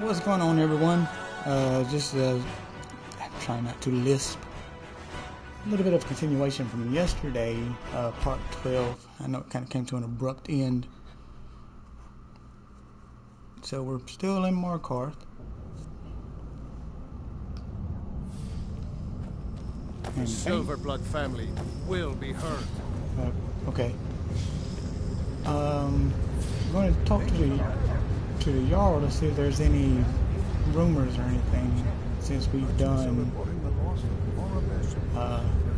What's going on, everyone? Just trying not to lisp. A little bit of continuation from yesterday, part 12. I know it kind of came to an abrupt end. So we're still in Markarth. The Silverblood family will be heard. Okay. I'm going to talk to the Jarl to see if there's any rumors or anything, since we've done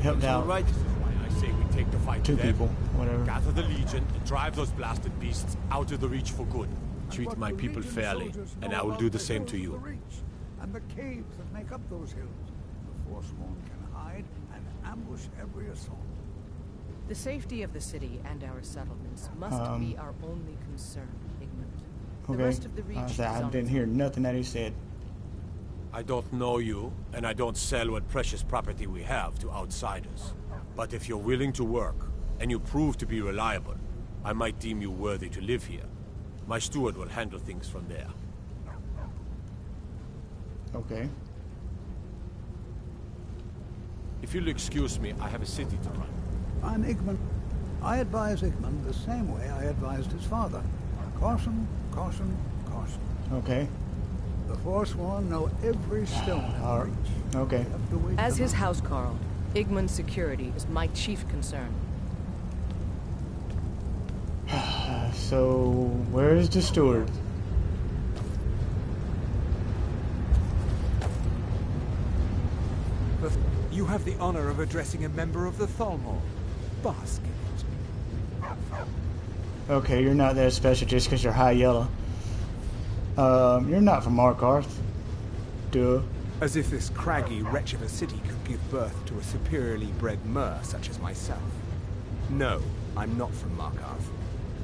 helped out Right. I say we take the fight two to them. people, whatever. Gather the Legion and drive those blasted beasts out of the Reach for good. Treat my people fairly, and I will do the same to you. And the caves that make up those hills. The Forsworn can hide and ambush every assault. The safety of the city and our settlements must be our only concern, Igmund. The Okay. rest of the Reach is I on didn't its hear own. nothing that he said. I don't know you, and I don't sell what precious property we have to outsiders. But if you're willing to work, and you prove to be reliable, I might deem you worthy to live here. My steward will handle things from there. Okay. If you'll excuse me, I have a city to run. I'm Igmund. I advise Igmund the same way I advised his father. Caution, caution, caution. Okay. The Forsworn know every stone in the Reach. Okay. You have to wait As them his out. housecarl, Igmund's security is my chief concern. So, where is the steward? You have the honor of addressing a member of the Thalmor. Bask in it. Okay, you're not that special just because you're high yellow. You're not from Markarth. Duh. As if this craggy wretch of a city could give birth to a superiorly bred mer such as myself. No, I'm not from Markarth.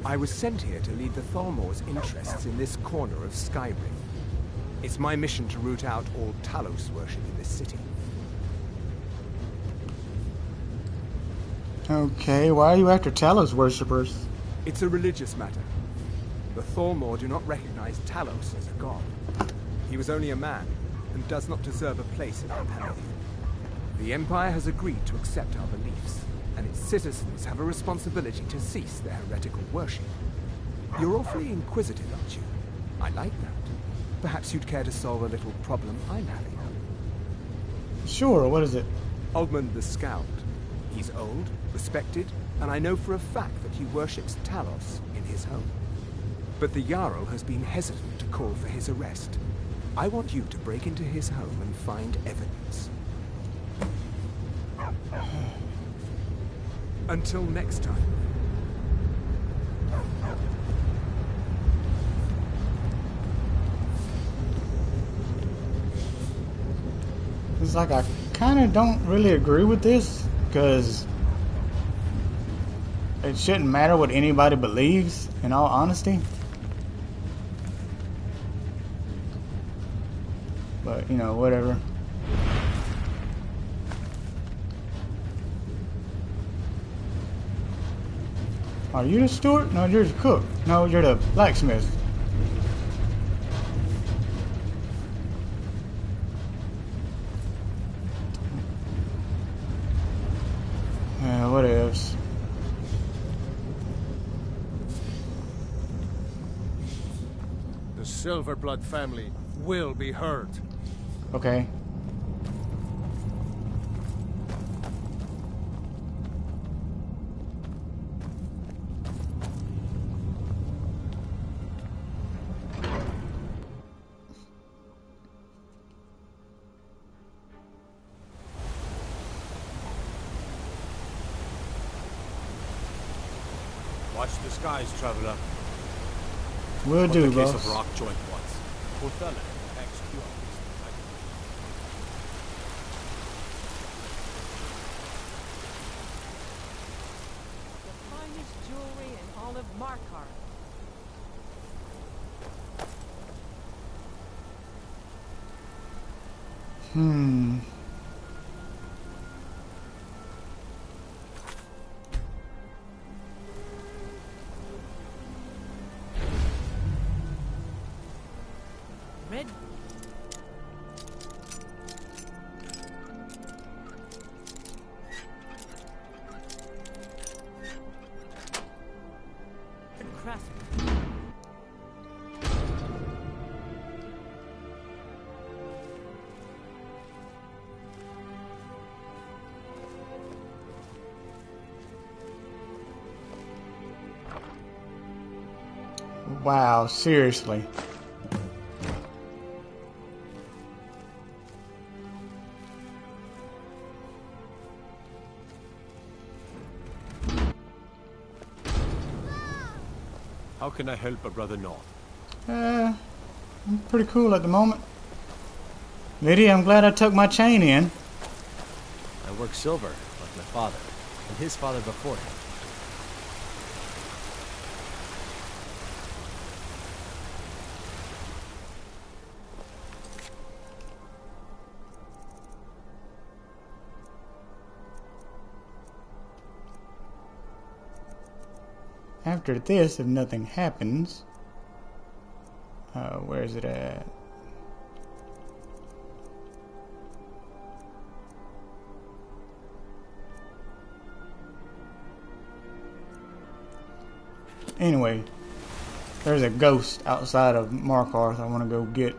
I was sent here to lead the Thalmor's interests in this corner of Skyrim. It's my mission to root out all Talos worship in this city. Okay, why are you after Talos worshippers? It's a religious matter. The Thalmor do not recognize Talos as a god. He was only a man, and does not deserve a place in our pantheon. The Empire has agreed to accept our beliefs, and its citizens have a responsibility to cease their heretical worship. You're awfully inquisitive, aren't you? I like that. Perhaps you'd care to solve a little problem I'm having. Sure, what is it? Ogmund the Scout. He's old, respected, and I know for a fact that he worships Talos in his home. But the Jarl has been hesitant to call for his arrest. I want you to break into his home and find evidence. Until next time. It's like I kind of don't really agree with this, because it shouldn't matter what anybody believes, in all honesty. But, you know, whatever. Are you the steward? No, you're the cook. No, you're the blacksmith. Yeah, what else? The Silverblood family will be heard. Okay. Watch the skies, traveler. Will What do, the case boss. of Rock Joint once. Othello, XQ on this. The finest jewelry in all of Markarth. Wow, seriously. How can I help a brother North? I'm pretty cool at the moment. Lydia, I'm glad I tucked my chain in. I work silver, like my father, and his father before him. After this, if nothing happens, where is it at? Anyway, there's a ghost outside of Markarth I want to go get.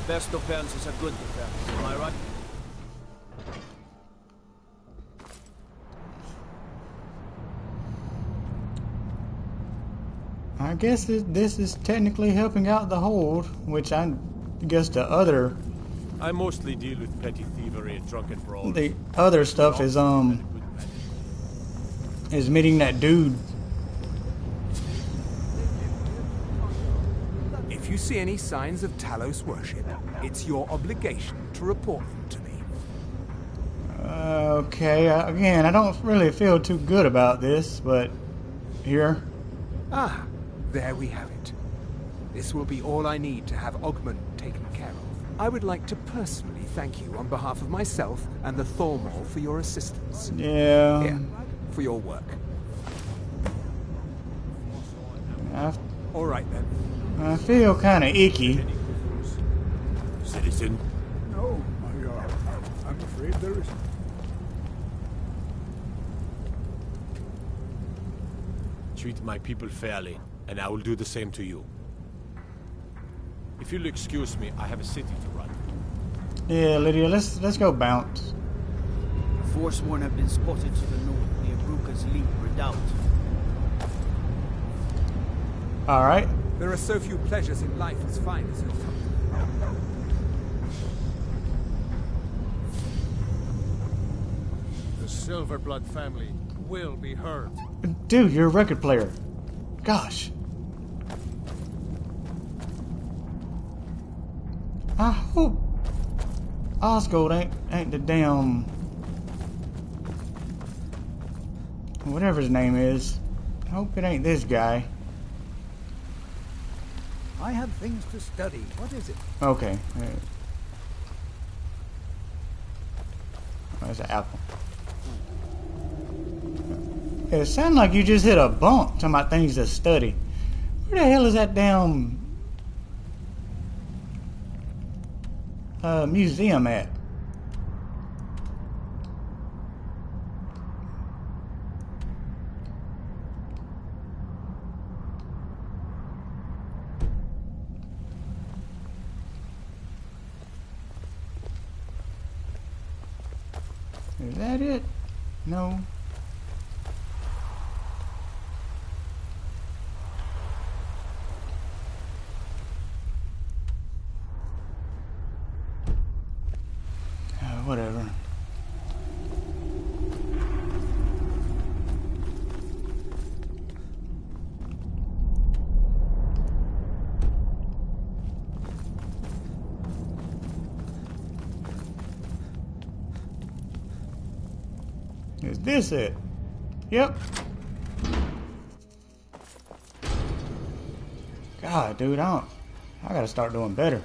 Best defense is a good defense, am I right? I guess this is technically helping out the Hold, which I guess the other... I mostly deal with petty thievery and drunken brawls. The other stuff is meeting that dude. If you see any signs of Talos worship, it's your obligation to report them to me. Okay, again, I don't really feel too good about this, but here. Ah, there we have it. This will be all I need to have Ogmund taken care of. I would like to personally thank you on behalf of myself and the Thormall for your assistance. Yeah. Here, for your work. All right then. I feel kind of icky. Citizen? No, I'm afraid there isn't. Treat my people fairly, and I will do the same to you. If you'll excuse me, I have a city to run. Yeah, Lydia, let's go bounce. Forsworn have been spotted to the north near Bruka's Leap Redoubt. All right. There are so few pleasures in life as fine as your company. The Silverblood family will be heard. Dude, you're a record player. Gosh. I hope Osgold ain't the damn... whatever his name is. I hope it ain't this guy. I have things to study. What is it? Okay. Oh, there's an apple. It sounded like you just hit a bump talking about things to study. Where the hell is that damn museum at? Is that it? No. Whatever. Is this it? Yep. God, dude, I gotta start doing better.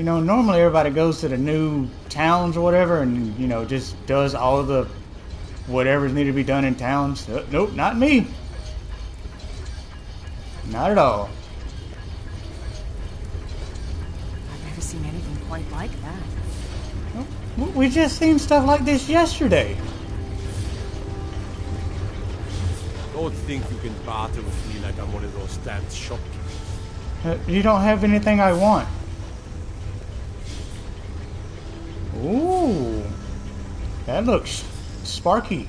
You know, normally everybody goes to the new towns or whatever and, you know, just does all the whatever's needed to be done in towns. Nope, not me. Not at all. I've never seen anything quite like that. We just seen stuff like this yesterday. Don't think you can barter with me like I'm one of those damn shopkeepers. You don't have anything I want. Ooh. That looks sparky.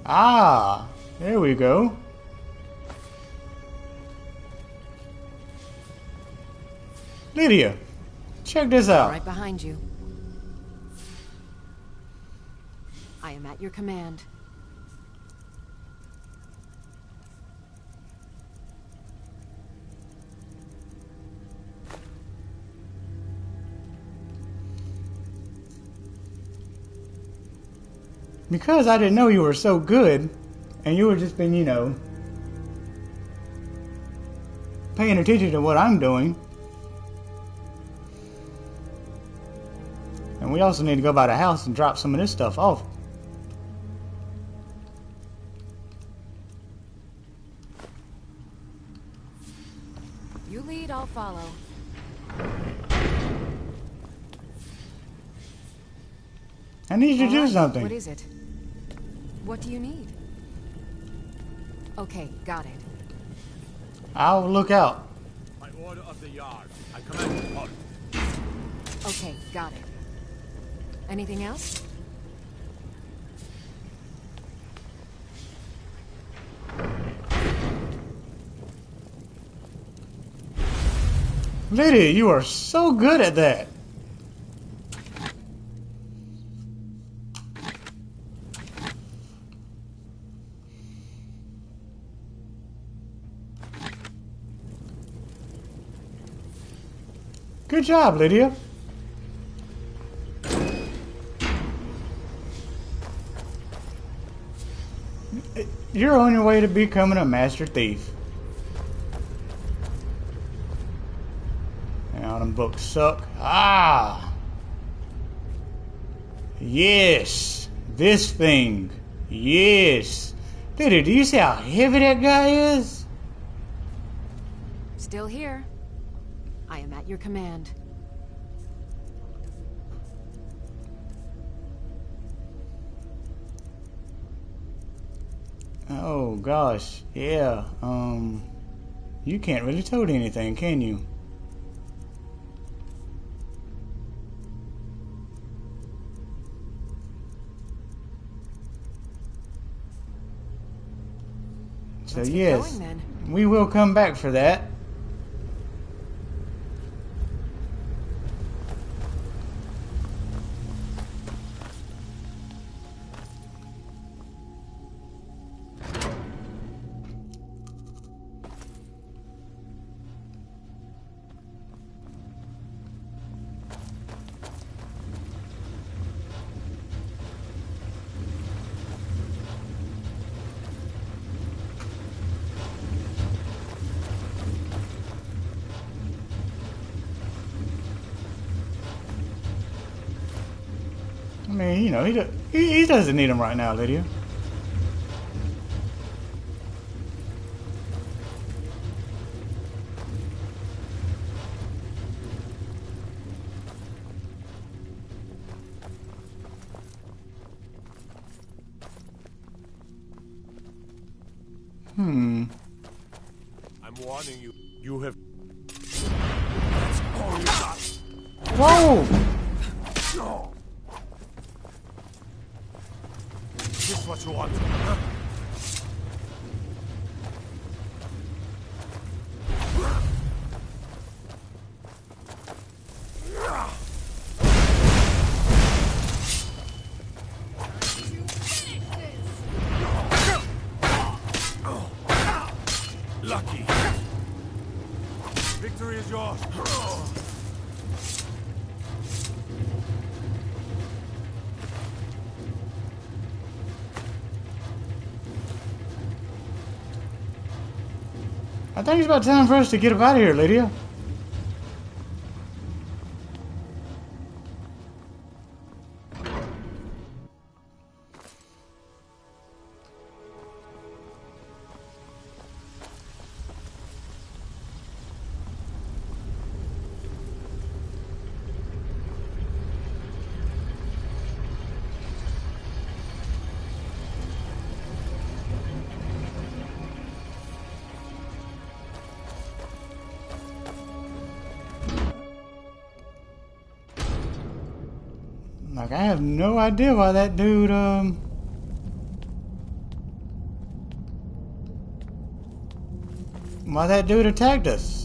Ah, there we go. Lydia, check this out. Right behind you. I am at your command. Because I didn't know you were so good, and you were just been, you know, paying attention to what I'm doing. And we also need to go by the house and drop some of this stuff off. You lead, I'll follow. I need you to do something. What is it? What do you need? Okay, got it. I'll look out. By order of the Yard, I command you halt. Okay, got it. Anything else? Lydia, you are so good at that. Good job, Lydia. You're on your way to becoming a master thief. Now them books suck. Ah! Yes! This thing. Yes! Lydia, do you see how heavy that guy is? Still here. I am at your command. Oh gosh, yeah. You can't really tote anything, can you? So Let's get yes, going, then. we will come back for that. I mean, you know, he doesn't need them right now, Lydia. I'm warning you. You have... That's all you got. Whoa! No. Is this what you want? Huh? Lucky. Victory is yours. I think it's about time for us to get up out of here, Lydia. Like, I have no idea why that dude, attacked us.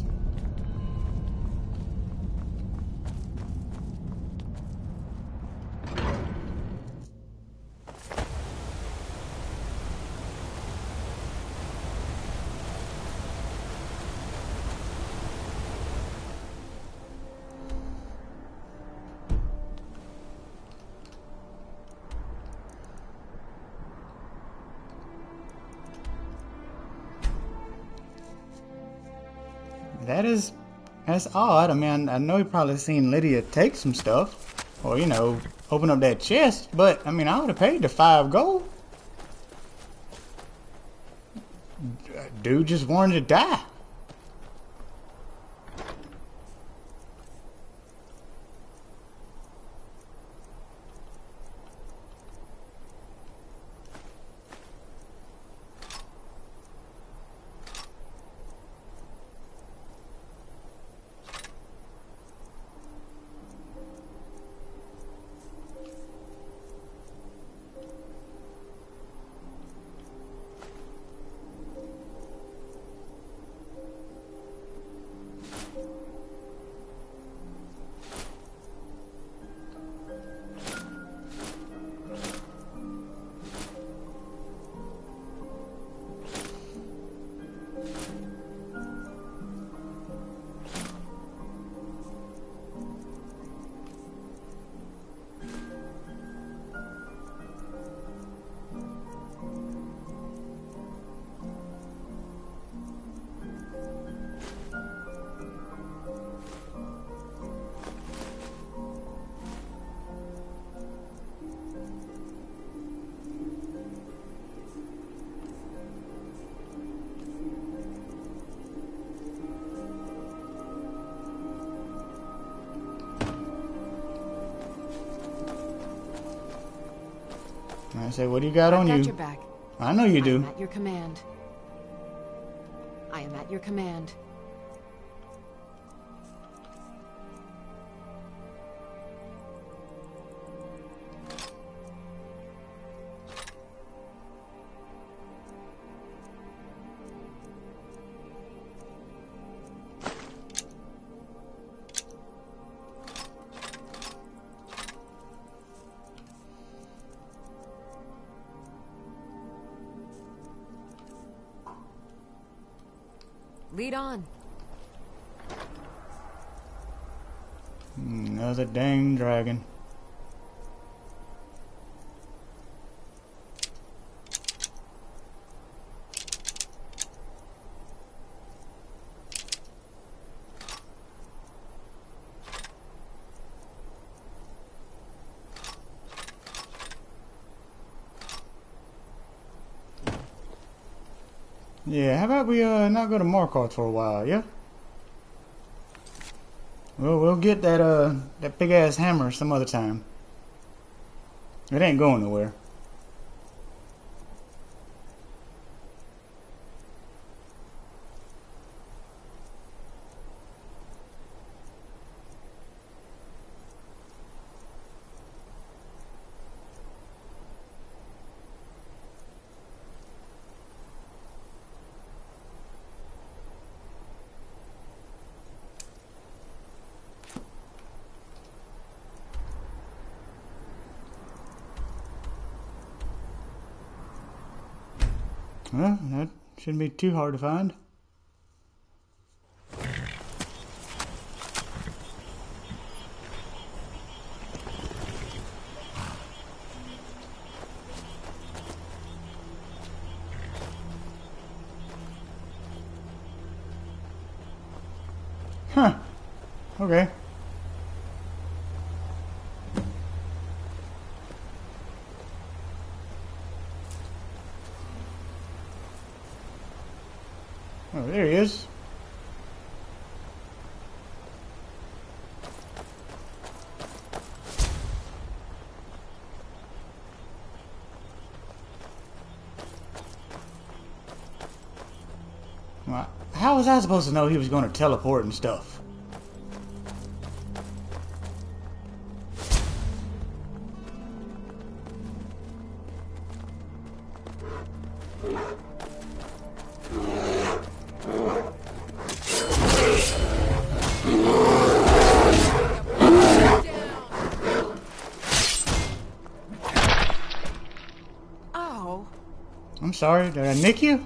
That's odd. I mean, I know he probably seen Lydia take some stuff, or, you know, open up that chest, but, I mean, I would have paid the 5 gold. Dude just wanted to die. I say, what do you got on you? I've got your back. I know you do. I am at your command. I am at your command. Lead on. Another dang dragon. Yeah, how about we not go to Markarth for a while, yeah? We'll get that big ass hammer some other time. It ain't going nowhere. Well, that shouldn't be too hard to find. Okay. Oh, there he is. Well, how was I supposed to know he was going to teleport and stuff? Ow. I'm sorry, did I nick you?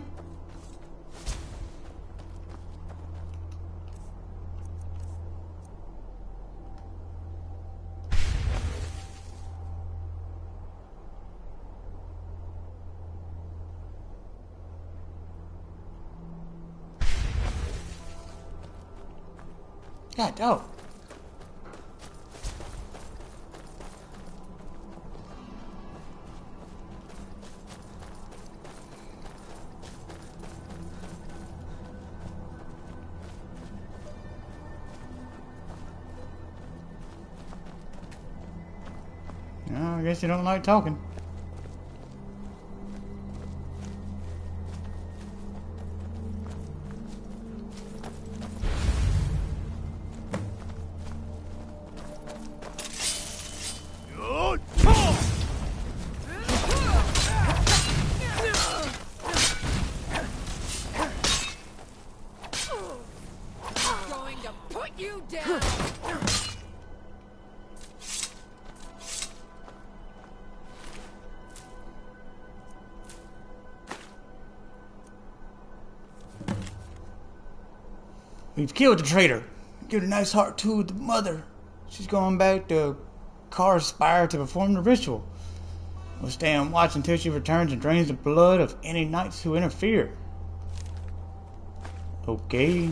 God, oh. No, I guess you don't like talking. Going to put you down. We've killed the traitor. Give a nice heart to the mother. She's going back to Car's Spire to perform the ritual. We'll stay and watch until she returns and drains the blood of any knights who interfere. Okay.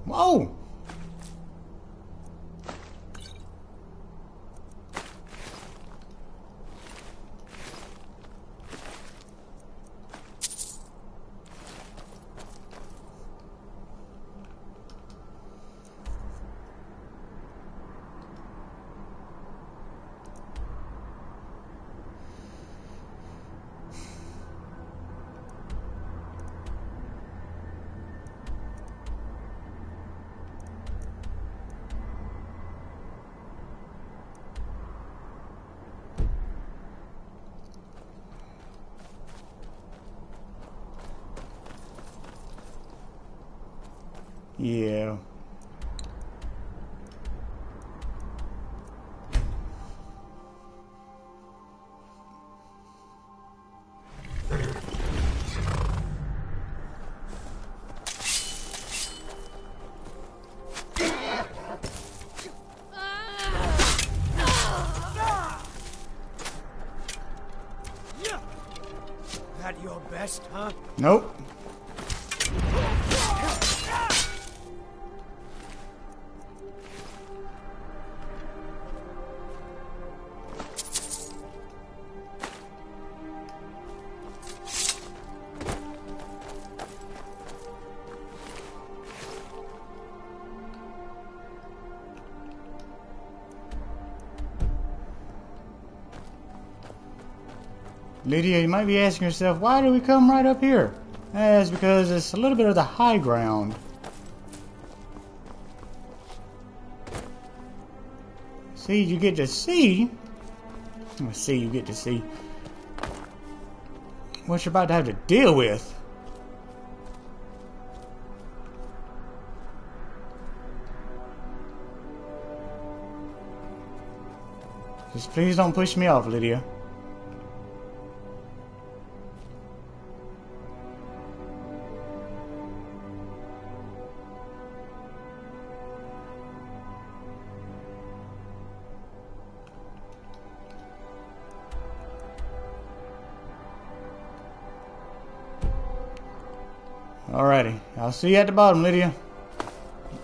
Whoa! Yeah. That your best, huh? Nope. Lydia, you might be asking yourself, why do we come right up here? That's because it's a little bit of the high ground. See, you get to see. Let's see, you get to see what you're about to have to deal with. Just please don't push me off, Lydia. Alrighty, I'll see you at the bottom, Lydia.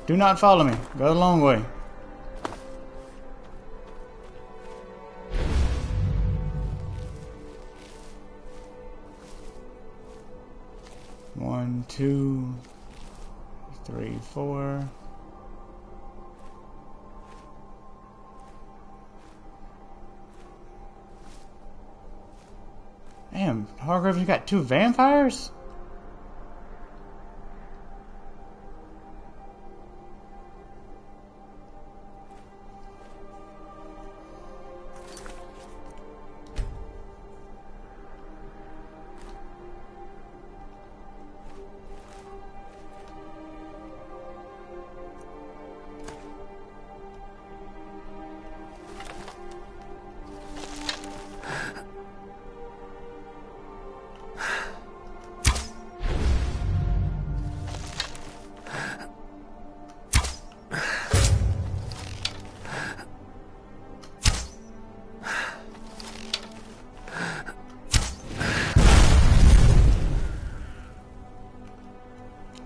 Do not follow me. Go the long way. One, 2, 3, 4. Damn, Hargrave, you got 2 vampires?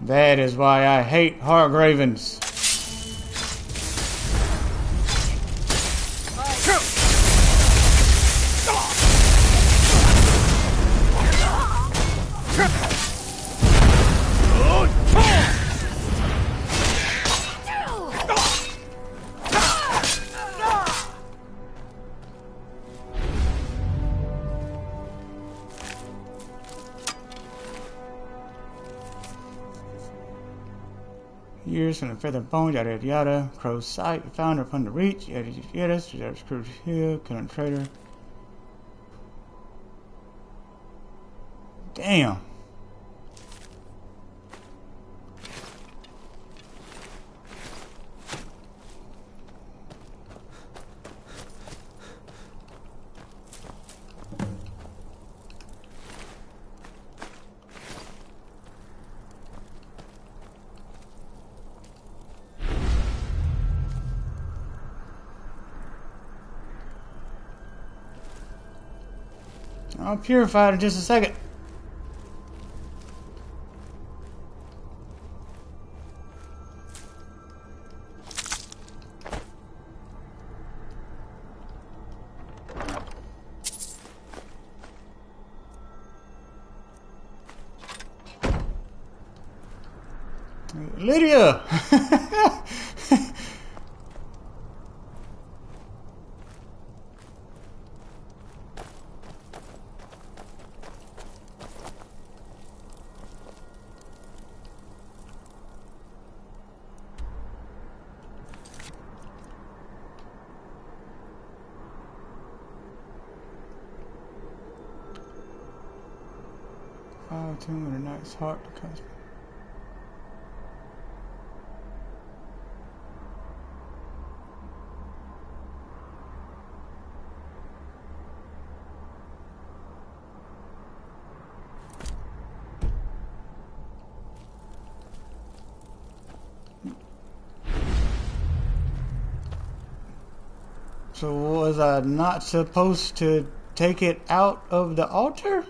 That is why I hate Hargravens. Years from the feather bone, yada yada yada. Crow's sight, found her upon the reach, yada yada yada. Scrooge here, killing traitor. Damn. I'll purify it in just a second. Lydia! Tomb with a nice heart to cusp. So was I not supposed to take it out of the altar?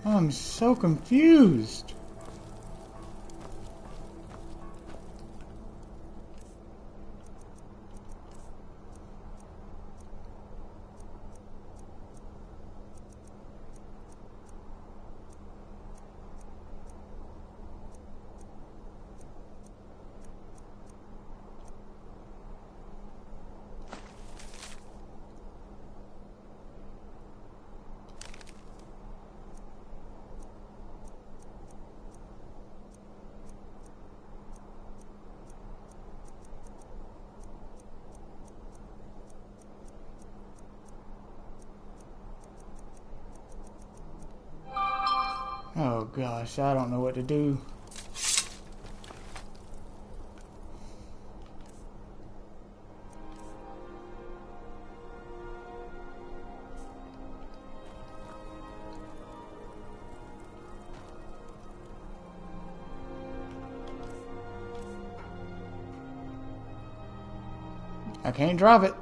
I'm so confused. Oh gosh, I don't know what to do. I can't drop it.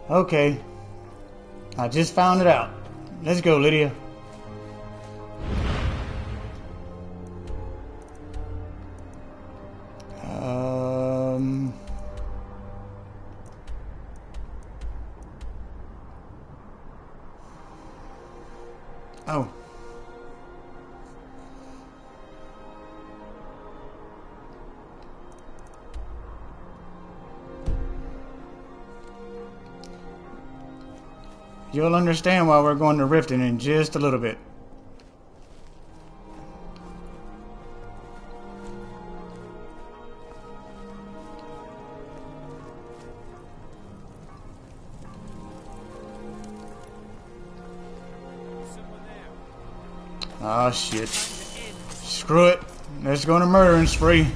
Okay. I just found it out. Let's go, Lydia. Oh. You'll understand why we're going to Riften in just a little bit. Oh shit. Screw it. Let's go on a murdering spree.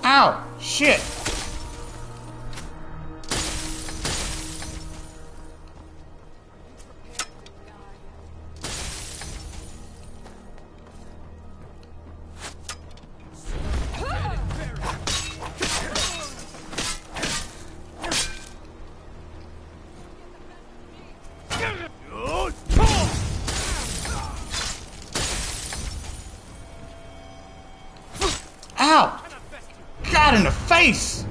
Ow! Shit! Ow! God in the face!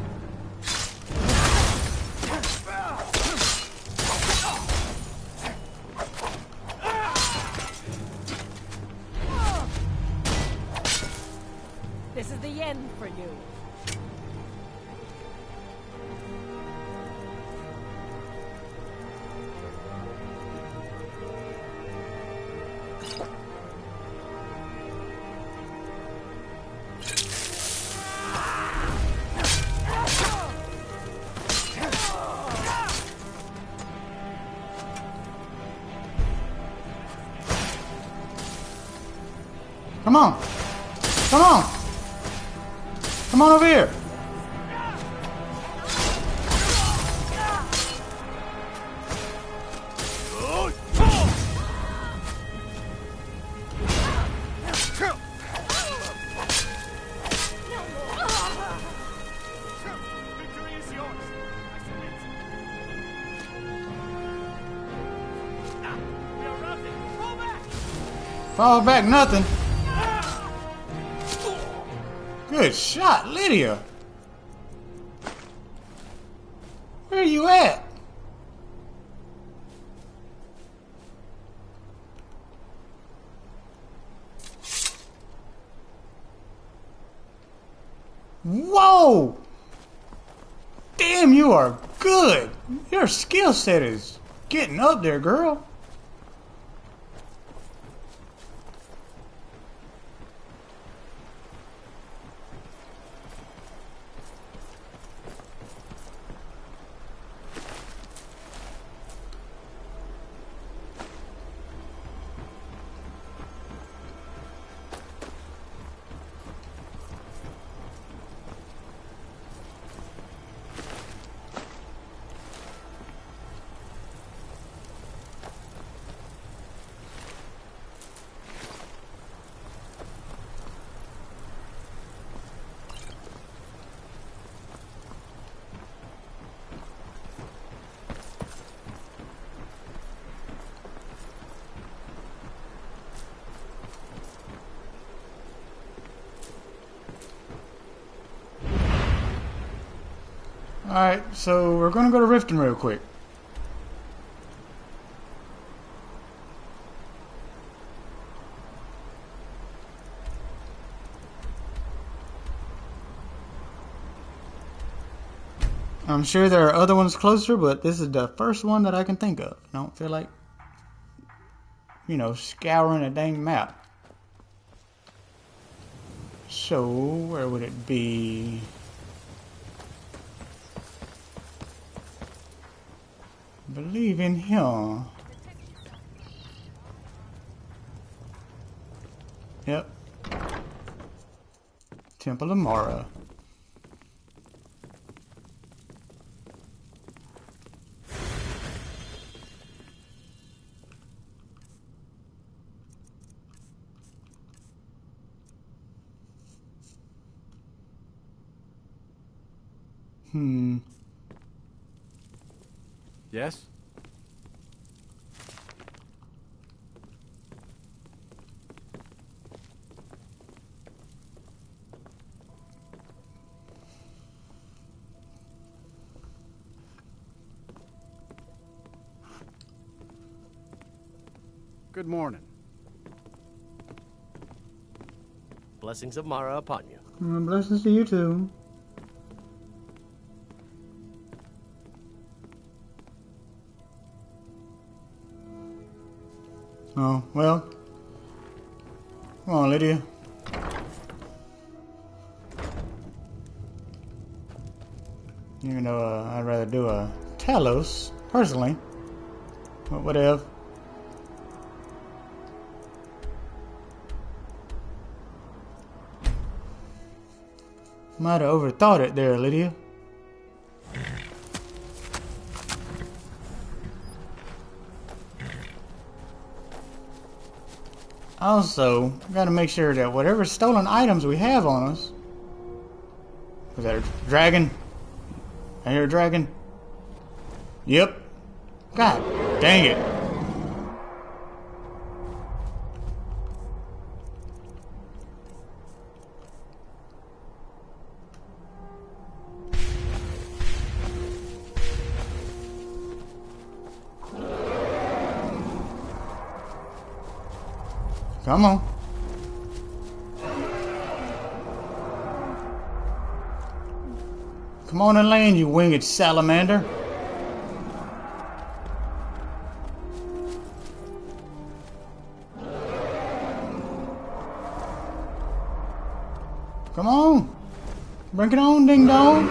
This is the end for you. Come on! Come on! Come on over here! Fall back nothing. Good shot, Lydia. Where are you at? Whoa! Damn, you are good. Your skill set is getting up there, girl. Alright, so we're gonna go to Riften real quick. I'm sure there are other ones closer, but this is the first one that I can think of. I don't feel like, you know, scouring a dang map. So, where would it be? I believe in here. Yep. Temple of Mara. Yes? Good morning. Blessings of Mara upon you. Blessings to you too. Oh, well. Come on, Lydia. Even though I'd rather do a Talos, personally. But whatever. Might have overthought it there, Lydia. Also, gotta make sure that whatever stolen items we have on us. Was that a dragon? I hear a dragon. Yep. God dang it. Come on. Come on and land, you winged salamander. Come on. Bring it on, ding dong.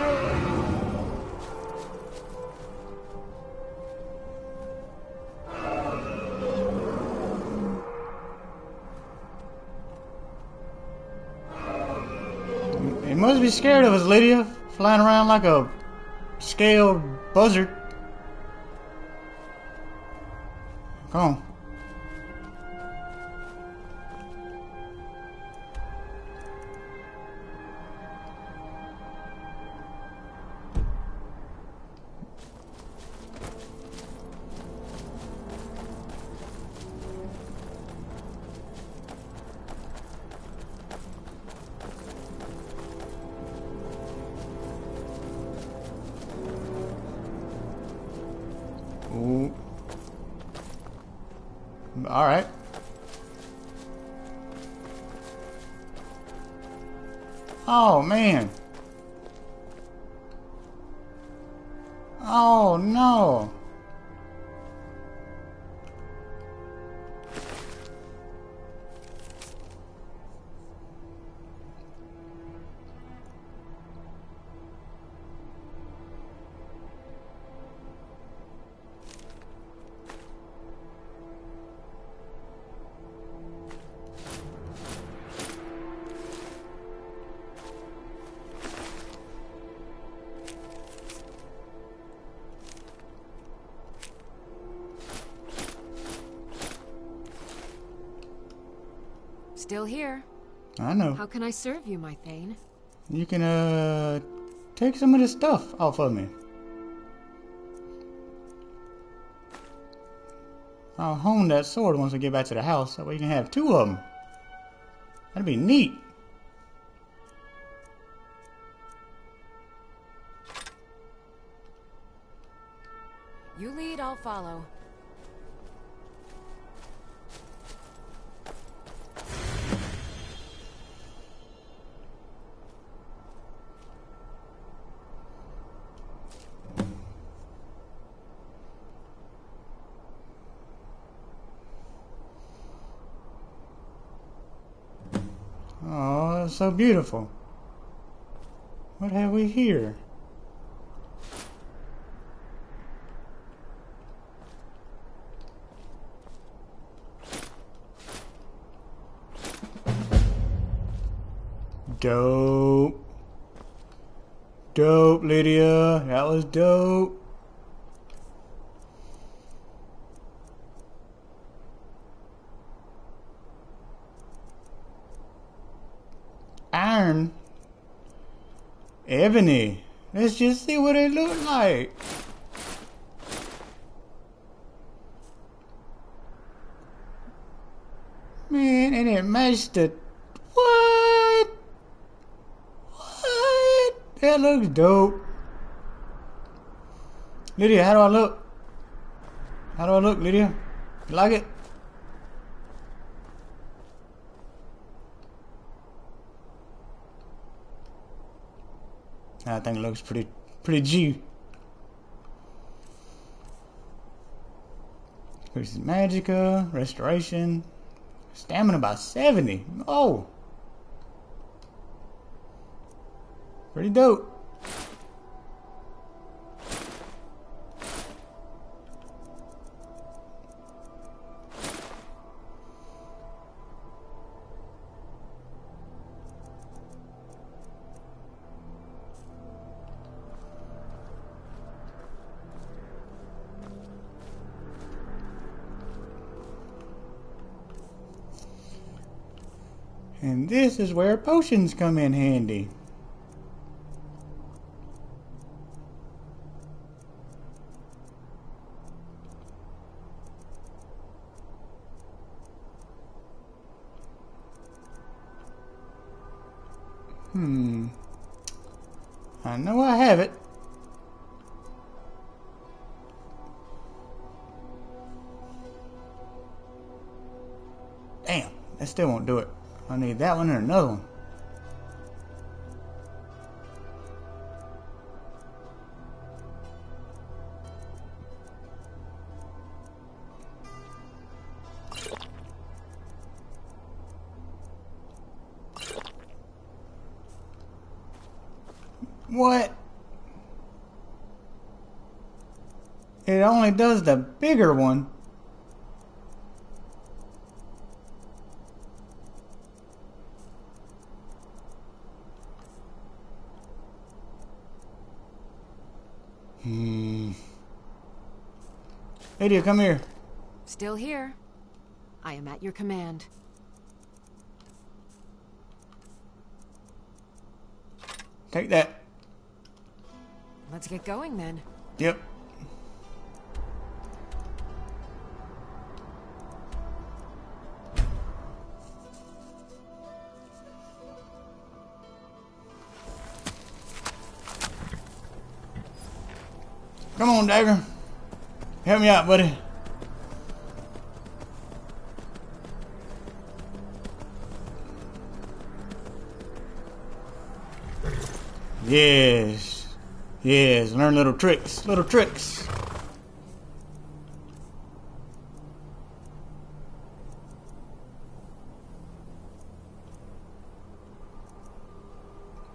You must be scared of us, Lydia. Flying around like a scaled buzzard. Come on. Ooh. All right. Oh man, Oh no. Still here. I know. How can I serve you, my Thane? You can, take some of this stuff off of me. I'll hone that sword once we get back to the house. That way you can have two of them. That'd be neat. You lead, I'll follow. Oh, that's so beautiful. What have we here? Dope. Dope, Lydia. That was dope. Iron. Ebony. Let's just see what it looks like. Man, and it matched the... What? What? That looks dope. Lydia, how do I look? How do I look, Lydia? You like it? I think it looks pretty G. Increases magicka, restoration, stamina by 70. Oh, pretty dope. And this is where potions come in handy. I know I have it. Damn, that still won't do it. I need that one and another one. What? It only does the bigger one. Lydia, come here. Still here. I am at your command. Take that. Let's get going then. Yep. Come on, Dagger. Help me out, buddy. Yes. Yes, learn little tricks. Little tricks.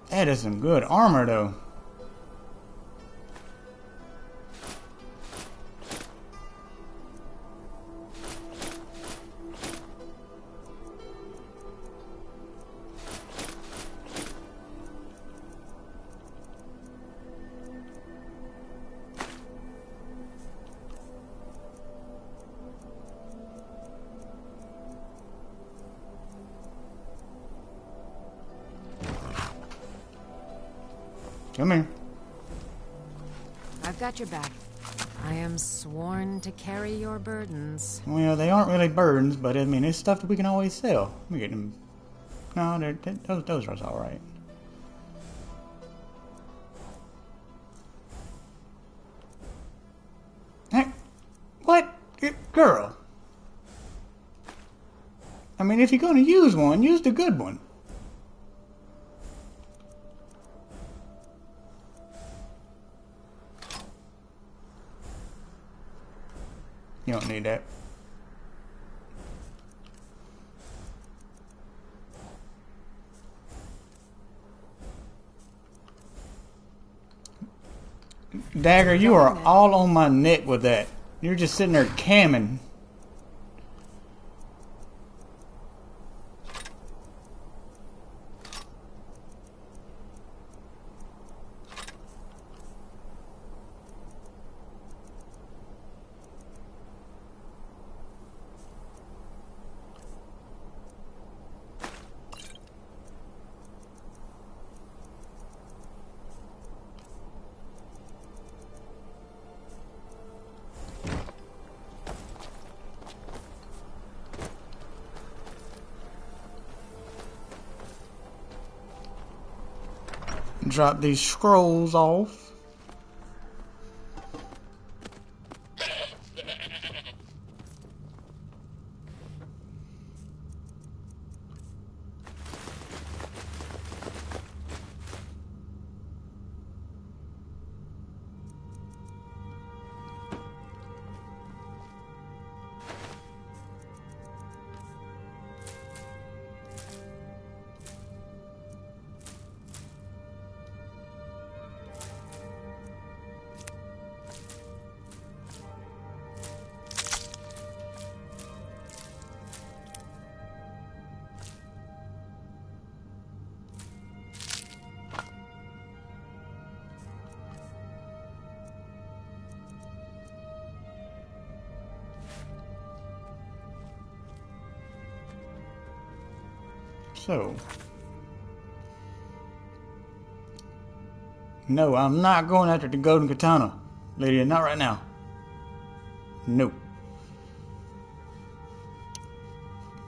That is some good armor, though. Come here. I've got your back. I am sworn to carry your burdens. Well, they aren't really burdens, but I mean, it's stuff that we can always sell. We get them. No, those are all right. Hey, what, girl? I mean, if you're gonna use one, use the good one. You don't need that. Dagger, you are all on my neck with that. You're just sitting there camming. Drop these scrolls off. So, no, I'm not going after the golden katana, Lydia. Not right now. Nope.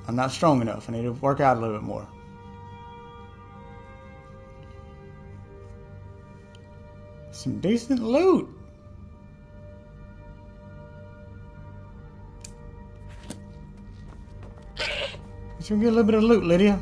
I'm not strong enough. I need to work out a little bit more. Some decent loot. Let's go get a little bit of loot, Lydia.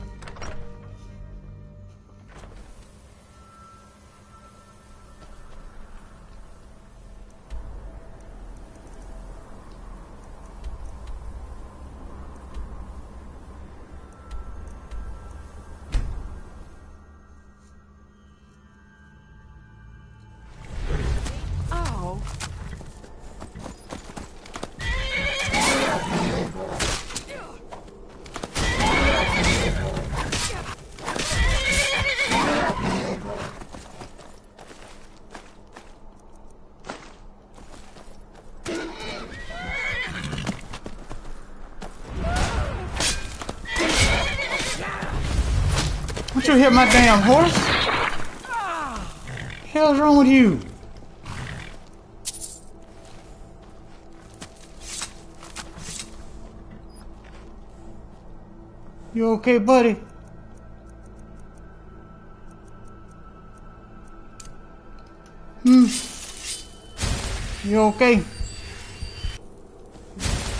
Don't you hit my damn horse? Hell's wrong with you? You okay, buddy? You okay?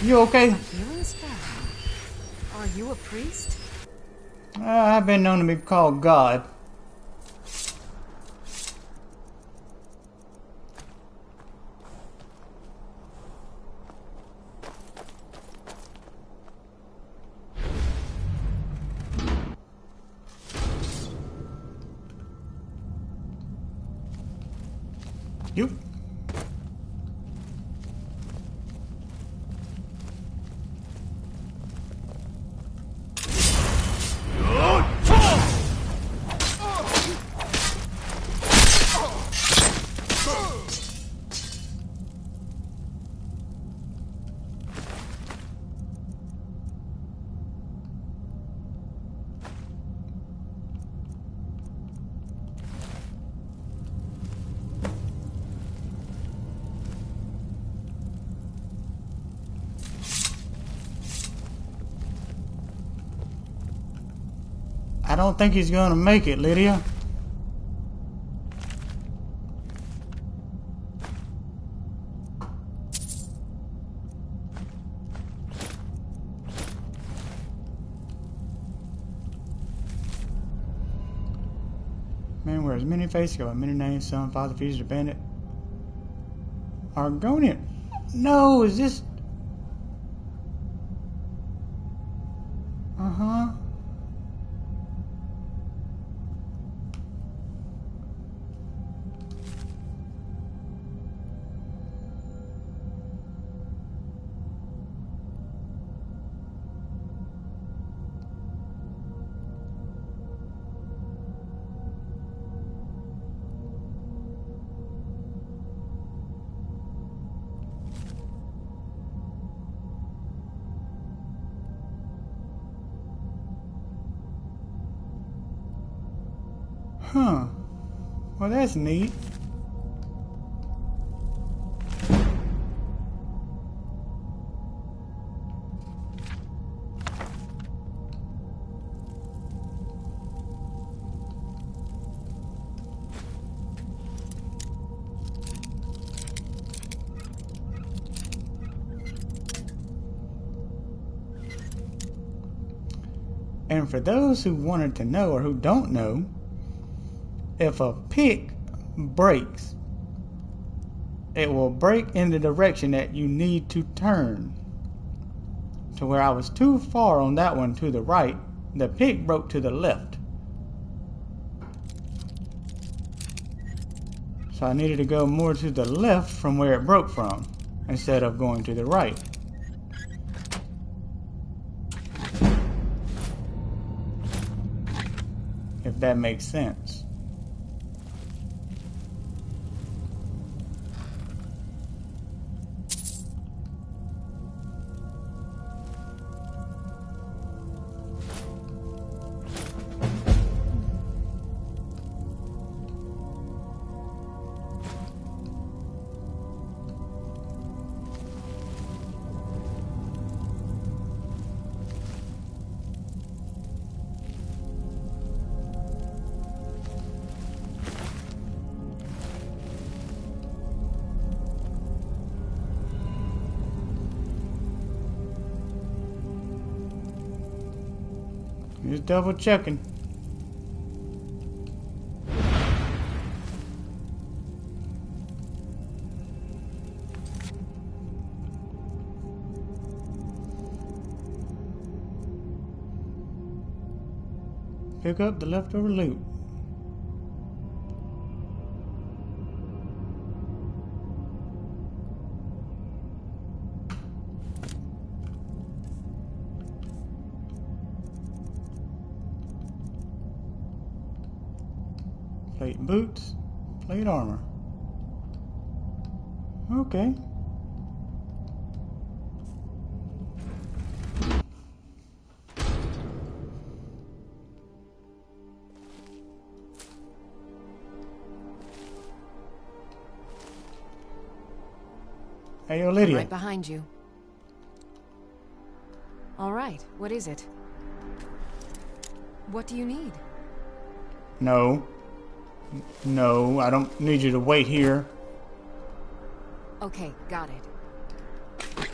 You okay? Healing spell. Are you a priest? I've been known to be called God. You. I don't think he's gonna make it, Lydia. Man wears many faces, got many names, son, father, future, bandit. Argonian. No, is this... Uh-huh. Huh. Well, that's neat. And for those who wanted to know or who don't know, if a pick breaks, it will break in the direction that you need to turn. To where I was too far on that one to the right, the pick broke to the left. So I needed to go more to the left from where it broke from, instead of going to the right. If that makes sense. Just double checking. Pick up the leftover loot. Plate boots, plate armor. Okay. Hey, yo, Lydia. Right behind you. All right, what is it? What do you need? No. No, I don't need you to wait here. Okay, got it.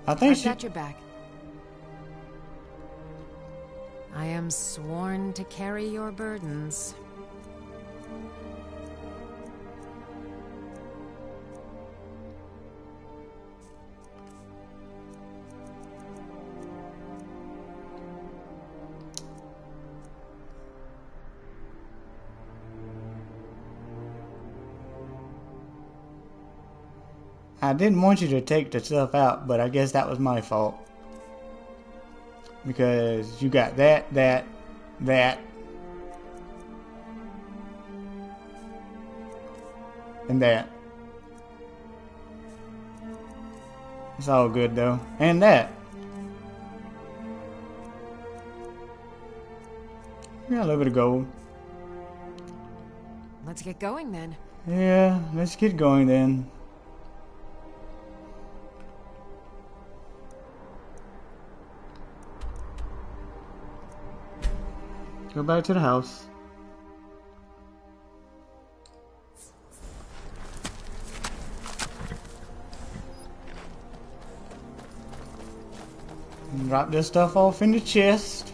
I think I've she... got your back. I am sworn to carry your burdens. I didn't want you to take the stuff out, but I guess that was my fault. Because you got that. And that. It's all good though. And that. We got a little bit of gold. Let's get going then. Yeah, let's get going then. Go back to the house. And drop this stuff off in the chest.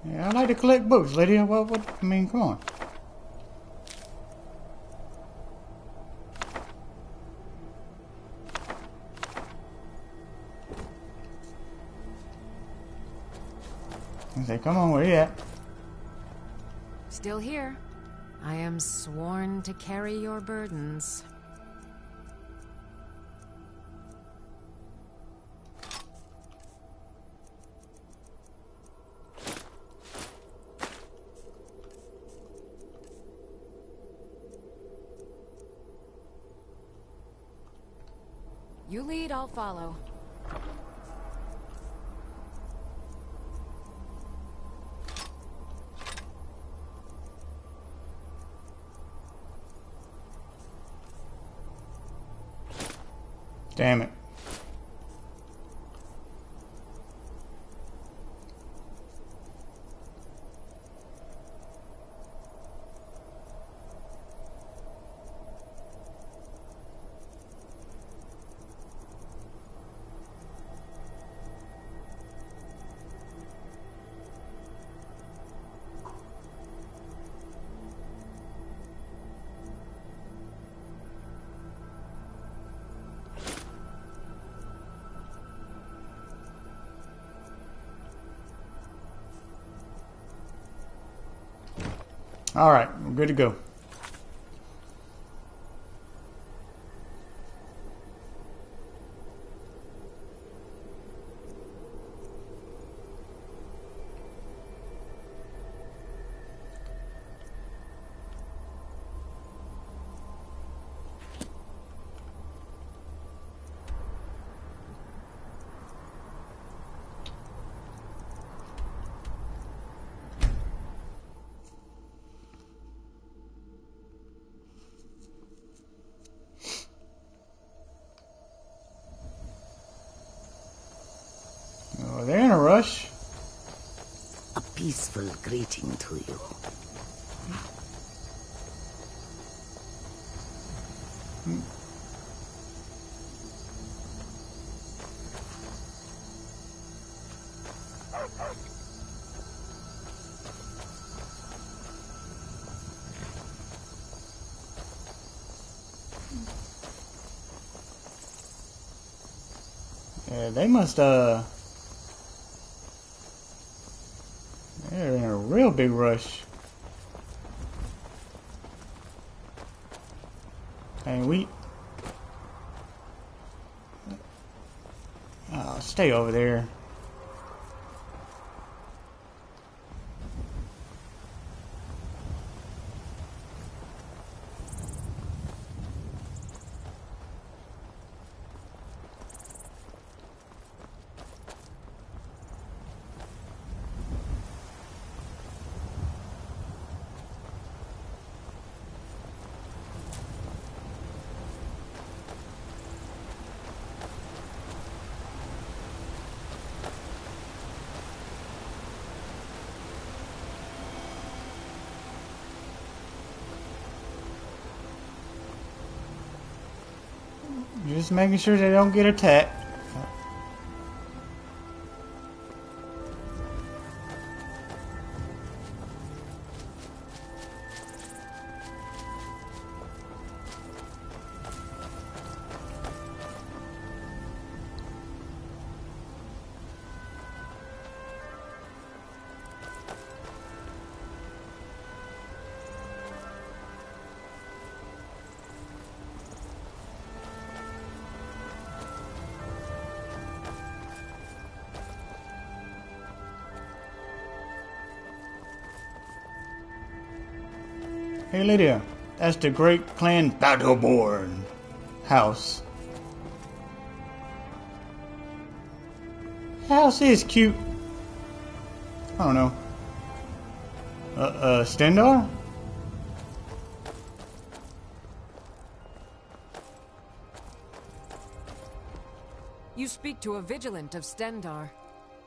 Yeah, I like to collect books, Lydia. What? I mean, come on. I say, come on, where you at? Still here. I am sworn to carry your burdens. You lead, I'll follow. Damn it. All right, we're good to go. peaceful greeting to you. Yeah, they must, they're in a real big rush. Hey, oh, stay over there. Just making sure they don't get attacked. Hey Lydia, that's the Great Clan Battleborn house. House is cute. I don't know. Stendar? You speak to a vigilant of Stendar.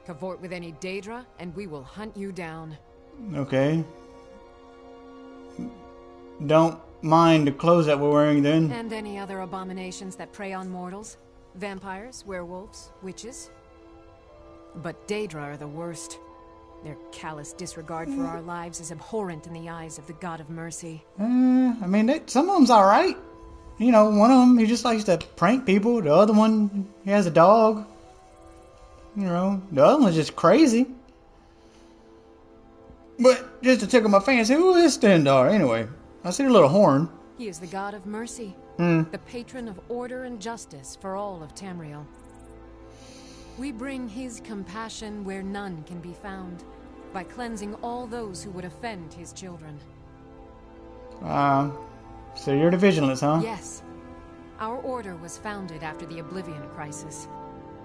Cavort with any Daedra, and we will hunt you down. Okay. Don't mind the clothes that we're wearing then. And any other abominations that prey on mortals. Vampires, werewolves, witches. But Daedra are the worst. Their callous disregard for our lives is abhorrent in the eyes of the God of Mercy. I mean, some of them's alright. You know, one of them, he just likes to prank people. The other one, he has a dog. You know, the other one's just crazy. But just to tickle my fancy, who is Stendar anyway? I see a little horn. He is the God of Mercy, the patron of order and justice for all of Tamriel. We bring his compassion where none can be found, by cleansing all those who would offend his children. So you're the Vigilance, huh? Yes. Our order was founded after the Oblivion Crisis.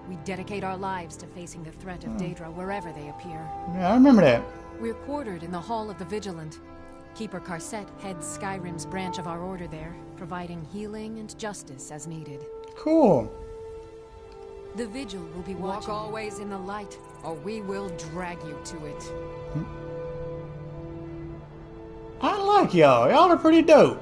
We dedicate our lives to facing the threat of Daedra wherever they appear. Yeah, I remember that. We're quartered in the Hall of the Vigilant. Keeper Carset heads Skyrim's branch of our order there, providing healing and justice as needed. Cool. The Vigil will be watching. Walk always in the light, or we will drag you to it. I like y'all. Y'all are pretty dope.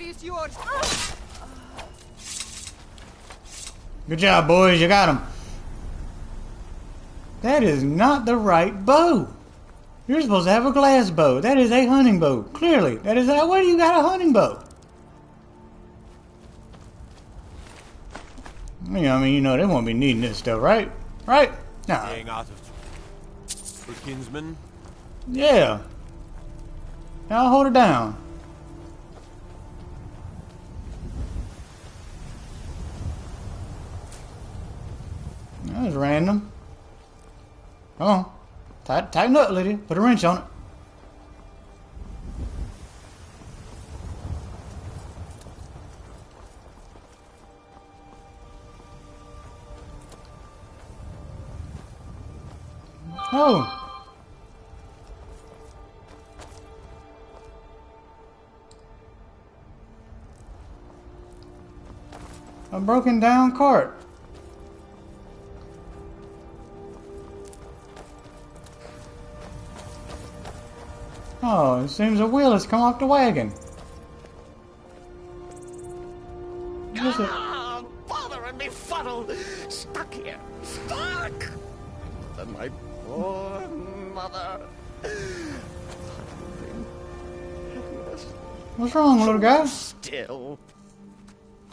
body is yours. Good job, boys. You got him. That is not the right bow. You're supposed to have a glass bow. That is a hunting bow. Clearly. That is where do you got a hunting bow? Yeah, I mean, you know, they won't be needing this stuff, right? Right? Nah. Staying out of for kinsman. Yeah. Now hold it down. That was random. Come on. Tighten up, Lydia. Put a wrench on it. Oh. A broken down cart. Oh, it seems a wheel has come off the wagon. Ah, bother and befuddle! Stuck here! Stuck! And my poor mother. What's wrong, little guy? Still.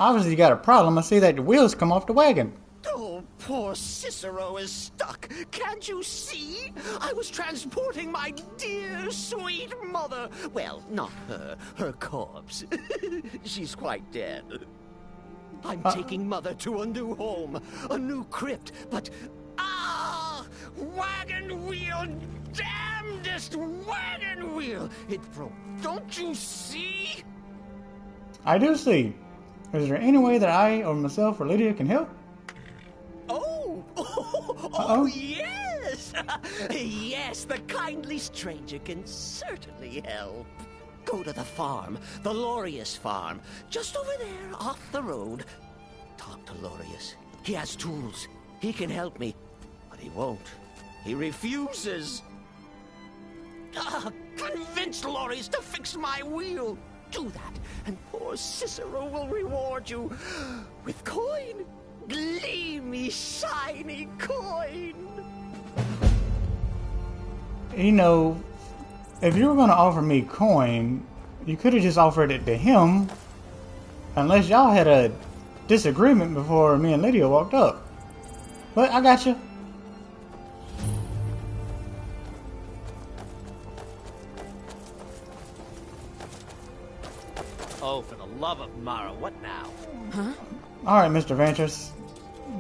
Obviously you got a problem. I see that the wheels come off the wagon. Oh, poor Cicero is stuck. Can't you see? I was transporting my dear, sweet mother. Well, not her. Her corpse. She's quite dead. I'm taking Mother to a new home. A new crypt. But... ah! Wagon wheel! Damnedest wagon wheel! It broke. Don't you see? I do see. Is there any way that I or myself or Lydia can help? Oh, yes! Yes, the kindly stranger can certainly help. Go to the farm, the Lorius farm, just over there off the road. Talk to Lorius. He has tools. He can help me. But he won't. He refuses. Convince Lorius to fix my wheel. Do that, and poor Cicero will reward you with coin. Gleamy, shiny coin. You know, if you were going to offer me coin, you could have just offered it to him. Unless y'all had a disagreement before me and Lydia walked up. But I got you. Oh, for the love of Mara, what now? Huh? Alright, Mr. Ventures.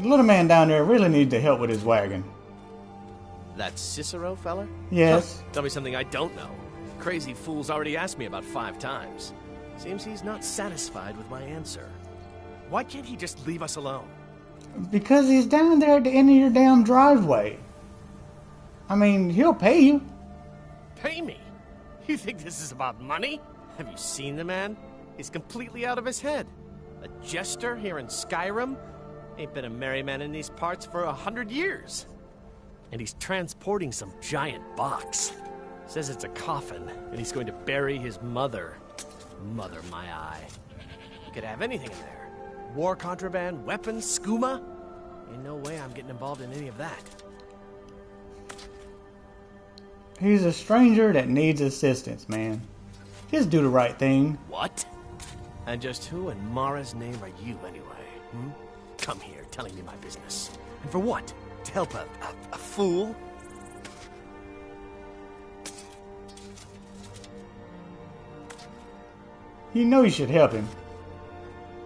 The little man down there really needs the help with his wagon. That Cicero feller? Yes. Huh, tell me something I don't know. Crazy fool's already asked me about 5 times. Seems he's not satisfied with my answer. Why can't he just leave us alone? Because he's down there at the end of your damn driveway. I mean, he'll pay you. Pay me? You think this is about money? Have you seen the man? He's completely out of his head. A jester here in Skyrim? Ain't been a merry man in these parts for 100 years. And he's transporting some giant box. Says it's a coffin, and he's going to bury his mother. Mother, my eye. You could have anything in there. War contraband, weapons, skooma. Ain't no way I'm getting involved in any of that. He's a stranger that needs assistance, man. Just do the right thing. What? And just who in Mara's name are you, anyway? Come here, telling me my business. And for what? To help a fool? You know you should help him.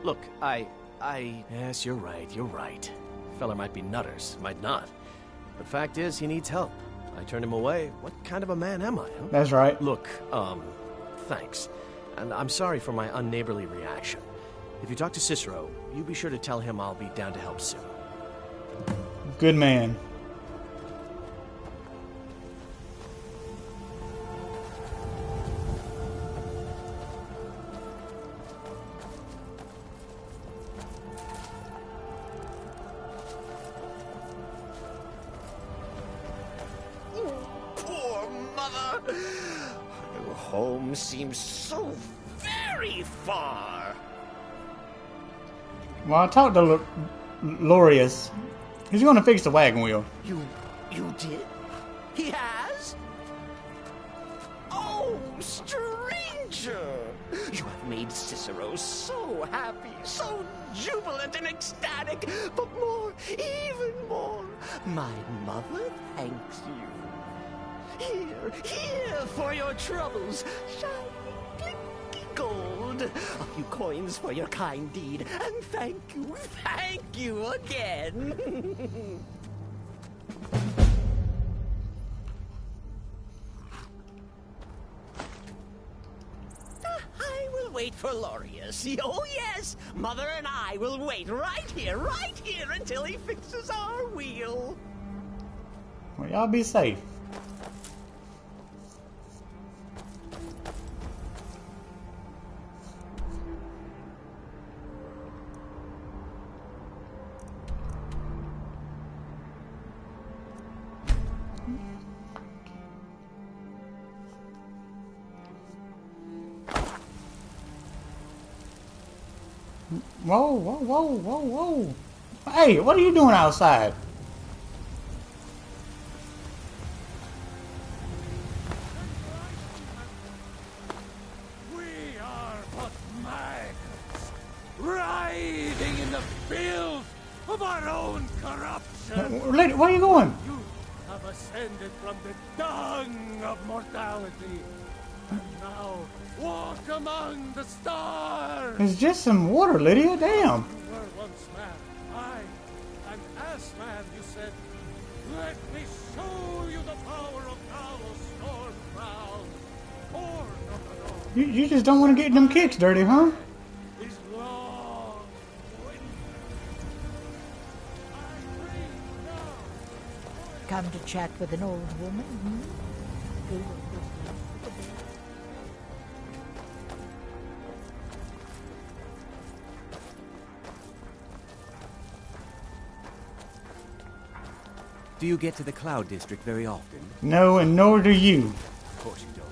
Look, Yes, you're right. Feller might be nutters, might not. But fact is, he needs help. I turned him away. What kind of a man am I, huh? That's right. Look, thanks. And I'm sorry for my unneighborly reaction. If you talk to Cicero, you be sure to tell him I'll be down to help soon. Good man. Poor mother. Her new home seems so very very far. Well, I talked to Lorius. He's going to fix the wagon wheel. You did? He has? Oh, stranger! You have made Cicero so happy, so jubilant and ecstatic, but more, even more, my mother thanks you. Here for your troubles, shiny, clinky gold, a few coins for your kind deed, and thank you again. I will wait for Lorius. Oh, yes. Mother and I will wait right here until he fixes our wheel. Well, y'all be safe. Whoa, whoa, whoa, whoa, whoa. Hey, what are you doing outside? We are but maggots, riding in the filth of our own corruption. Lady, where are you going? You have ascended from the dung of mortality, and now walk among the stars. It's just some water, Lydia. Damn. You were once man, and as man you said, let me show you the power of Talos Stormcrown, born of the North. You just don't want to get them kicks dirty, huh? Is long Come to chat with an old woman, hmm? Do you get to the Cloud District very often? No, and nor do you. Of course you don't.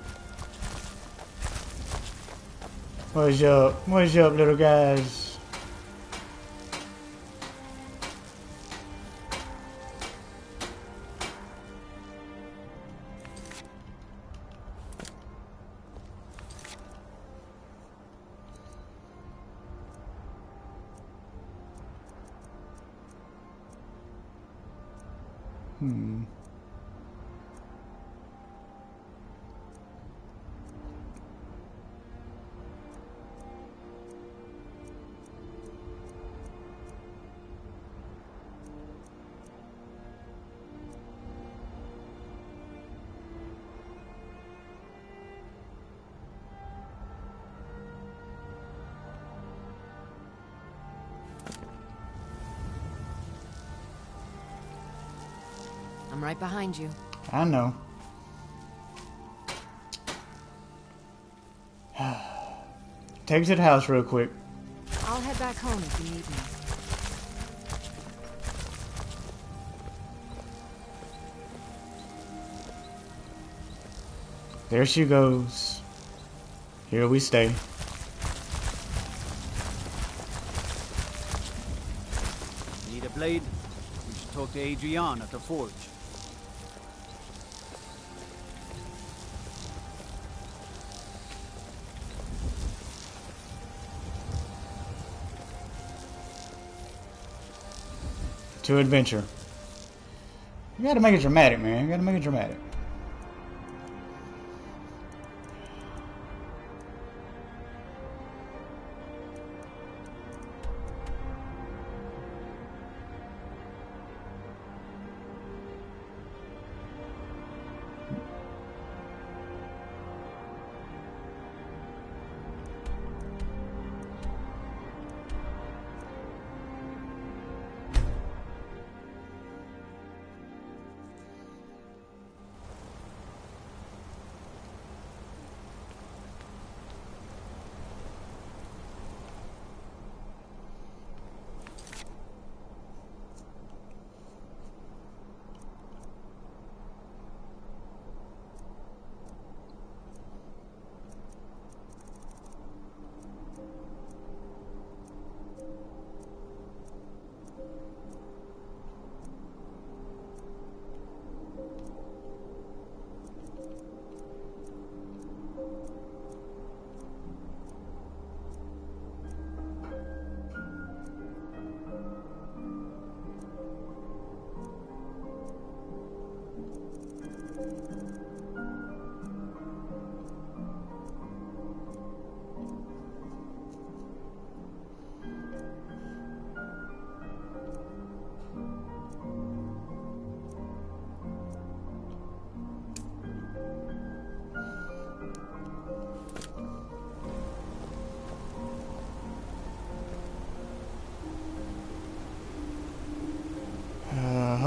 What's up? What's up, little guys? I'm right behind you. I know. Take us to the house real quick. I'll head back home if you need me. There she goes. Here we stay. Need a blade? We should talk to Adrian at the forge. To adventure. You gotta make it dramatic, man. You gotta make it dramatic.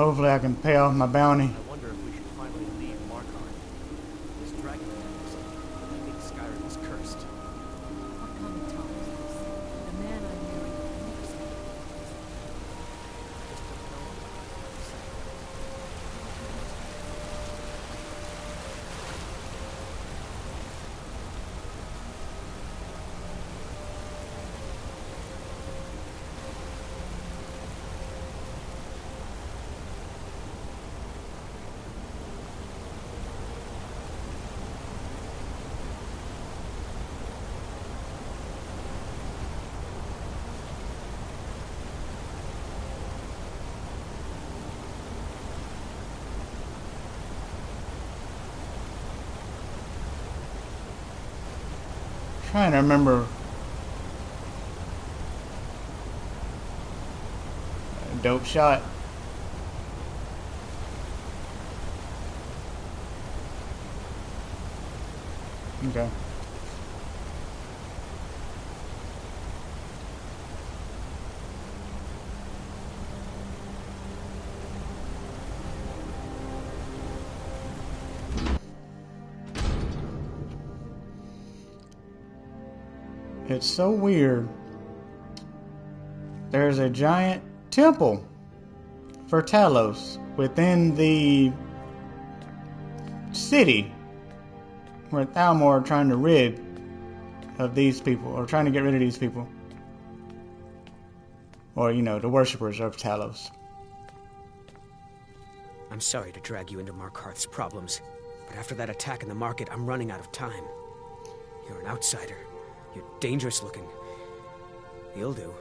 hopefully I can pay off my bounty. I wonder if we should finally leave Markarth. This dragon attack, I think Skyrim is cursed. What kind of talk is this? The man I married next to me. Just don't know about this. Trying to remember. A dope shot. Okay. It's so weird. There's a giant temple for Talos within the city where Thalmor are trying to rid of these people, or trying to get rid of these people. Or, you know, the worshippers of Talos. I'm sorry to drag you into Markarth's problems, but after that attack in the market, I'm running out of time. You're an outsider. You're dangerous looking. You'll do.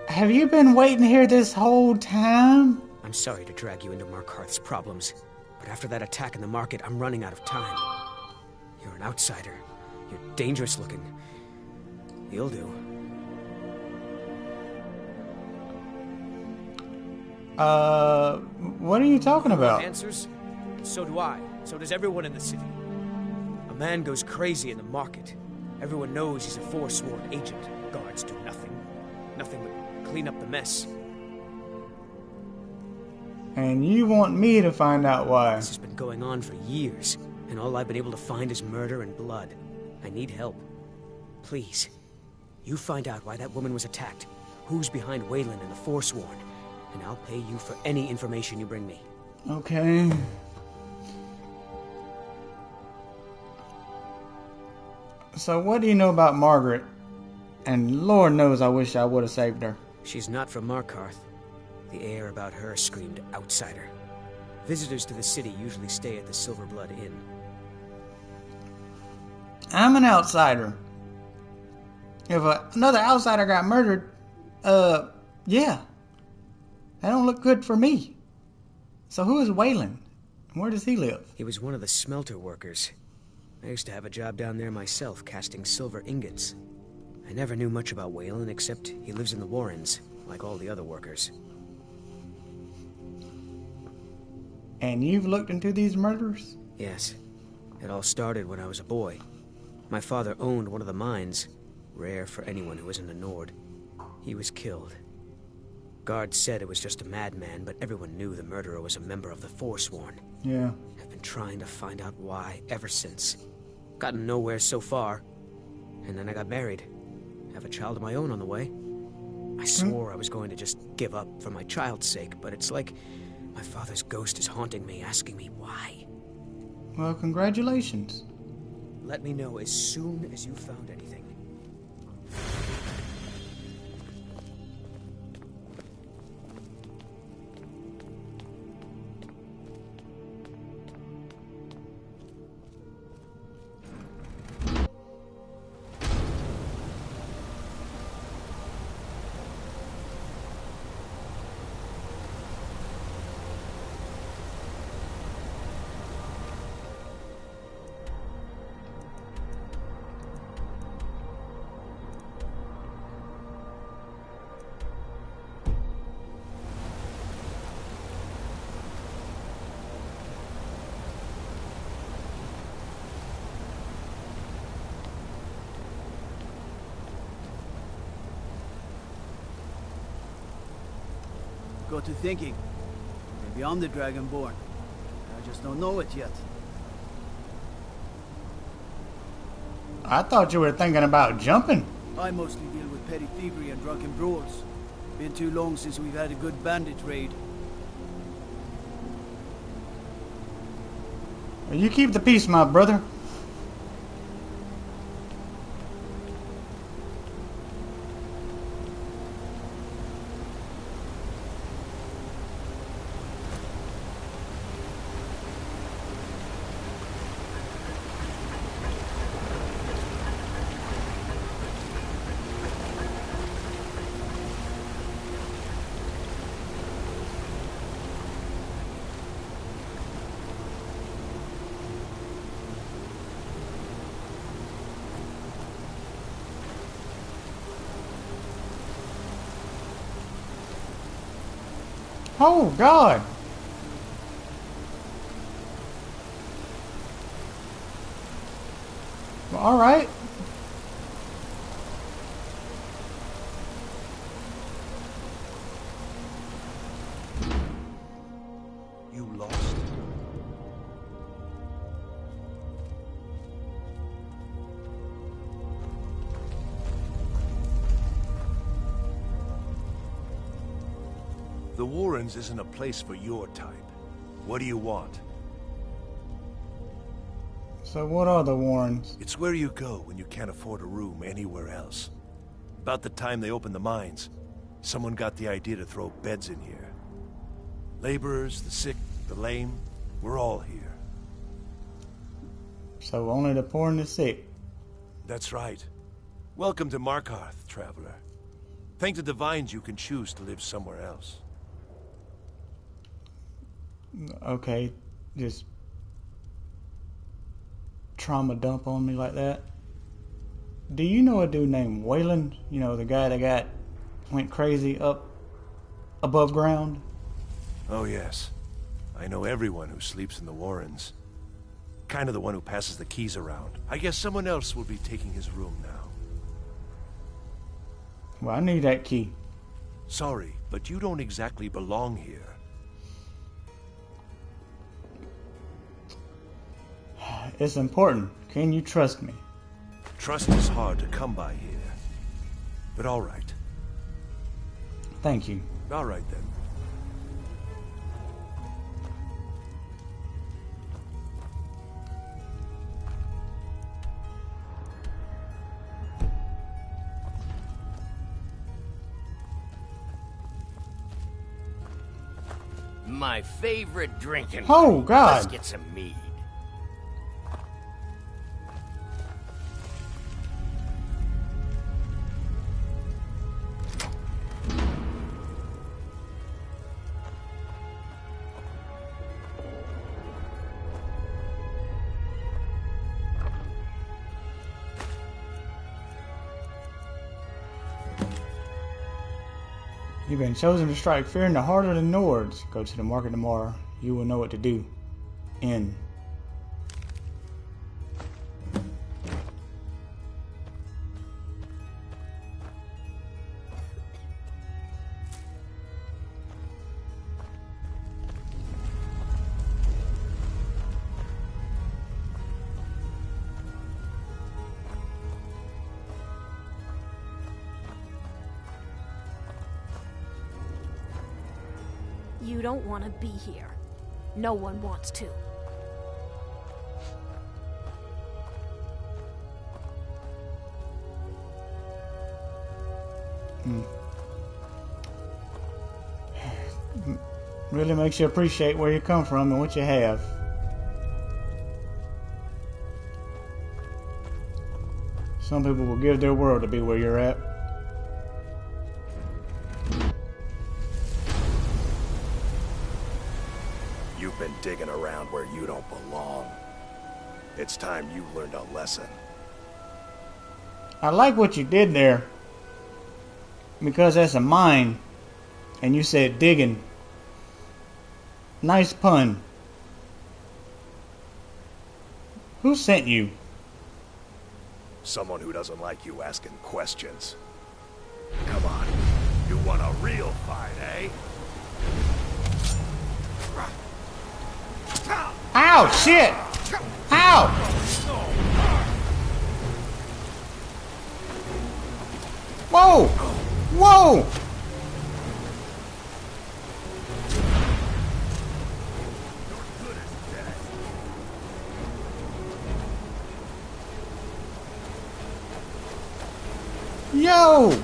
Have you been waiting here this whole time? I'm sorry to drag you into Markarth's problems, but after that attack in the market, I'm running out of time. You're an outsider. You're dangerous looking. You'll do. What are you talking about? Answers? So do I. So does everyone in the city. A man goes crazy in the market. Everyone knows he's a Forsworn agent. Guards do nothing. Nothing but clean up the mess. And you want me to find out why? This has been going on for years, and all I've been able to find is murder and blood. I need help. Please, you find out why that woman was attacked, who's behind Wayland and the Forsworn, and I'll pay you for any information you bring me. Okay. So what do you know about Margaret? And Lord knows I wish I would have saved her. She's not from Markarth. The air about her screamed outsider. Visitors to the city usually stay at the Silver Blood Inn. I'm an outsider. If another outsider got murdered, yeah. That don't look good for me. So who is Wayland? Where does he live? He was one of the smelter workers. I used to have a job down there myself, casting silver ingots. I never knew much about Wayland, except he lives in the Warrens, like all the other workers. And you've looked into these murders? Yes. It all started when I was a boy. My father owned one of the mines, rare for anyone who isn't a Nord. He was killed. Guards said it was just a madman, but everyone knew the murderer was a member of the Forsworn. Yeah. I've been trying to find out why ever since. Gotten nowhere so far. And then I got married. Have a child of my own on the way. I swore I was going to just give up for my child's sake, but it's like my father's ghost is haunting me, asking me why. Well, congratulations. Let me know as soon as you found anything. Got to thinking. Maybe I'm the Dragonborn. I just don't know it yet. I thought you were thinking about jumping. I mostly deal with petty thievery and drunken brawls. Been too long since we've had a good bandit raid. You keep the peace, my brother. Oh, God. Well, all right. You lost. The Warrens isn't a place for your type. What do you want? So what are the Warrens? It's where you go when you can't afford a room anywhere else. About the time they opened the mines, someone got the idea to throw beds in here. Laborers, the sick, the lame, we're all here. So only the poor and the sick. That's right. Welcome to Markarth, traveler. Thank the Divines you can choose to live somewhere else. Okay, just trauma dump on me like that. Do you know a dude named Wayland? You know, the guy that went crazy up above ground? Oh yes. I know everyone who sleeps in the Warrens. Kind of the one who passes the keys around. I guess someone else will be taking his room now. Well, I need that key. Sorry, but you don't exactly belong here. It's important. Can you trust me? Trust is hard to come by here. But all right. Thank you. All right then. My favorite drinking. Oh, God. Let's get some mead. You've been chosen to strike fear in the heart of the Nords. Go to the market tomorrow. You will know what to do. End. You don't want to be here. No one wants to. Really makes you appreciate where you come from and what you have. Some people will give their world to be where you're at. You've been digging around where you don't belong. It's time you learned a lesson. I like what you did there. Because that's a mine. And you said digging. Nice pun. Who sent you? Someone who doesn't like you asking questions. Come on. You want a real fight, eh? Ow, shit! Ow! Whoa! Whoa! Yo!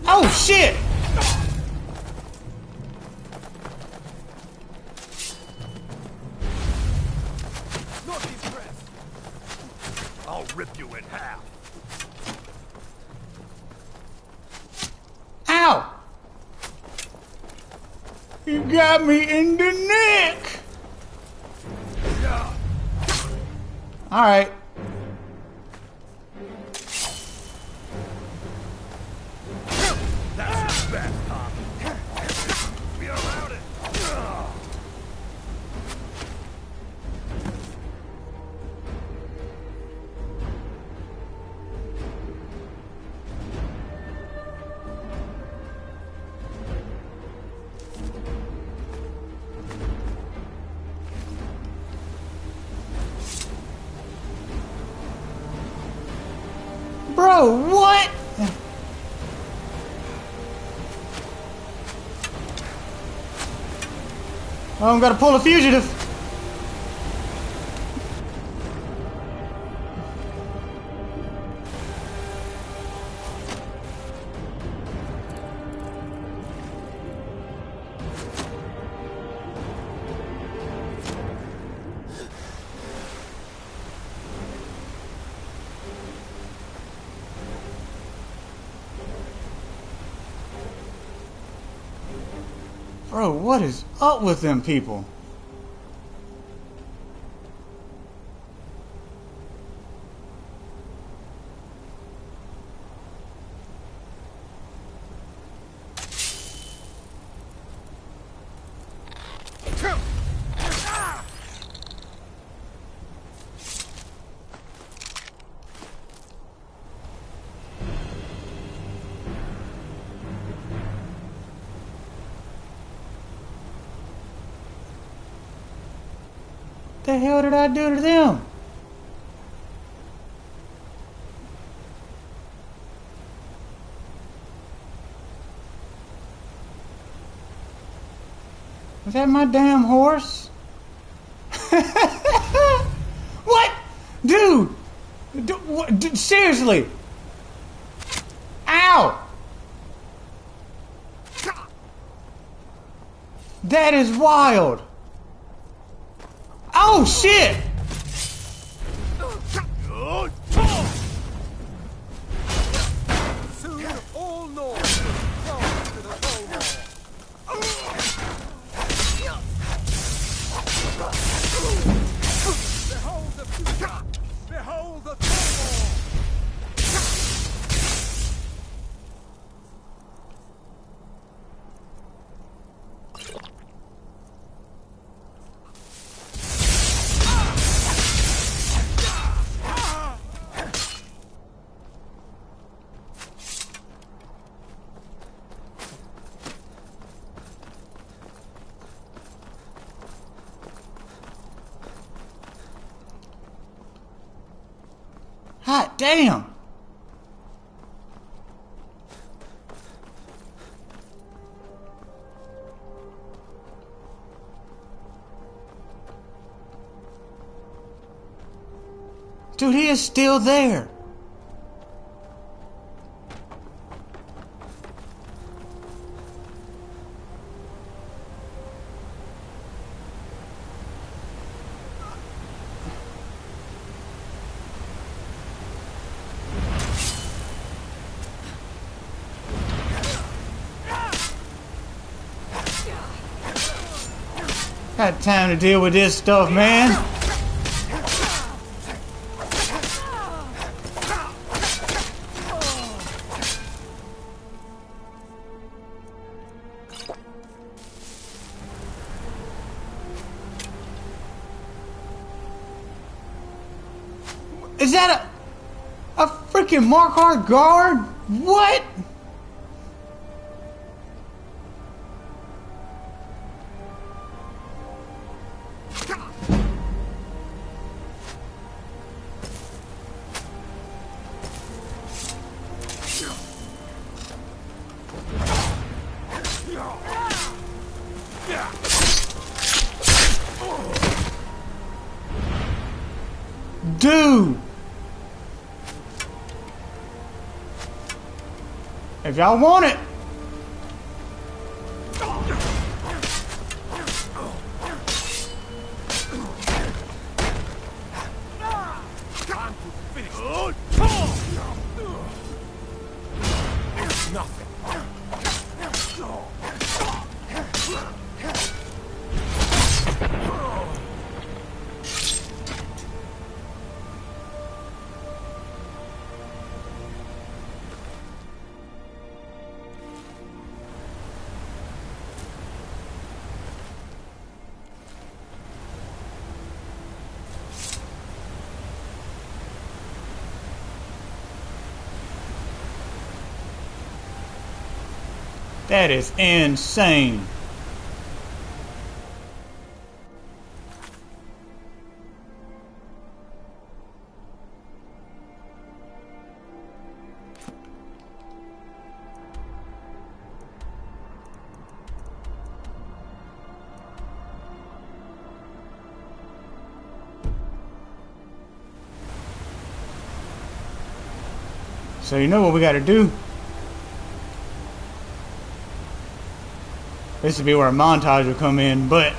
Oh shit! I'll rip you in half. Ow! You got me in the neck! Alright. That's the best, Tom. We allowed it. Bro, what? Oh, I'm gonna pull a fugitive. Bro, what is up with them people? The hell did I do to them? Was that my damn horse? What? Dude! Dude, seriously! Ow! That is wild! Oh shit! Soon all North will come to the Forsworn. Behold the future! Behold the Forsworn! Hot damn! Dude, he is still there. Got time to deal with this stuff, man. Is that a freaking Markarth guard? What? Dude! If y'all want it. That is insane. So you know what we gotta do? This would be where a montage would come in, but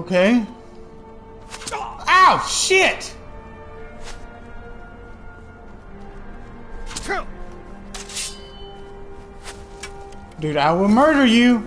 okay. Ow, shit! Dude, I will murder you.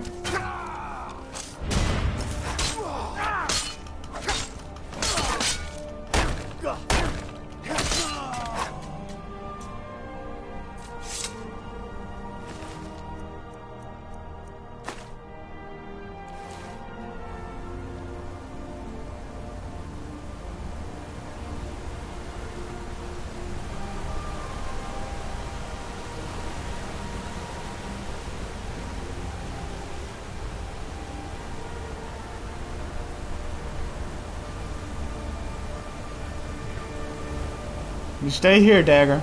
You stay here, Dagger.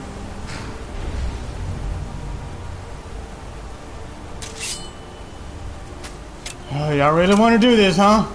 Oh, y'all really want to do this, huh?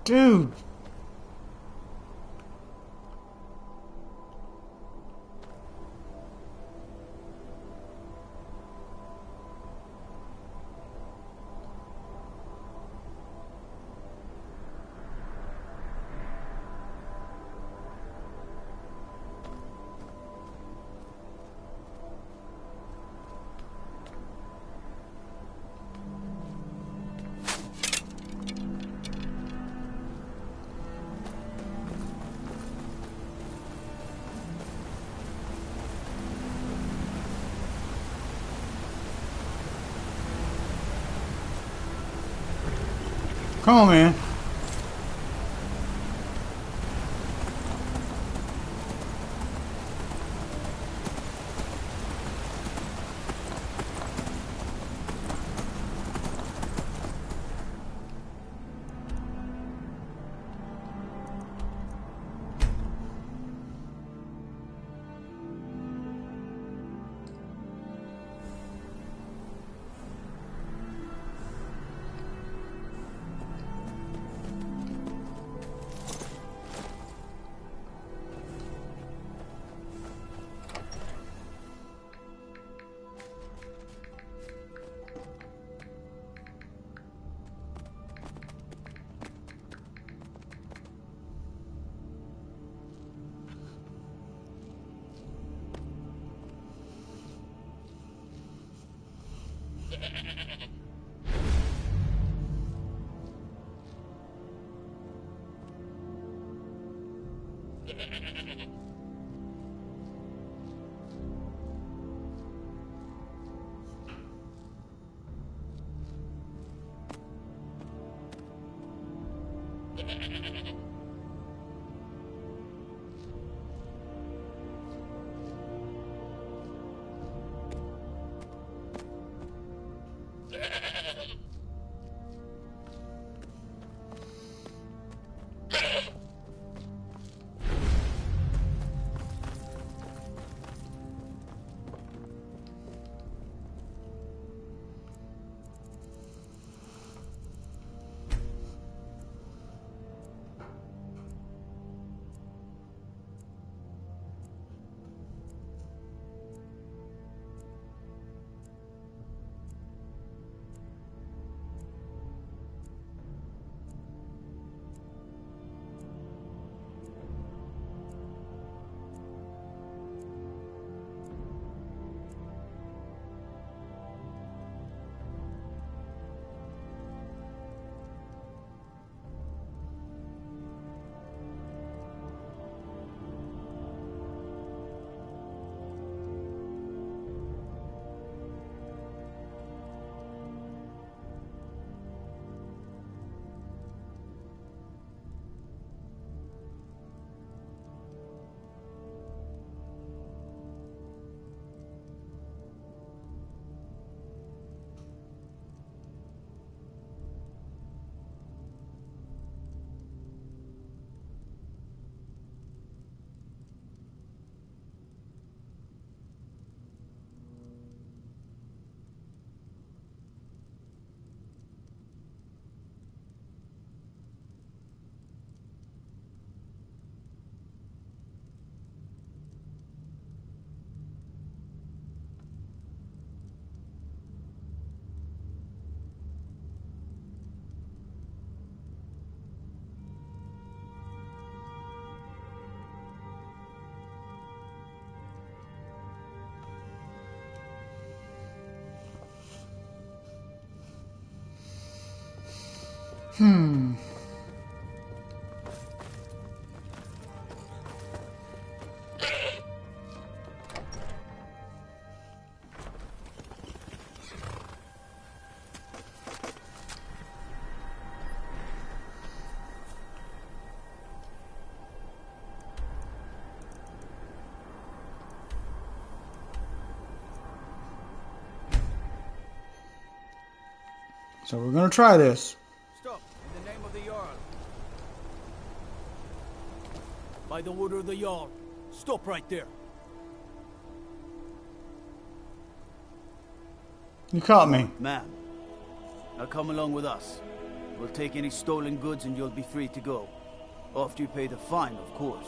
Dude. Come on, man. So we're gonna try this. Stop, in the name of the Jarl. By the order of the Jarl. Stop right there. You caught me. Ma'am, now come along with us. We'll take any stolen goods and you'll be free to go. After you pay the fine, of course.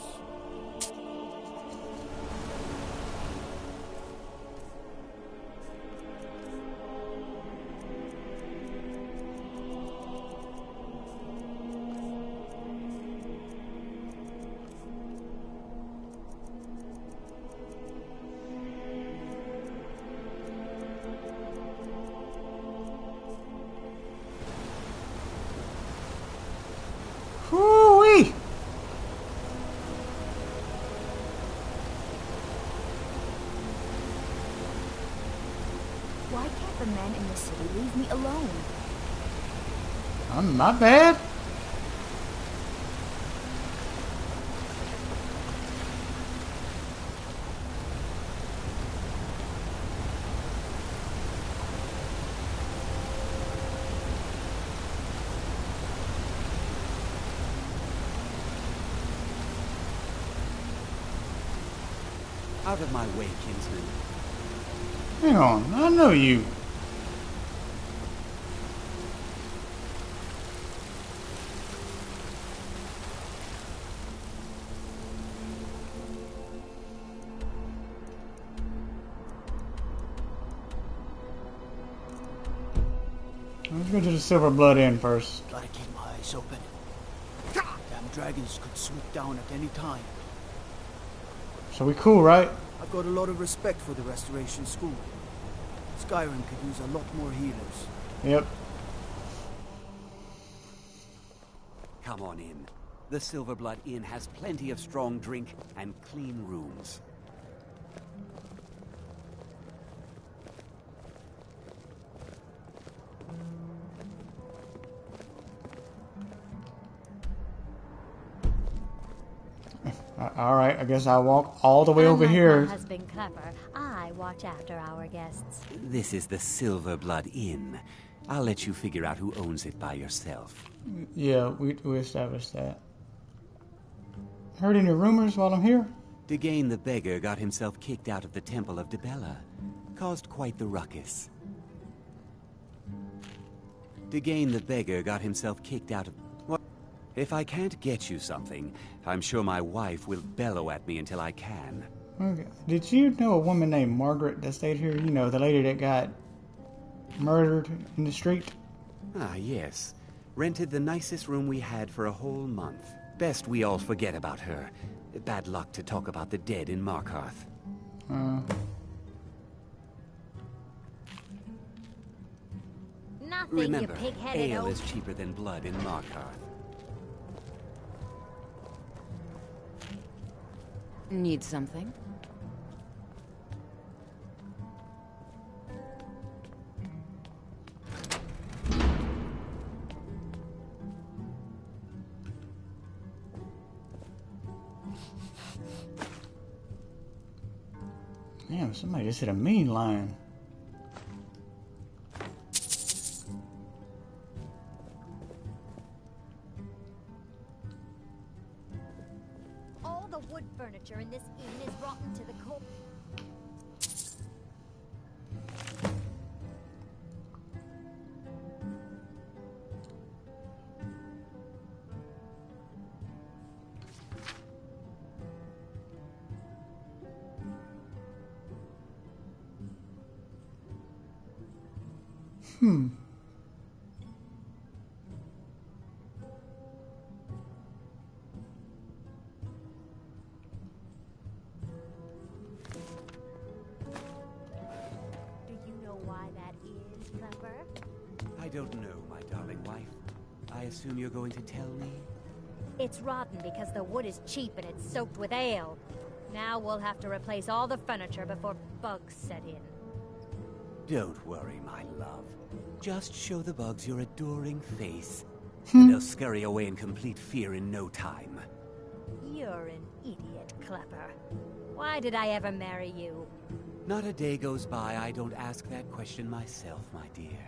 Woo-wee! Why can't the men in the city leave me alone? I'm not bad. Out of my way, kinsman. Hang on, I know you. Let's go to the Silver Blood Inn first. Gotta keep my eyes open. Damn dragons could swoop down at any time. So we cool, right? I've got a lot of respect for the Restoration School. Skyrim could use a lot more healers. Yep. Come on in. The Silverblood Inn has plenty of strong drink and clean rooms. Alright, I guess I'll walk all the way over Unlike here. my husband Clever, I watch after our guests. This is the Silverblood Inn. I'll let you figure out who owns it by yourself. Yeah, we established that. Heard any rumors while I'm here? Degane the Beggar got himself kicked out of the Temple of Dibella. Caused quite the ruckus. Degane the Beggar got himself kicked out of... What? If I can't get you something, I'm sure my wife will bellow at me until I can. Okay. Did you know a woman named Margaret that stayed here? You know, the lady that got murdered in the street? Ah, yes. Rented the nicest room we had for a whole month. Best we all forget about her. Bad luck to talk about the dead in Markarth. Nothing, Remember, you pig-headed ale oaf. is cheaper than blood in Markarth. Need something? Damn, somebody just hit a mean line. All the wood furniture in this inn is rotten to the core. Do you know why that is, Clever? I don't know, my darling wife. I assume you're going to tell me? It's rotten because the wood is cheap and it's soaked with ale. Now we'll have to replace all the furniture before bugs set in. Don't worry, my love. Just show the bugs your adoring face, and they'll scurry away in complete fear in no time. You're an idiot, Clever. Why did I ever marry you? Not a day goes by I don't ask that question myself, my dear.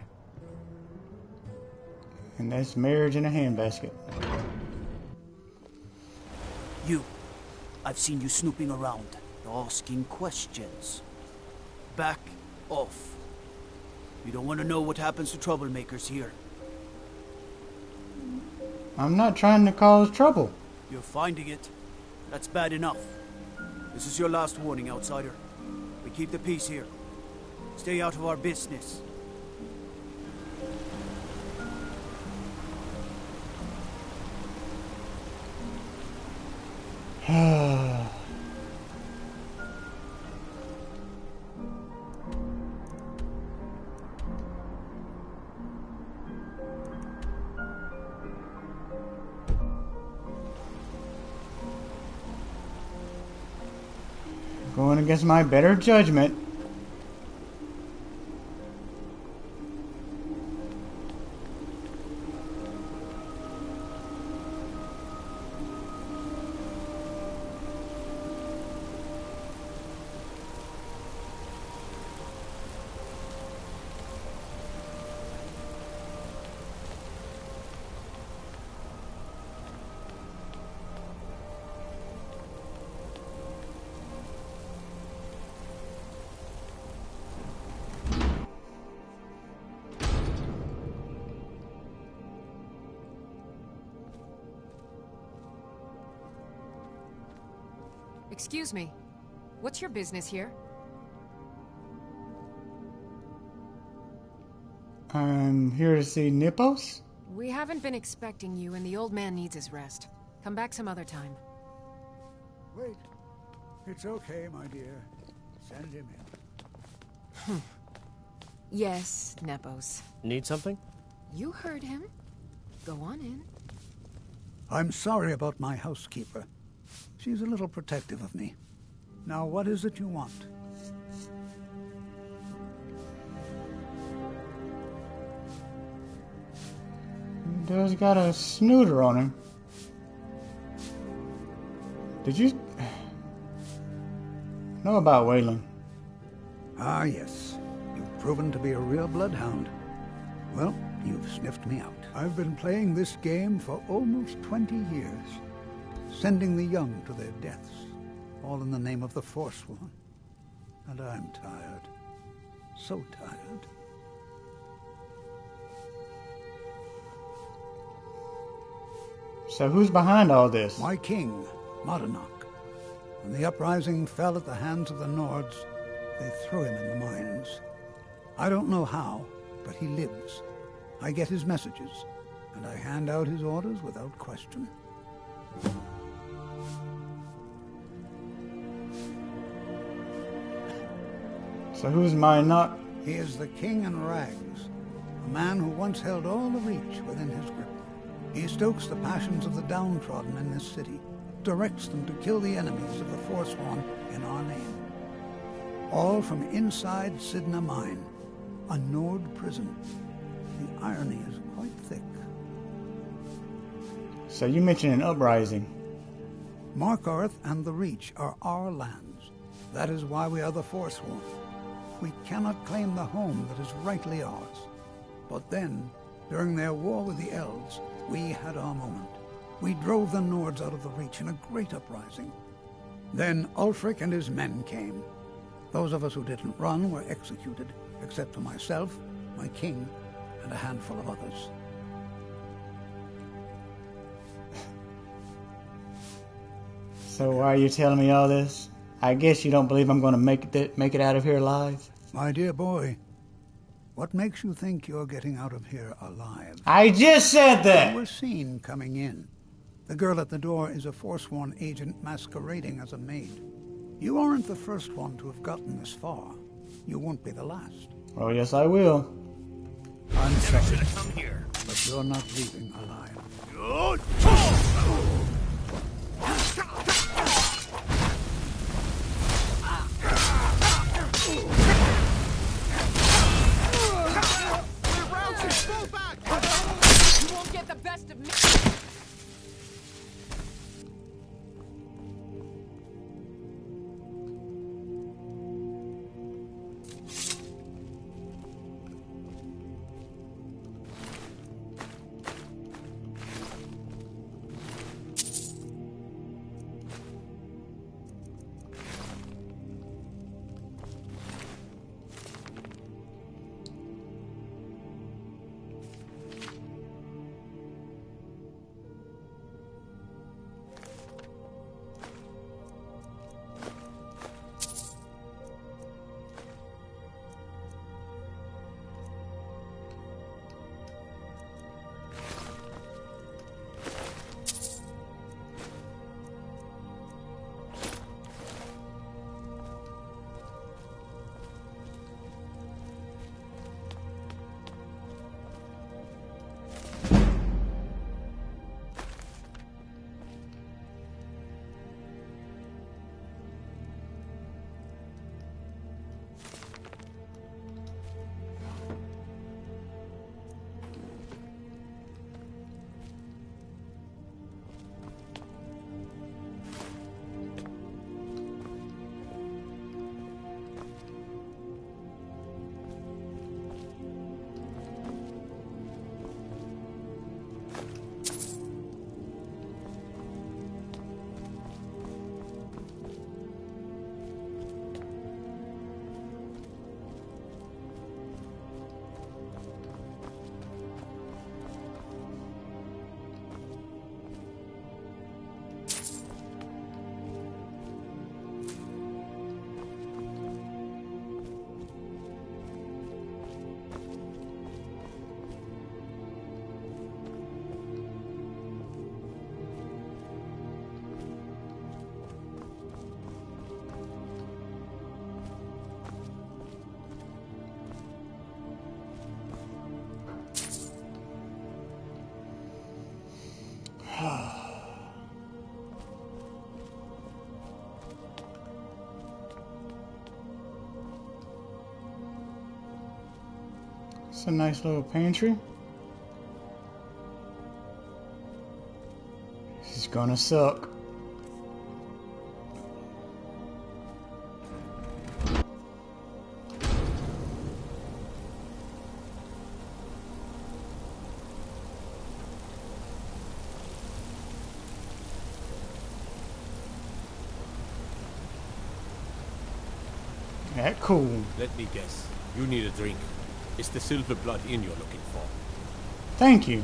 And that's marriage in a handbasket. You. I've seen you snooping around, asking questions. Back off. You don't want to know what happens to troublemakers here. I'm not trying to cause trouble. You're finding it. That's bad enough. This is your last warning, outsider. We keep the peace here. Stay out of our business. Going against my better judgment. Excuse me. What's your business here? I'm here to see Nippos? We haven't been expecting you, and the old man needs his rest. Come back some other time. Wait. It's okay, my dear. Send him in. Yes, Nepos. Need something? You heard him. Go on in. I'm sorry about my housekeeper. She's a little protective of me. Now, what is it you want? He does got a snooter on him. Did you know about Waylon? Ah, yes. You've proven to be a real bloodhound. Well, you've sniffed me out. I've been playing this game for almost 20 years, sending the young to their deaths, all in the name of the Forsworn. And I'm tired. So tired. So who's behind all this? My king, Modernach. When the uprising fell at the hands of the Nords, they threw him in the mines. I don't know how, but he lives. I get his messages, and I hand out his orders without question. So who's Modernach? He is the king in rags, a man who once held all the Reach within his grip. He stokes the passions of the downtrodden in this city, directs them to kill the enemies of the Forsworn in our name. All from inside Sidna Mine, a Nord prison. The irony is quite thick. So you mentioned an uprising. Markarth and the Reach are our lands. That is why we are the Forsworn. We cannot claim the home that is rightly ours. But then, during their war with the Elves, we had our moment. We drove the Nords out of the Reach in a great uprising. Then Ulfric and his men came. Those of us who didn't run were executed, except for myself, my king, and a handful of others. So why are you telling me all this? I guess you don't believe I'm going to make it out of here alive? My dear boy, what makes you think you're getting out of here alive? I just said that! You were seen coming in. The girl at the door is a Forsworn agent masquerading as a maid. You aren't the first one to have gotten this far. You won't be the last. Oh, yes, I will. I'm sorry, Come here. but you're not leaving alive. You won't get the best of me. It's a nice little pantry. This is gonna suck. That cool. Let me guess. You need a drink. It's the silver blood inn you're looking for. Thank you.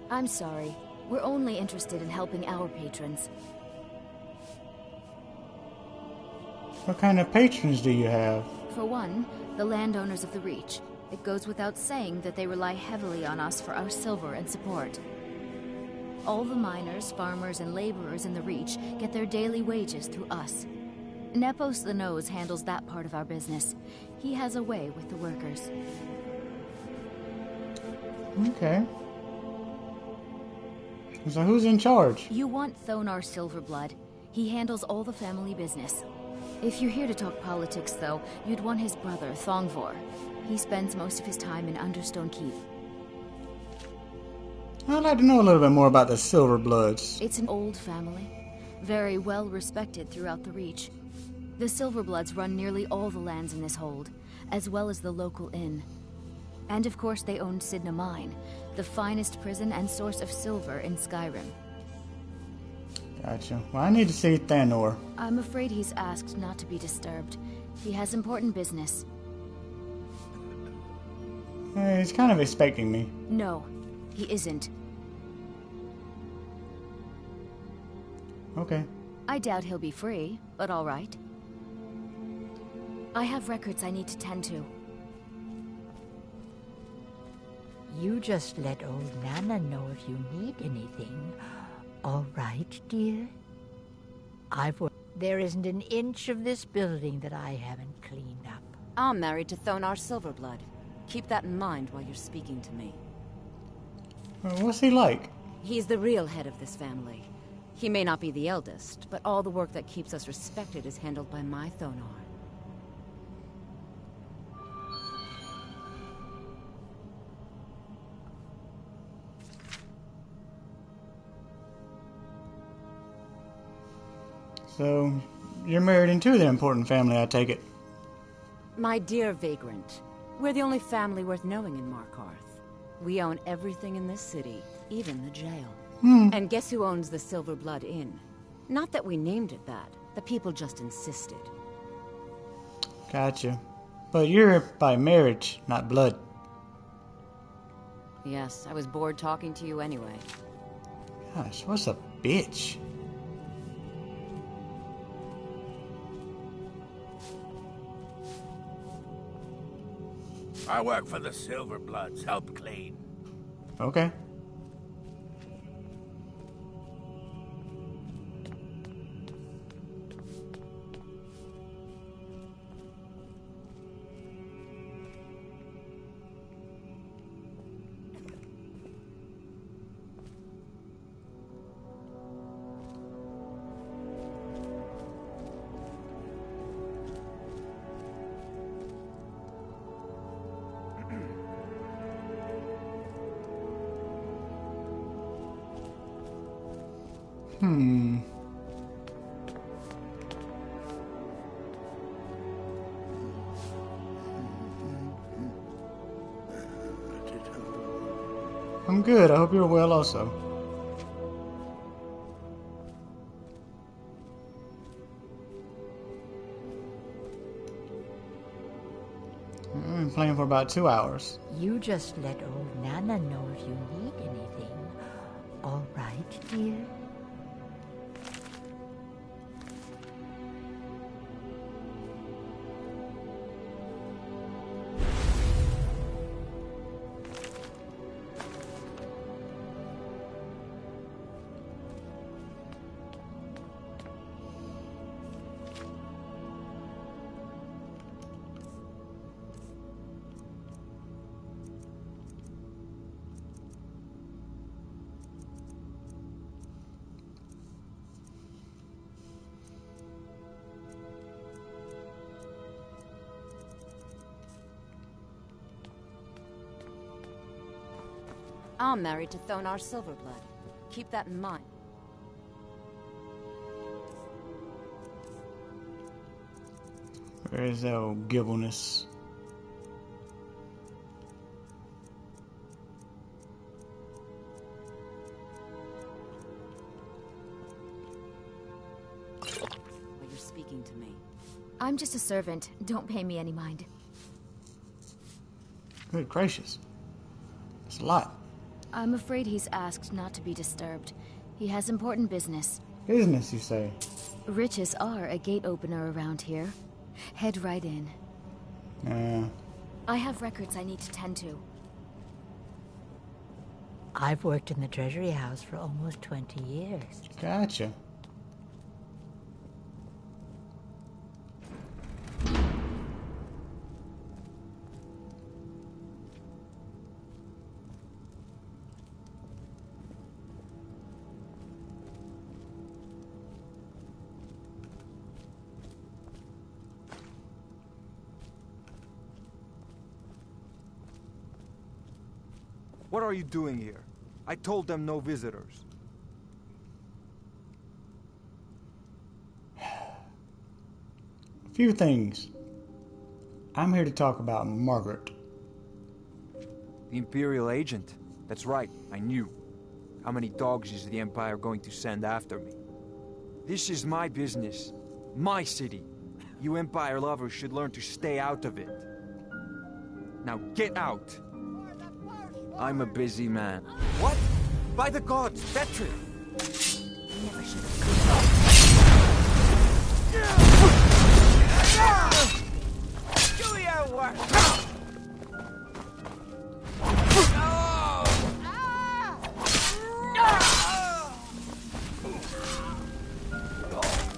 I'm sorry. We're only interested in helping our patrons. What kind of patrons do you have? For one, the landowners of the Reach. It goes without saying that they rely heavily on us for our silver and support. All the miners, farmers, and laborers in the Reach get their daily wages through us. Nepos the Nose handles that part of our business. He has a way with the workers. Okay. So who's in charge? You want Thonar Silverblood. He handles all the family business. If you're here to talk politics, though, you'd want his brother, Thongvor. He spends most of his time in Understone Keep. I'd like to know a little bit more about the Silverbloods. It's an old family, very well respected throughout the Reach. The Silverbloods run nearly all the lands in this hold, as well as the local inn. And of course they own Sidna Mine, the finest prison and source of silver in Skyrim. Gotcha. Well, I need to see Thanor. I'm afraid he's asked not to be disturbed. He has important business. He's kind of expecting me. No, he isn't. Okay. I doubt he'll be free, but all right. I have records I need to tend to. You just let old Nana know if you need anything. All right, dear? There isn't an inch of this building that I haven't cleaned up. I'm married to Thonar Silverblood. Keep that in mind while you're speaking to me. What's he like? He's the real head of this family. He may not be the eldest, but all the work that keeps us respected is handled by my Thonar. So, you're married into the important family, I take it. My dear vagrant, we're the only family worth knowing in Markarth. We own everything in this city, even the jail. And guess who owns the Silver Blood Inn? Not that we named it that. The people just insisted. Gotcha. But you're by marriage, not blood. Yes, I was bored talking to you anyway. Gosh, what's a bitch? I work for the Silverbloods. Help clean. Okay. I'm good. I hope you're well also. I've been playing for about 2 hours. You just let old Nana know if you need anything. All right, dear? I'm married to Thonar Silverblood. Keep that in mind. Where is that old gibbleness? You're speaking to me. I'm just a servant. Don't pay me any mind. Good gracious. It's a lot. I'm afraid he's asked not to be disturbed. He has important business. Business, you say? Riches are a gate opener around here. Head right in. I have records I need to tend to. I've worked in the Treasury House for almost 20 years. Gotcha. What are you doing here? I told them no visitors. A few things. I'm here to talk about Margaret. The Imperial agent? That's right, I knew. How many dogs is the Empire going to send after me? This is my business. My city. You Empire lovers should learn to stay out of it. Now get out! I'm a busy man. What? By the gods, Vetri! Never should have Do your work!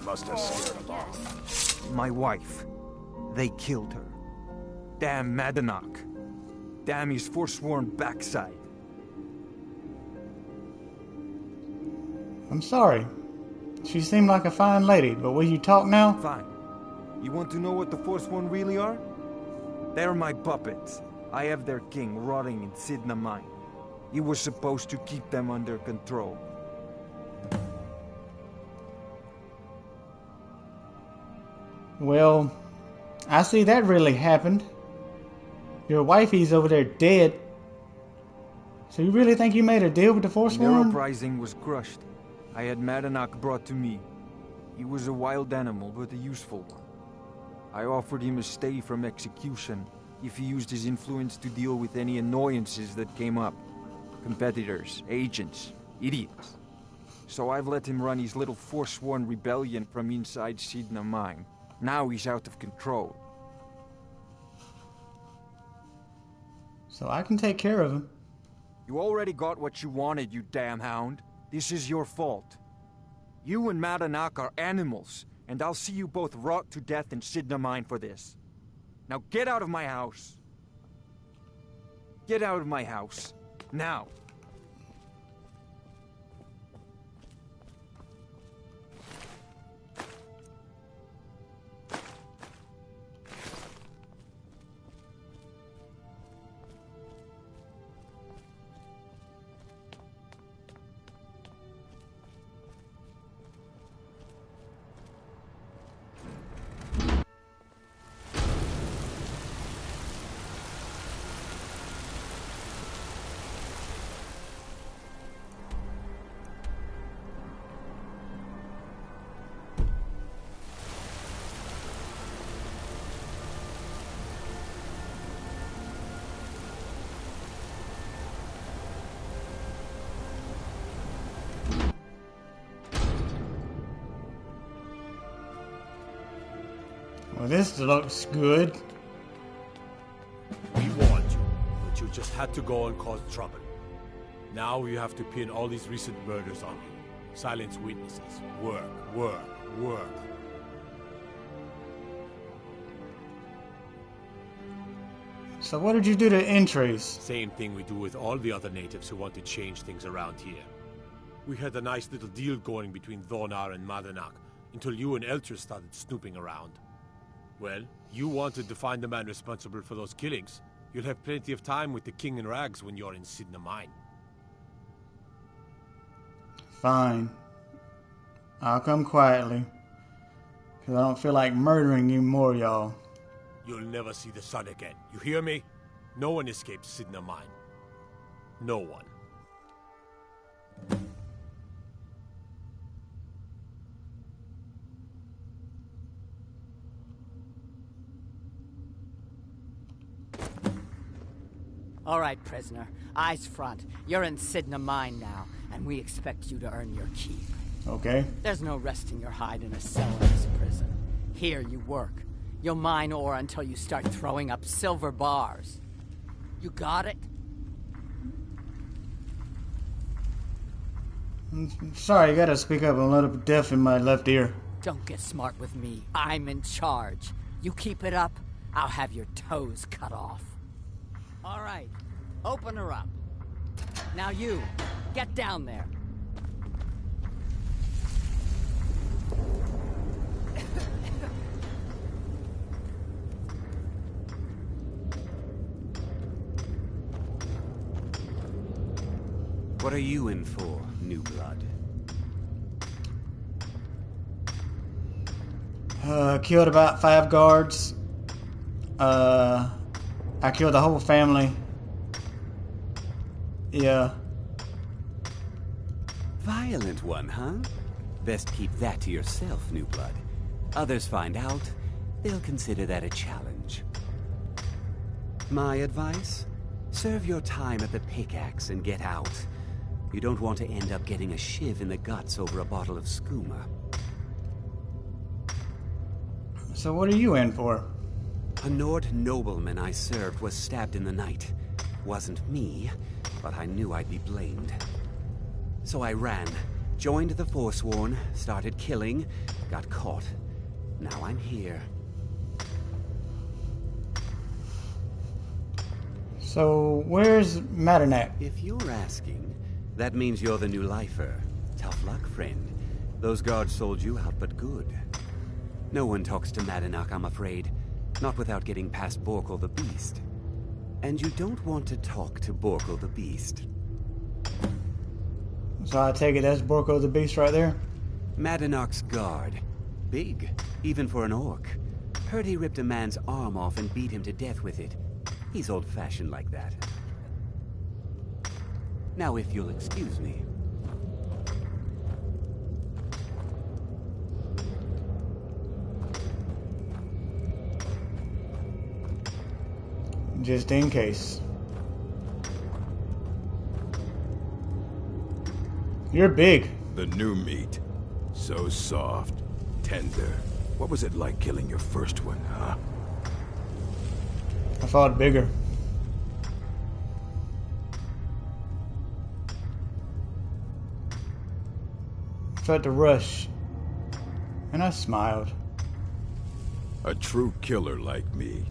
Must have scared them off. My wife. They killed her. Damn Madanach. Damn his forsworn backside. I'm sorry. She seemed like a fine lady, but will you talk now? Fine. You want to know what the Forsworn really are? They're my puppets. I have their king rotting in Sidna Mine. He was supposed to keep them under control. Well, I see that really happened. Your wifey's over there dead. So you really think you made a deal with the Forsworn? Their uprising was crushed. I had Madanach brought to me. He was a wild animal, but a useful one. I offered him a stay from execution if he used his influence to deal with any annoyances that came up. Competitors, agents, idiots. So I've let him run his little Forsworn rebellion from inside Sidna Mine. Now he's out of control. So I can take care of him. You already got what you wanted, you damn hound. This is your fault. You and Madanach are animals, and I'll see you both rot to death in Sidna Mine for this. Now get out of my house. Get out of my house. Now. Well, this looks good. We warned you, but you just had to go and cause trouble. Now you have to pin all these recent murders on you. Silence witnesses. Work, work, work. So what did you do to entries? Same thing we do with all the other natives who want to change things around here. We had a nice little deal going between Thonar and Madanach until you and Elcher started snooping around. Well, you wanted to find the man responsible for those killings. You'll have plenty of time with the king in rags when you're in Sidna Mine. Fine. I'll come quietly. Because I don't feel like murdering you more, y'all. You'll never see the sun again. You hear me? No one escapes Sidna Mine. No one. All right, prisoner. Eyes front. You're in Sidna Mine now, and we expect you to earn your keep. Okay. There's no resting your hide in a cell in this prison. Here you work. You'll mine ore until you start throwing up silver bars. You got it? I'm sorry, you gotta speak up. I'm a little bit deaf in my left ear. Don't get smart with me. I'm in charge. You keep it up, I'll have your toes cut off. All right, open her up. Now you, get down there. What are you in for, new blood? Killed about 5 guards. I killed the whole family. Yeah. Violent one, huh? Best keep that to yourself, new blood. Others find out, they'll consider that a challenge. My advice? Serve your time at the pickaxe and get out. You don't want to end up getting a shiv in the guts over a bottle of skooma. So what are you in for? A Nord nobleman I served was stabbed in the night. Wasn't me, but I knew I'd be blamed. So I ran, joined the Forsworn, started killing, got caught. Now I'm here. So where's Madanak? If you're asking, that means you're the new lifer. Tough luck, friend. Those guards sold you out, but good. No one talks to Madanak, I'm afraid. Not without getting past Borkle the Beast. And you don't want to talk to Borkle the Beast. So I take it that's Borkle the Beast right there? Madanak's guard. Big, even for an orc. Heard he ripped a man's arm off and beat him to death with it. He's old-fashioned like that. Now, if you'll excuse me. Just in case. You're big. The new meat. So soft, tender. What was it like killing your first one, huh? I fought bigger. I felt the rush. And I smiled. A true killer like me.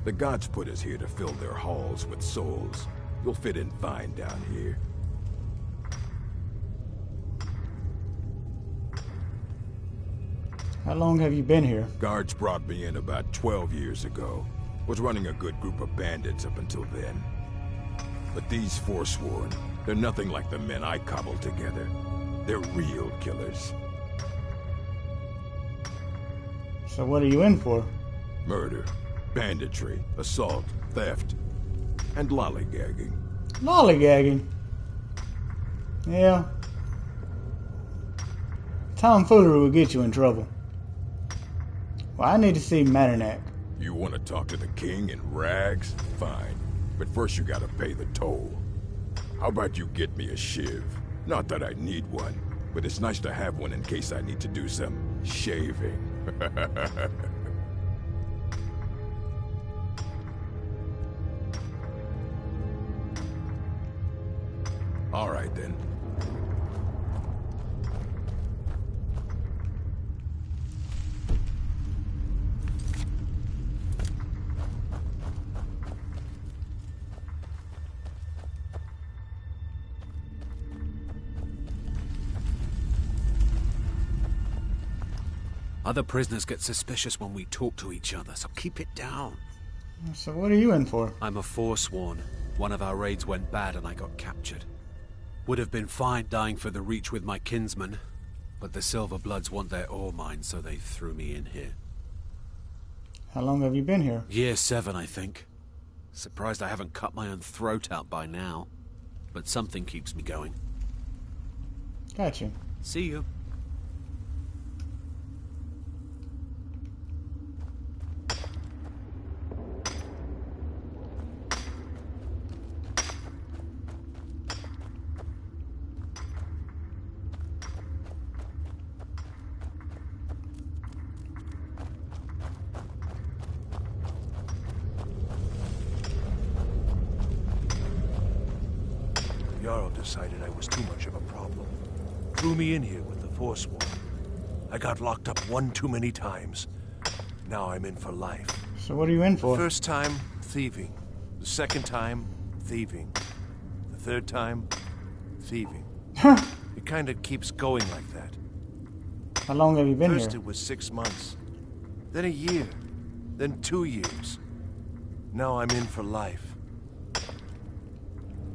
The gods put us here to fill their halls with souls. You'll fit in fine down here. How long have you been here? Guards brought me in about 12 years ago. Was running a good group of bandits up until then. But these Forsworn, they're nothing like the men I cobbled together. They're real killers. So what are you in for? Murder, banditry, assault, theft, and lollygagging. Lollygagging? Yeah. Tomfoolery will get you in trouble. Well, I need to see Madanak. You want to talk to the king in rags? Fine. But first you gotta pay the toll. How about you get me a shiv? Not that I need one, but it's nice to have one in case I need to do some shaving. All right, then. Other prisoners get suspicious when we talk to each other, so keep it down. So what are you in for? I'm a Forsworn. One of our raids went bad and I got captured. Would have been fine dying for the Reach with my kinsmen, but the Silverbloods want their ore mine, so they threw me in here. How long have you been here? Year 7, I think. Surprised I haven't cut my own throat out by now. But something keeps me going. Gotcha. See you. Jarl decided I was too much of a problem. Threw me in here with the Forsworn. I got locked up one too many times. Now I'm in for life. So what are you in for? The first time, thieving. The second time, thieving. The third time, thieving. It kind of keeps going like that. How long have you been First here? it was 6 months. Then a year. Then 2 years. Now I'm in for life.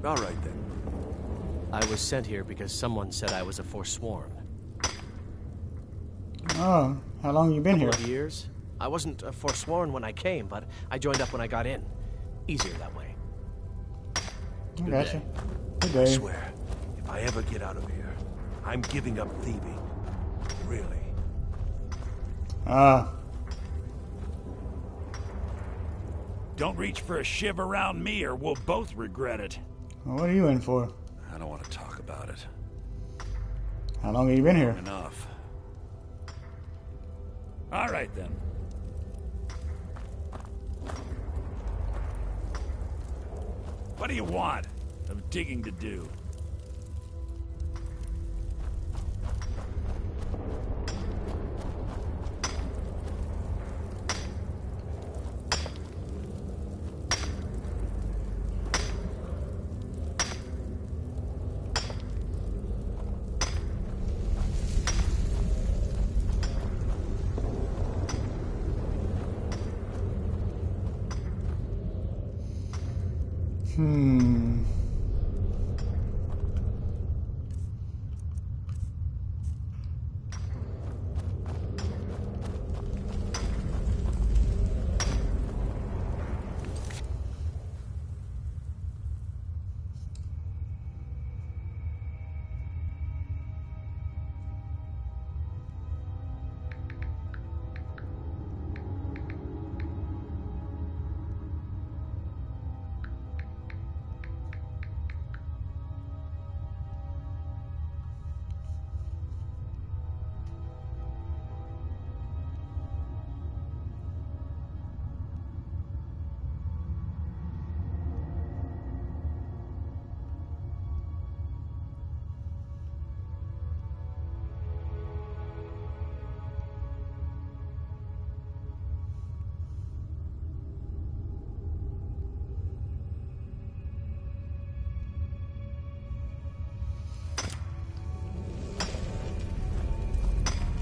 All right then. I was sent here because someone said I was a Forsworn. Oh, how long have you been here? Couple of years. I wasn't a Forsworn when I came, but I joined up when I got in. Easier that way. I gotcha. Good I day. swear, if I ever get out of here, I'm giving up thieving. Really. Don't reach for a shiv around me or we'll both regret it. Well, what are you in for? I don't want to talk about it. How long have you been here? Enough. All right, then. What do you want? Of digging to do.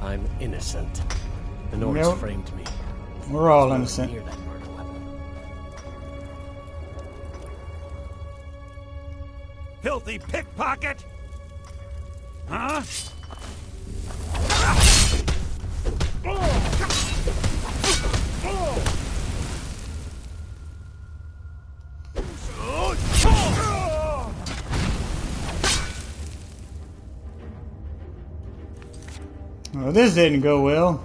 I'm innocent. The Nords Nope. framed me. We're all Nowhere innocent. near that murder weapon. Filthy pickpocket! Huh? Well, this didn't go well.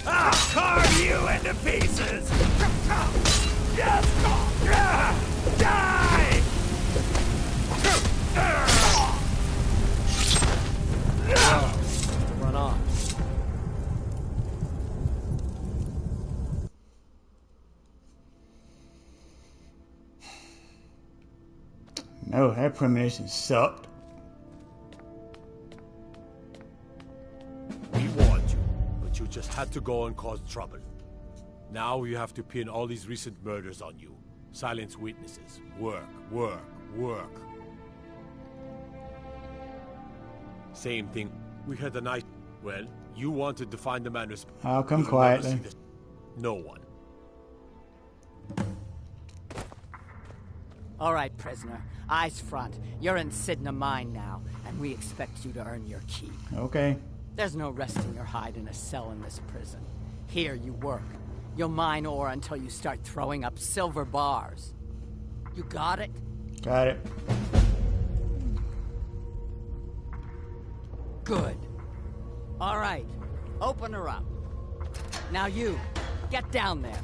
I'll carve you into pieces! Just die! Run off. No, that premonition sucked. We warned you, but you just had to go and cause trouble. Now you have to pin all these recent murders on you. Silence witnesses. Work, work, work. Same thing. We had a night. Well, you wanted to find the man responsible. I'll come quietly. No one. All right, prisoner. Eyes front. You're in Sidna Mine now, and we expect you to earn your keep. Okay. There's no resting your hide in a cell in this prison. Here you work. You'll mine ore until you start throwing up silver bars. You got it? Got it. Good. All right. Open her up. Now you, get down there.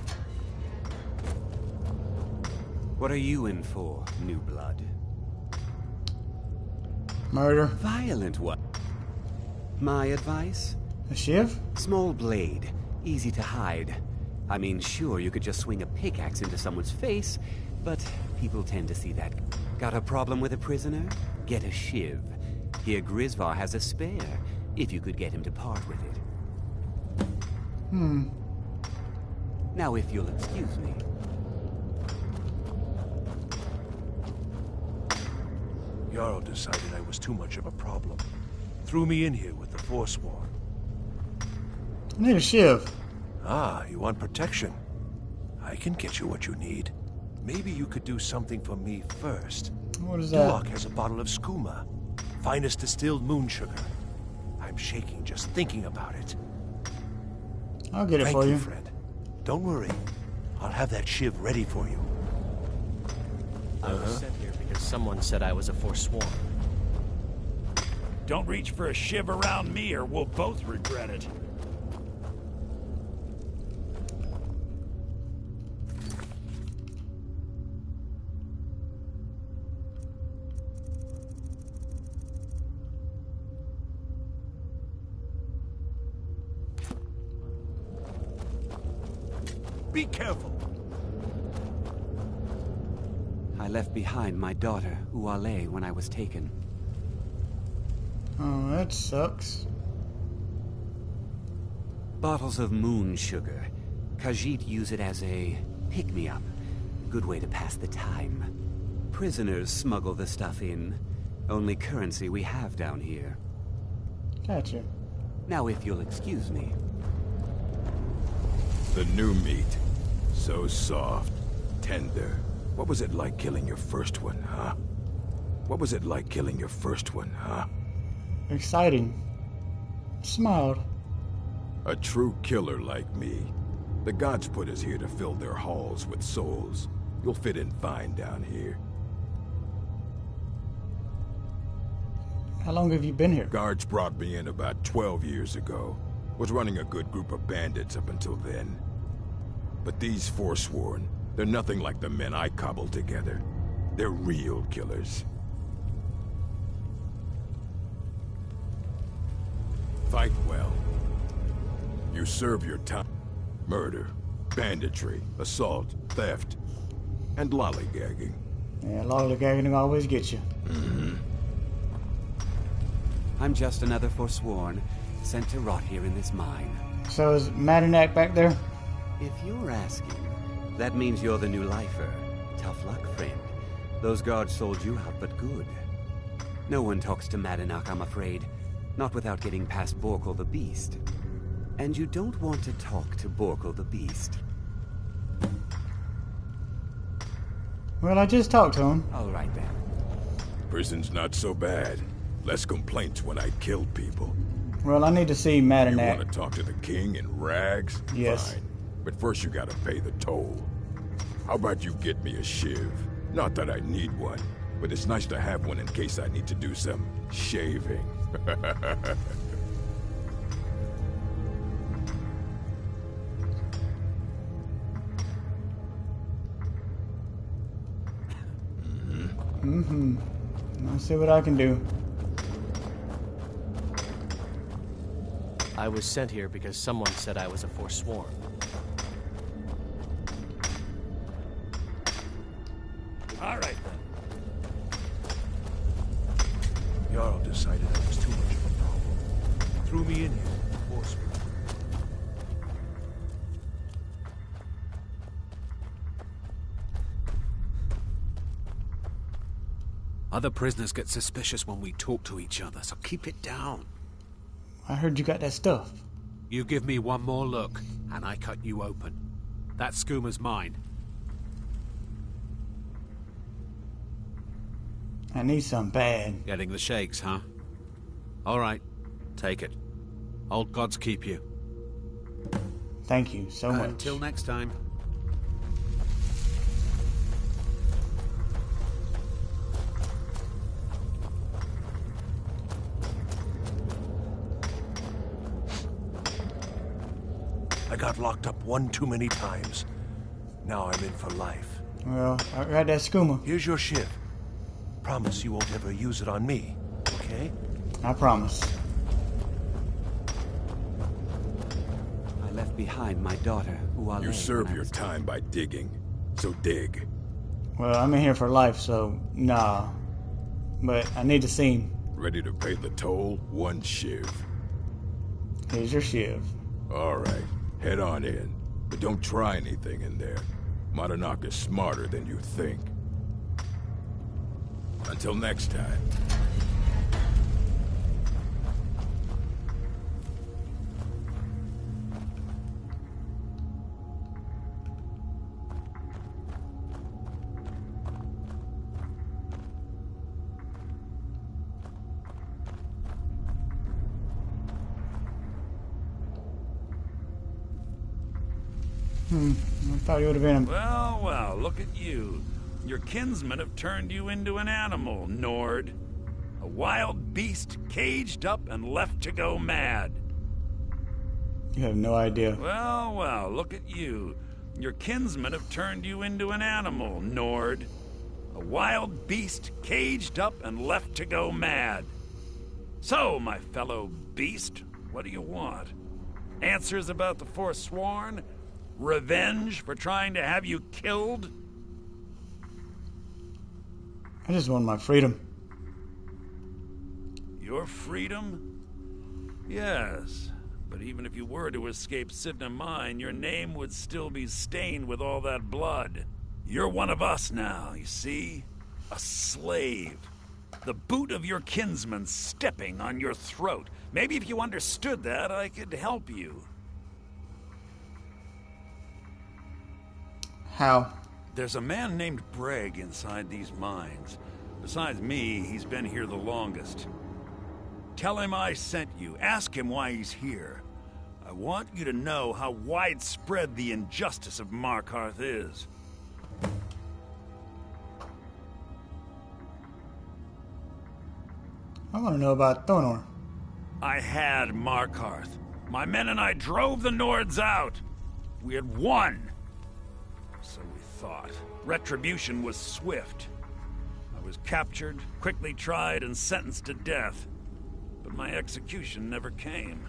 What are you in for, new blood? Murder. Violent what? My advice? A shiv? Small blade, easy to hide. I mean, sure, you could just swing a pickaxe into someone's face, but people tend to see that. Got a problem with a prisoner? Get a shiv. Here Grisvar has a spare, if you could get him to part with it. Now, if you'll excuse me. Jarl decided I was too much of a problem. Threw me in here with the Forsworn. I need a shiv. Ah, you want protection? I can get you what you need. Maybe you could do something for me first. What is that? Duak has a bottle of skooma. Finest distilled moon sugar. I'm shaking just thinking about it. I'll get it Thank for you. Friend. Don't worry. I'll have that shiv ready for you. I was sent here because someone said I was a Forsworn. Don't reach for a shiv around me or we'll both regret it. Be careful. I left behind my daughter, Uale, when I was taken. Oh, that sucks. Bottles of moon sugar. Khajiit use it as a pick-me-up. Good way to pass the time. Prisoners smuggle the stuff in. Only currency we have down here. Gotcha. Now, if you'll excuse me. The new meat. So soft, tender. What was it like killing your first one, huh? What was it like killing your first one, huh? Exciting. Smiled. A true killer like me. The gods put us here to fill their halls with souls. You'll fit in fine down here. How long have you been here? Guards brought me in about 12 years ago. Was running a good group of bandits up until then. But these Forsworn, they're nothing like the men I cobbled together. They're real killers. Fight well. You serve your time. Murder, banditry, assault, theft, and lollygagging. Yeah, lollygagging always gets you. I'm just another Forsworn, sent to rot here in this mine. So is Madanak back there? If you're asking, that means you're the new lifer. Tough luck, friend. Those guards sold you out, but good. No one talks to Madanak, I'm afraid. Not without getting past Borkul the Beast. And you don't want to talk to Borkul the Beast. Well, I just talked to him. All right, then. Prison's not so bad. Less complaints when I killed people. Well, I need to see You Madanak. want to talk to the king in rags? Yes. Fine. But first you gotta pay the toll. How about you get me a shiv? Not that I need one, but it's nice to have one in case I need to do some shaving. I'll see what I can do. I was sent here because someone said I was a Forsworn. All right, then. Jarl decided I was too much of a problem. Threw me in here with the Forsworn. Other prisoners get suspicious when we talk to each other, so keep it down. I heard you got that stuff. You give me one more look, and I cut you open. That skoom's mine. I need some bad. Getting the shakes, huh? All right, take it. Old gods keep you. Thank you so much. Until next time. I got locked up one too many times. Now I'm in for life. Well, I got that skooma. Here's your shiv. Promise you won't ever use it on me, okay? I promise. I left behind my daughter, Uale. You serve your time by digging, so dig. Well, I'm in here for life, so nah. But I need to see him. Ready to pay the toll? 1 shiv. Here's your shiv. All right, head on in. But don't try anything in there. Madanak is smarter than you think. Until next time. I thought he would have been. Well, well, look at you. Your kinsmen have turned you into an animal, Nord. A wild beast caged up and left to go mad. You have no idea. Well, well, look at you. Your kinsmen have turned you into an animal, Nord. A wild beast caged up and left to go mad. So, my fellow beast, what do you want? Answers about the Forsworn? Revenge for trying to have you killed? I just want my freedom. Your freedom? Yes, but even if you were to escape Sidna Mine, your name would still be stained with all that blood. You're one of us now, you see? A slave. The boot of your kinsman stepping on your throat. Maybe if you understood that, I could help you. How? There's a man named Breg inside these mines. Besides me, he's been here the longest. Tell him I sent you. Ask him why he's here. I want you to know how widespread the injustice of Markarth is. I want to know about Thonor. I had Markarth. My men and I drove the Nords out. We had won. So we thought. Retribution was swift. I was captured, quickly tried, and sentenced to death. But my execution never came.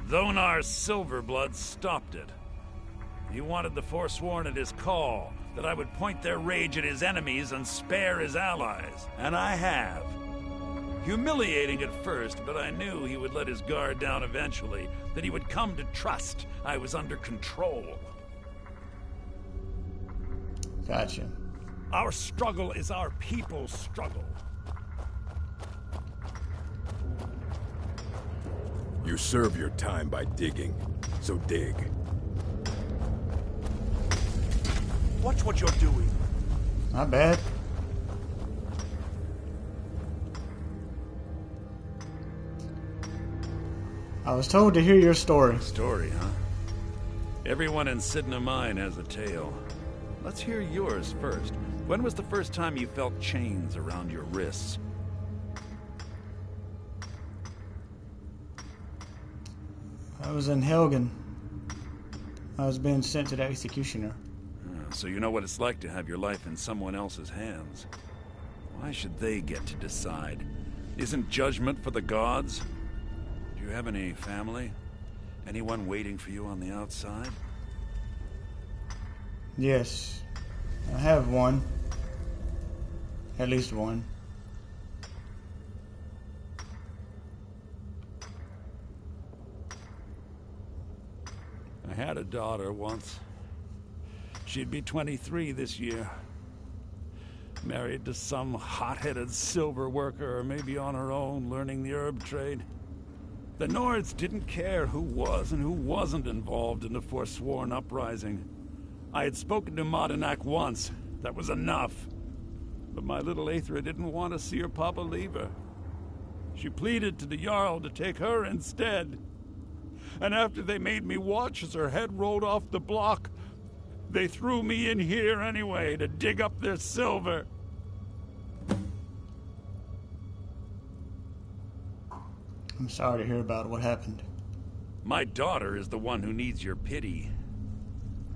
Thonar's Silverblood stopped it. He wanted the Forsworn at his call, that I would point their rage at his enemies and spare his allies. And I have. Humiliating at first, but I knew he would let his guard down eventually, that he would come to trust I was under control. Gotcha. Our struggle is our people's struggle. You serve your time by digging, so dig. Watch what you're doing. Not bad. I was told to hear your story. Story, huh? Everyone in Sidna Mine has a tale. Let's hear yours first. When was the first time you felt chains around your wrists? I was in Helgen. I was being sent to the executioner. So you know what it's like to have your life in someone else's hands. Why should they get to decide? Isn't judgment for the gods? Do you have any family? Anyone waiting for you on the outside? Yes. I have one. At least one. I had a daughter once. She'd be 23 this year. Married to some hot-headed silver worker, or maybe on her own, learning the herb trade. The Nords didn't care who was and who wasn't involved in the Forsworn uprising. I had spoken to Madanak once. That was enough. But my little Aethra didn't want to see her papa leave her. She pleaded to the Jarl to take her instead. And after they made me watch as her head rolled off the block, they threw me in here anyway to dig up their silver. I'm sorry to hear about what happened. My daughter is the one who needs your pity.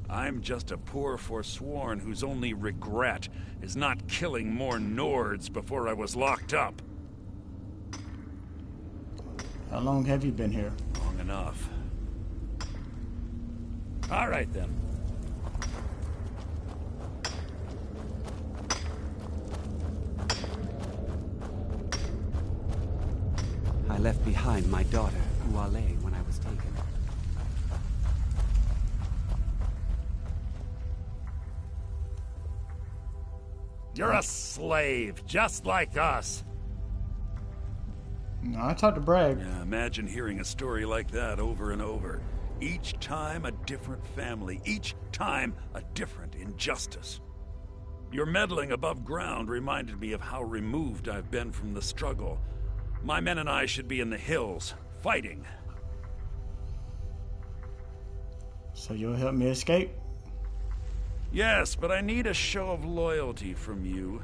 I'm just a poor Forsworn whose only regret is not killing more Nords before I was locked up. How long have you been here? Long enough. All right, then. I left behind my daughter, Uale, when I was taken. You're a slave, just like us. No, I talked to Bragg. Yeah, imagine hearing a story like that over and over. Each time a different family, each time a different injustice. Your meddling above ground reminded me of how removed I've been from the struggle. My men and I should be in the hills, fighting. So you'll help me escape? Yes, but I need a show of loyalty from you.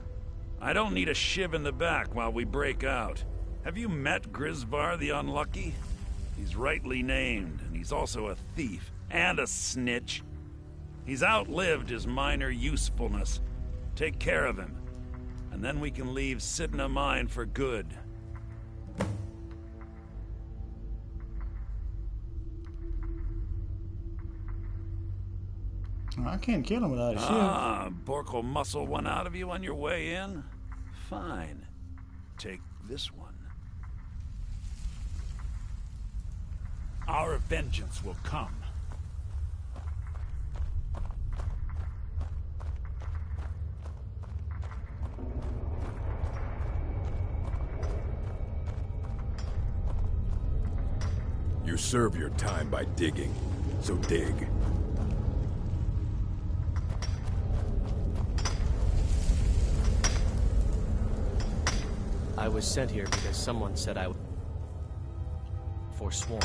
I don't need a shiv in the back while we break out. Have you met Grisvar the Unlucky? He's rightly named, and he's also a thief and a snitch. He's outlived his minor usefulness. Take care of him, and then we can leave Sidna Mine for good. I can't kill him without a shield. Ah, Bork will muscle one out of you on your way in? Fine. Take this one. Our vengeance will come. You serve your time by digging, so dig. I was sent here because someone said I would forsworn.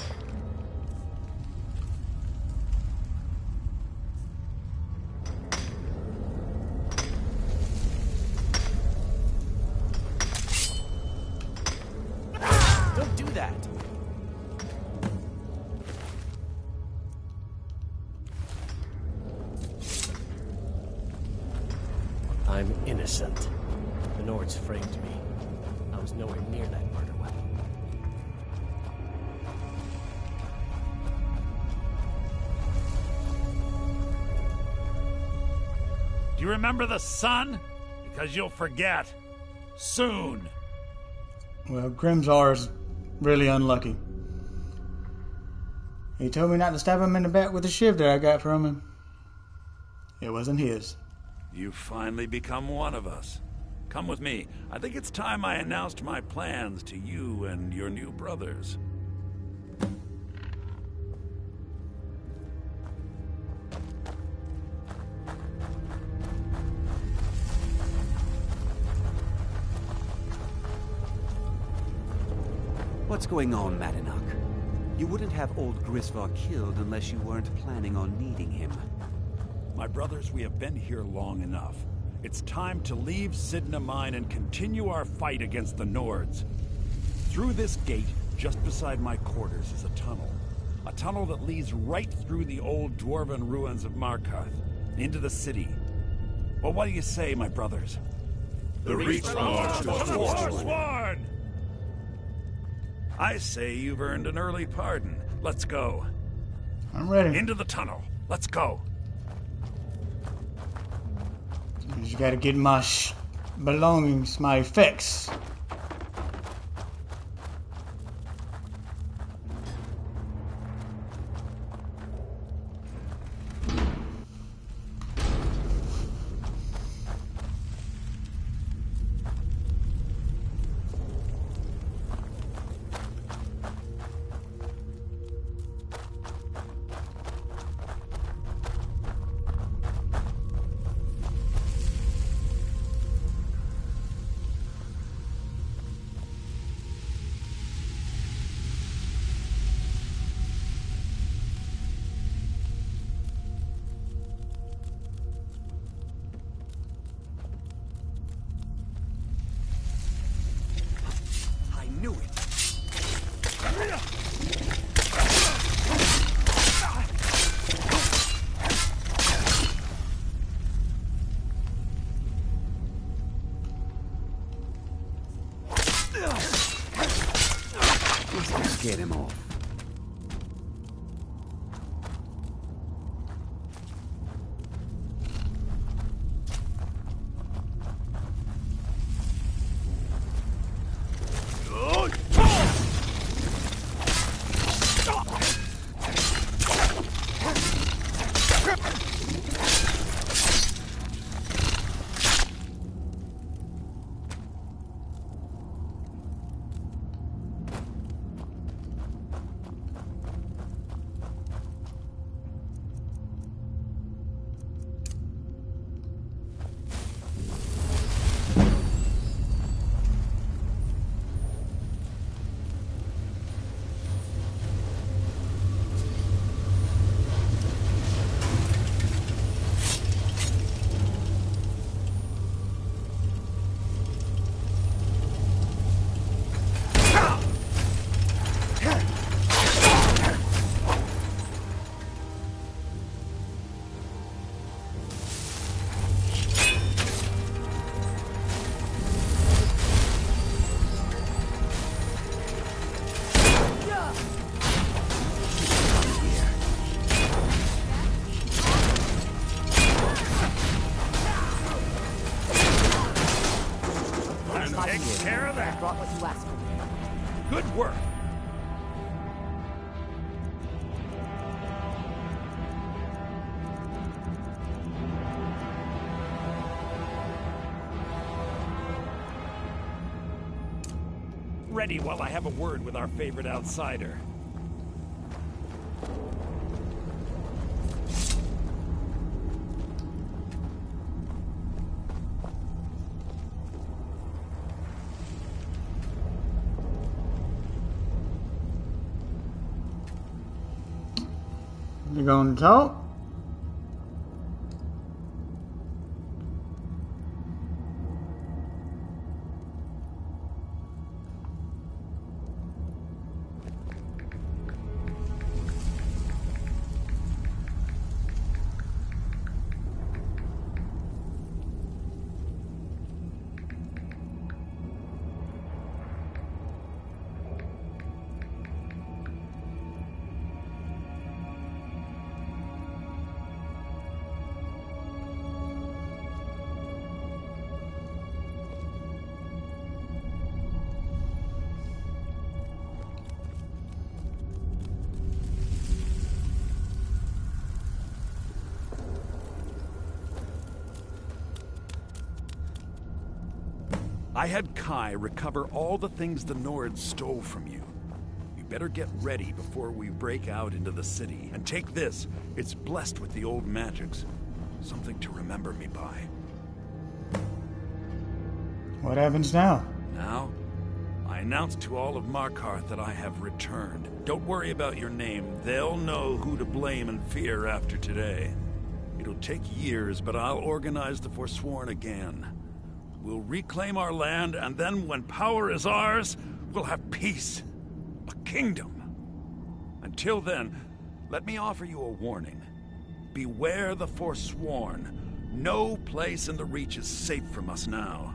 Don't do that! I'm innocent. The Nords framed me. I was nowhere near that murder weapon. Do you remember the sun? Because you'll forget. Soon. Well, Grimzar's really unlucky. He told me not to stab him in the back with the shiv that I got from him. It wasn't his. You've finally become one of us. Come with me. I think it's time I announced my plans to you and your new brothers. What's going on, Madanak? You wouldn't have old Grisvar killed unless you weren't planning on needing him. My brothers, we have been here long enough. It's time to leave Sidna Mine and continue our fight against the Nords. Through this gate, just beside my quarters, is a tunnel. A tunnel that leads right through the old dwarven ruins of Markarth, into the city. Well, what do you say, my brothers? The Reach belongs to Forsworn! I say you've earned an early pardon. Let's go. I'm ready. Into the tunnel. Let's go. I just gotta get my belongings, my effects. ready while I have a word with our favorite outsider. You gonna talk? I had Kai recover all the things the Nords stole from you. You better get ready before we break out into the city. And take this. It's blessed with the old magics. Something to remember me by. What happens now? Now, I announce to all of Markarth that I have returned. Don't worry about your name. They'll know who to blame and fear after today. It'll take years, but I'll organize the Forsworn again. We'll reclaim our land, and then when power is ours, we'll have peace. A kingdom. Until then, let me offer you a warning. Beware the Forsworn. No place in the Reach is safe from us now.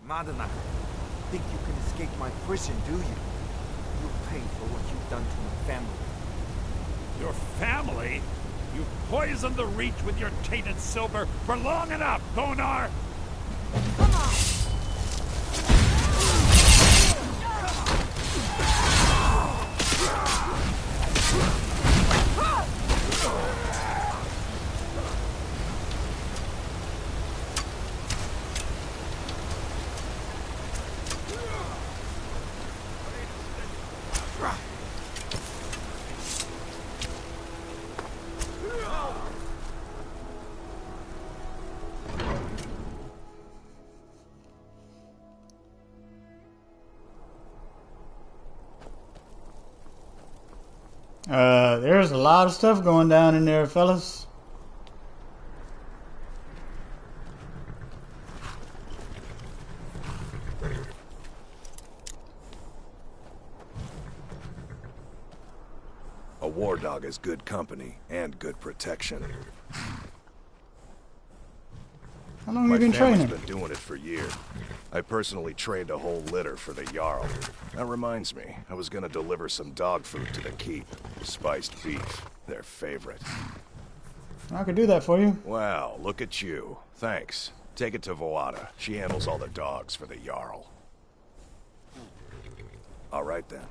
Madanach, think you can escape my prison, do you? You'll pay for what you've done to my family. Your family? You poisoned the Reach with your tainted silver for long enough, Thonar! Come on! There's a lot of stuff going down in there, fellas. A war dog is good company and good protection. How long have you been training? My family's been doing it for years. I personally trained a whole litter for the Jarl. That reminds me, I was gonna deliver some dog food to the keep. Spiced beef, their favorite. I could do that for you. Wow, look at you. Thanks. Take it to Voada. She handles all the dogs for the Jarl. All right then.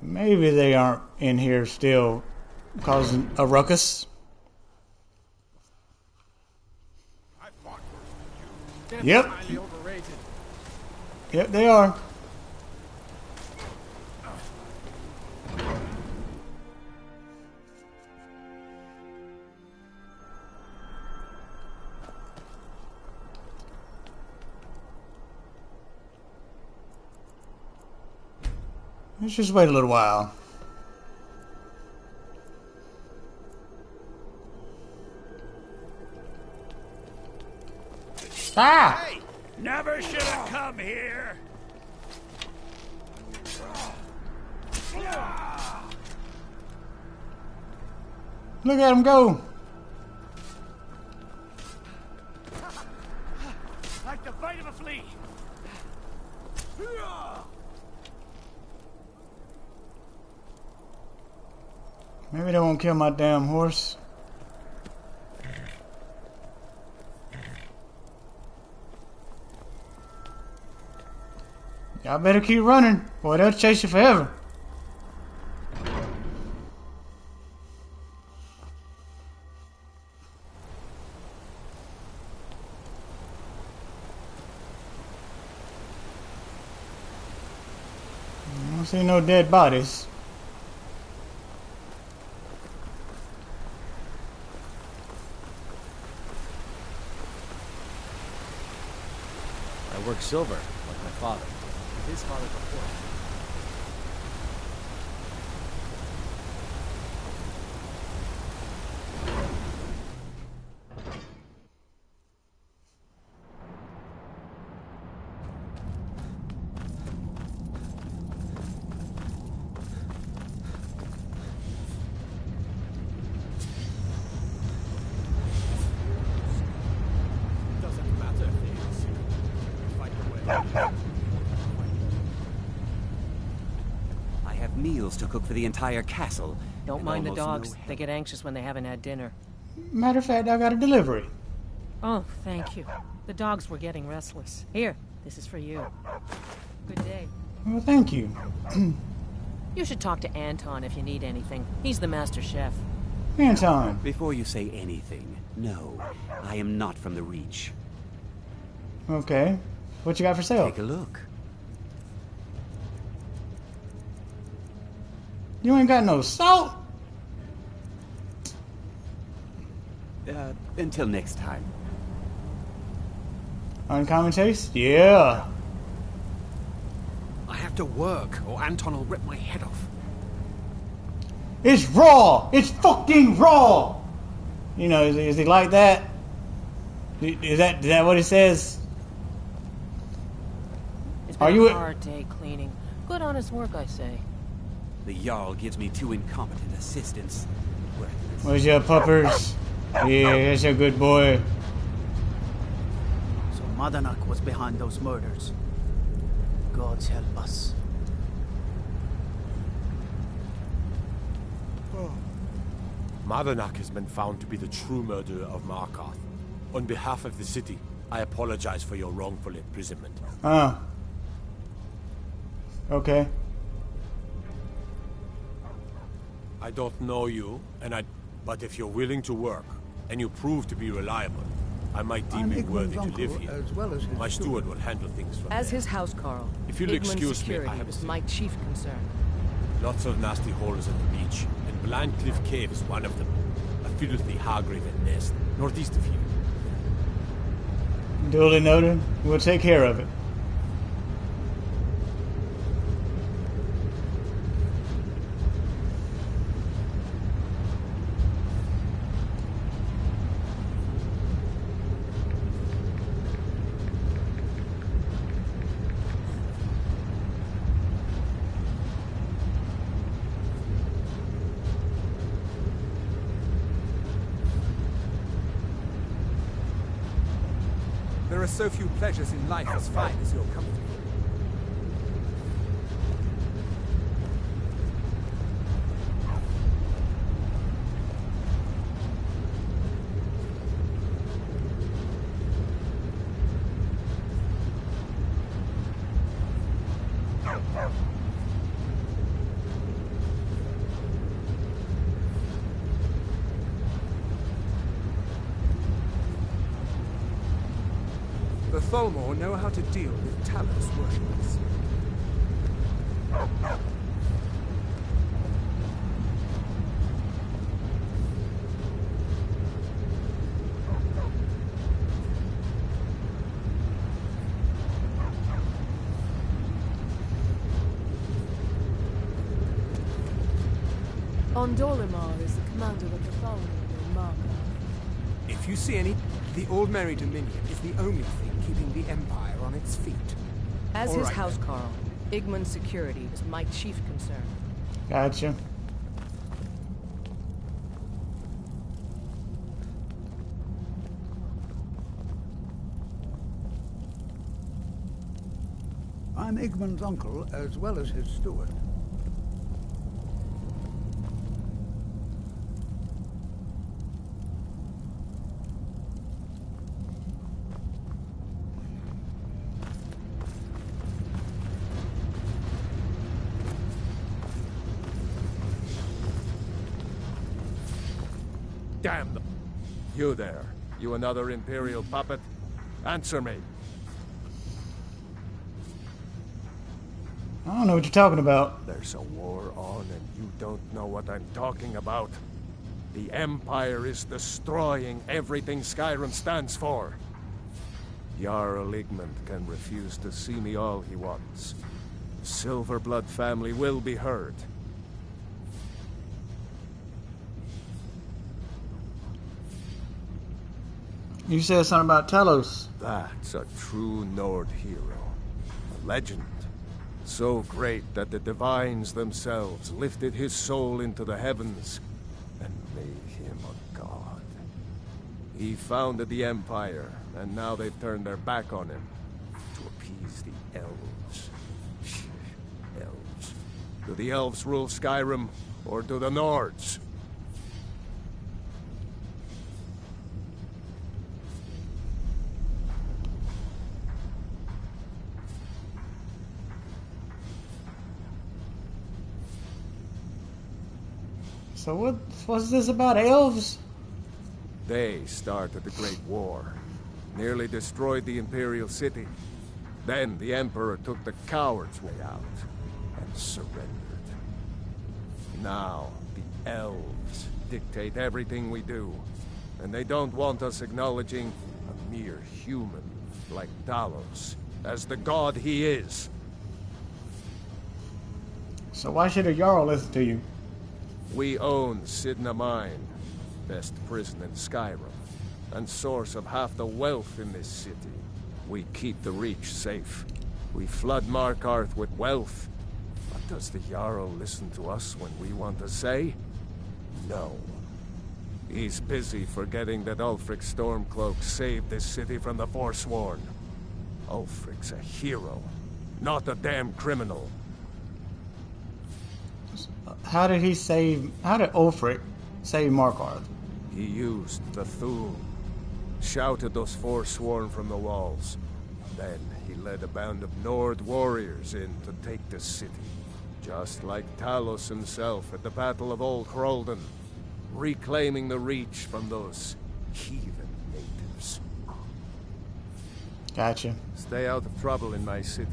Maybe they aren't in here still causing a ruckus. Yep. Yep, they are. Let's just wait a little while. Ah! Hey! Never should have come here! Look at him go! Like the bite of a flea! Maybe they won't kill my damn horse. Y'all better keep running. Boy, they'll chase you forever. I don't see no dead bodies. I work silver, like my father. His father before. Doesn't matter if they see you fight your way. I have meals to cook for the entire castle. Don't and mind the almost no dogs. help. They get anxious when they haven't had dinner. Matter of fact, I got a delivery. Oh, thank you. The dogs were getting restless. Here, this is for you. Good day. Well, thank you. You should talk to Anton if you need anything. He's the master chef. Anton. Before you say anything, no, I am not from the Reach. Okay. What you got for sale? Take a look. You ain't got no salt? Until next time. Uncommon taste? Yeah. I have to work, or Anton will rip my head off. It's raw! It's fucking raw! You know, is he like that? Is that what he says? It's Are been you a hard day cleaning. Good honest work, I say. The Jarl gives me 2 incompetent assistants. Where's your puppers? Yeah, that's a good boy. So Madanak was behind those murders. Gods help us. Madanak has been found to be the true murderer of Markarth. On behalf of the city, I apologize for your wrongful imprisonment. Okay. I don't know you, but if you're willing to work, and you prove to be reliable, I might deem you worthy to live here. As well as his My steward will handle things from As there. his housecarl, If you'll Igman's excuse me, security I have a was seat. my chief concern. Lots of nasty holes at the beach, and Blind Cliff Cave is one of them. A filthy Hargraven nest, northeast of here. Duly noted. We'll take care of it. There are so few pleasures in life as fine as your company. The Tholmor know how to deal with Talos worshippers. Ondolimar is the commander of the Tholmor in Marka. If you see any, the Old Merry Dominion is the only thing keeping the Empire on its feet. As All his right, housecarl, Igman's security is my chief concern. Gotcha. I'm Igman's uncle as well as his steward. Damn them. You there. You another Imperial puppet? Answer me. I don't know what you're talking about. There's a war on and you don't know what I'm talking about. The Empire is destroying everything Skyrim stands for. Jarl Igmund can refuse to see me all he wants. The Silverblood family will be heard. You said something about Talos. That's a true Nord hero. A legend. So great that the divines themselves lifted his soul into the heavens and made him a god. He founded the Empire, and now they've turned their back on him to appease the elves. Elves. Do the elves rule Skyrim, or do the Nords? So what's this about elves? They started the Great War. Nearly destroyed the Imperial City. Then the Emperor took the coward's way out and surrendered. Now the elves dictate everything we do. And they don't want us acknowledging a mere human like Talos as the god he is. So why should a Jarl listen to you? We own Sidna Mine, best prison in Skyrim, and source of half the wealth in this city. We keep the Reach safe. We flood Markarth with wealth. But does the Jarl listen to us when we want to say? No. He's busy forgetting that Ulfric Stormcloak saved this city from the Forsworn. Ulfric's a hero, not a damn criminal. How did Ulfric save Markarth? He used the Thule. Shouted us Forsworn from the walls. Then he led a band of Nord warriors in to take the city. Just like Talos himself at the Battle of Old Hroldan. Reclaiming the Reach from those heathen natives. Gotcha. Stay out of trouble in my city.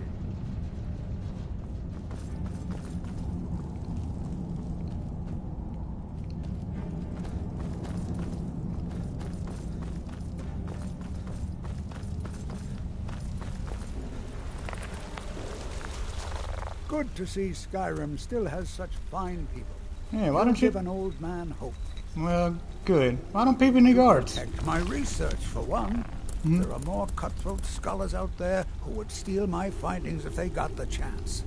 Good to see Skyrim still has such fine people. Yeah, why don't you give an old man hope? Well, good. Why don't people in the guards? Protect my research, for one. There are more cutthroat scholars out there who would steal my findings if they got the chance.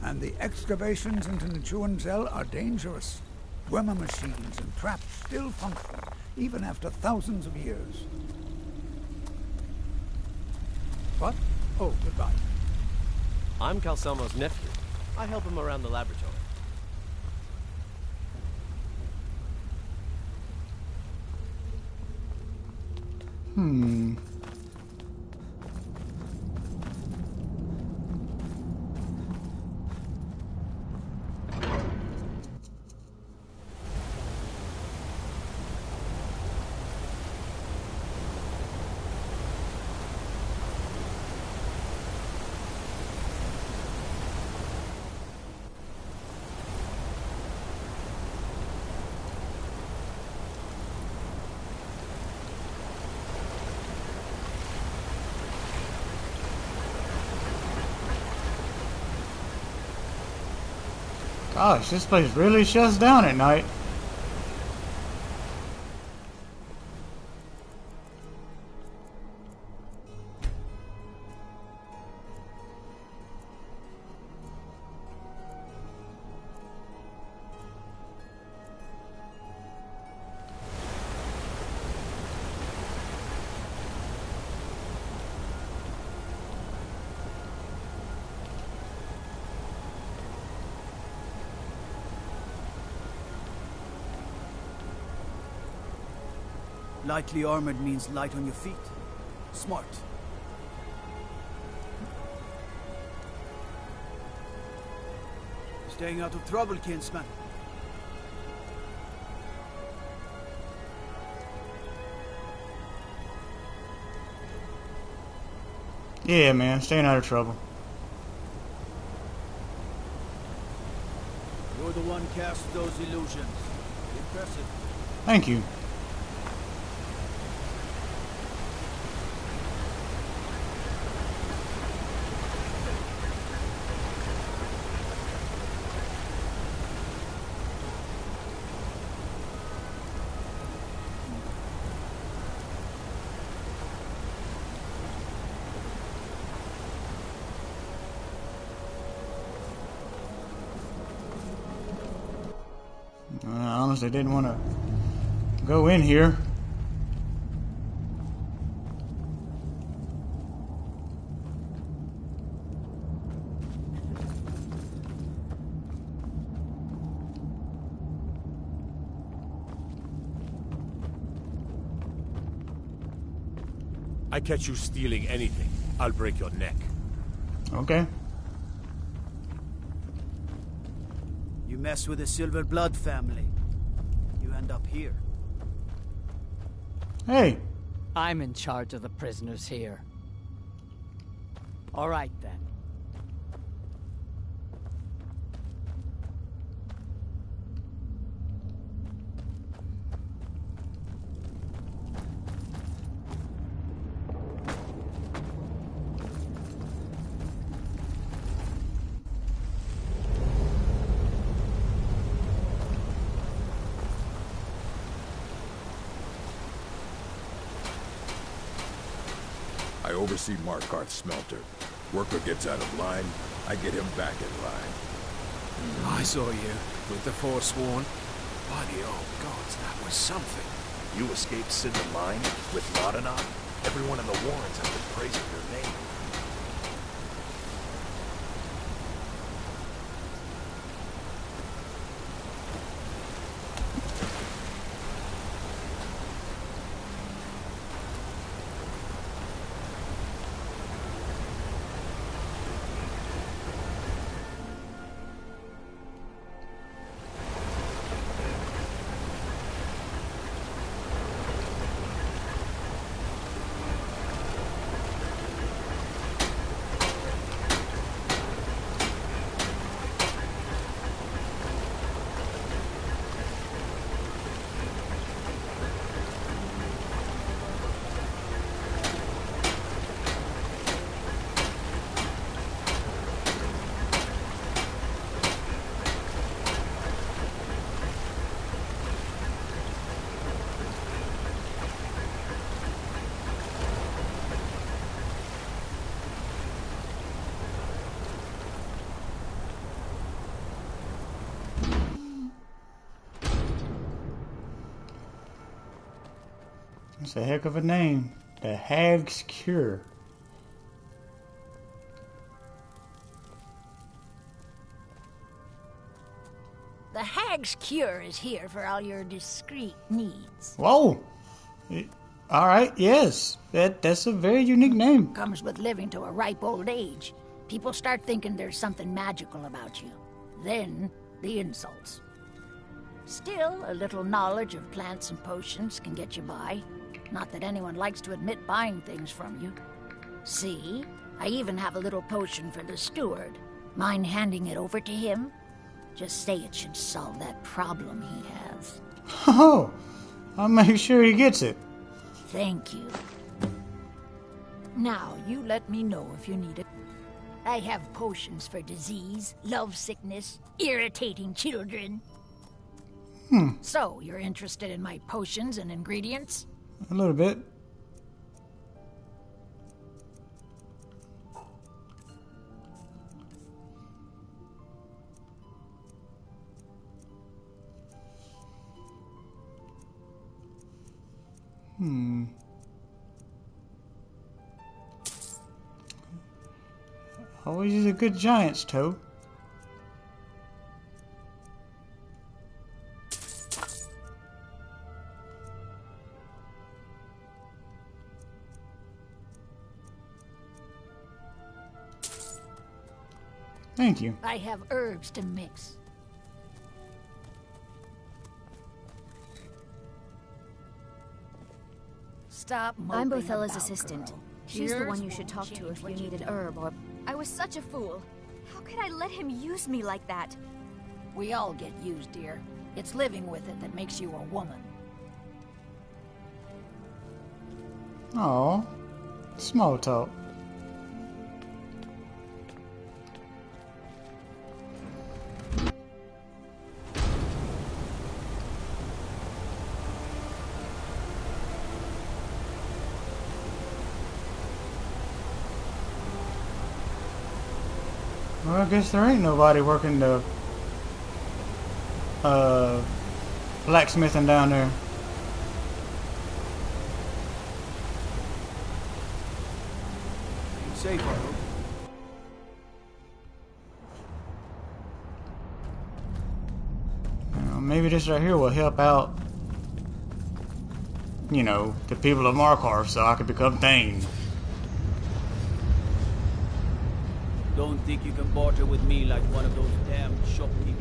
And the excavations into Nechuanzel are dangerous. Dwemer machines and traps still function, even after thousands of years. What? Oh, goodbye. I'm Calcelmo's nephew. I help him around the laboratory. Gosh, this place really shuts down at night. Lightly armored means light on your feet. Smart. Staying out of trouble, kinsman. Yeah, man, staying out of trouble. You're the one cast those illusions. Impressive. Thank you. I honestly didn't want to go in here. I catch you stealing anything, I'll break your neck. Okay. You mess with the Silver Blood family, you end up here. Hey. I'm in charge of the prisoners here. All right, then. I oversee Markarth's smelter. Worker gets out of line, I get him back in line. I saw you with the Forsworn. Bloody old gods, that was something. You escaped Sidna Mine with Laudanov? Everyone in the Warrens has been praising your name. That's a heck of a name. The Hag's Cure. The Hag's Cure is here for all your discreet needs. Whoa! Alright, yes. That's a very unique name. Comes with living to a ripe old age. People start thinking there's something magical about you. Then, the insults. Still, a little knowledge of plants and potions can get you by. Not that anyone likes to admit buying things from you. See? I even have a little potion for the steward. Mind handing it over to him? Just say it should solve that problem he has. Oh, I'll make sure he gets it. Thank you. Now, you let me know if you need it. I have potions for disease, love sickness, irritating children. So, you're interested in my potions and ingredients? A little bit. Always use a good giant's toe. Thank you. I have herbs to mix. Stop I'm moping Bothella's about, assistant. girl. She's the Here's one you should what talk will to if change you what need an do. herb or... I was such a fool. How could I let him use me like that? We all get used, dear. It's living with it that makes you a woman. Oh, small talk. Well, I guess there ain't nobody working the blacksmithing down there. Safe, I hope. Maybe this right here will help out, you know, the people of Markarth so I could become Thane. Don't think you can barter with me like one of those damn shopkeepers.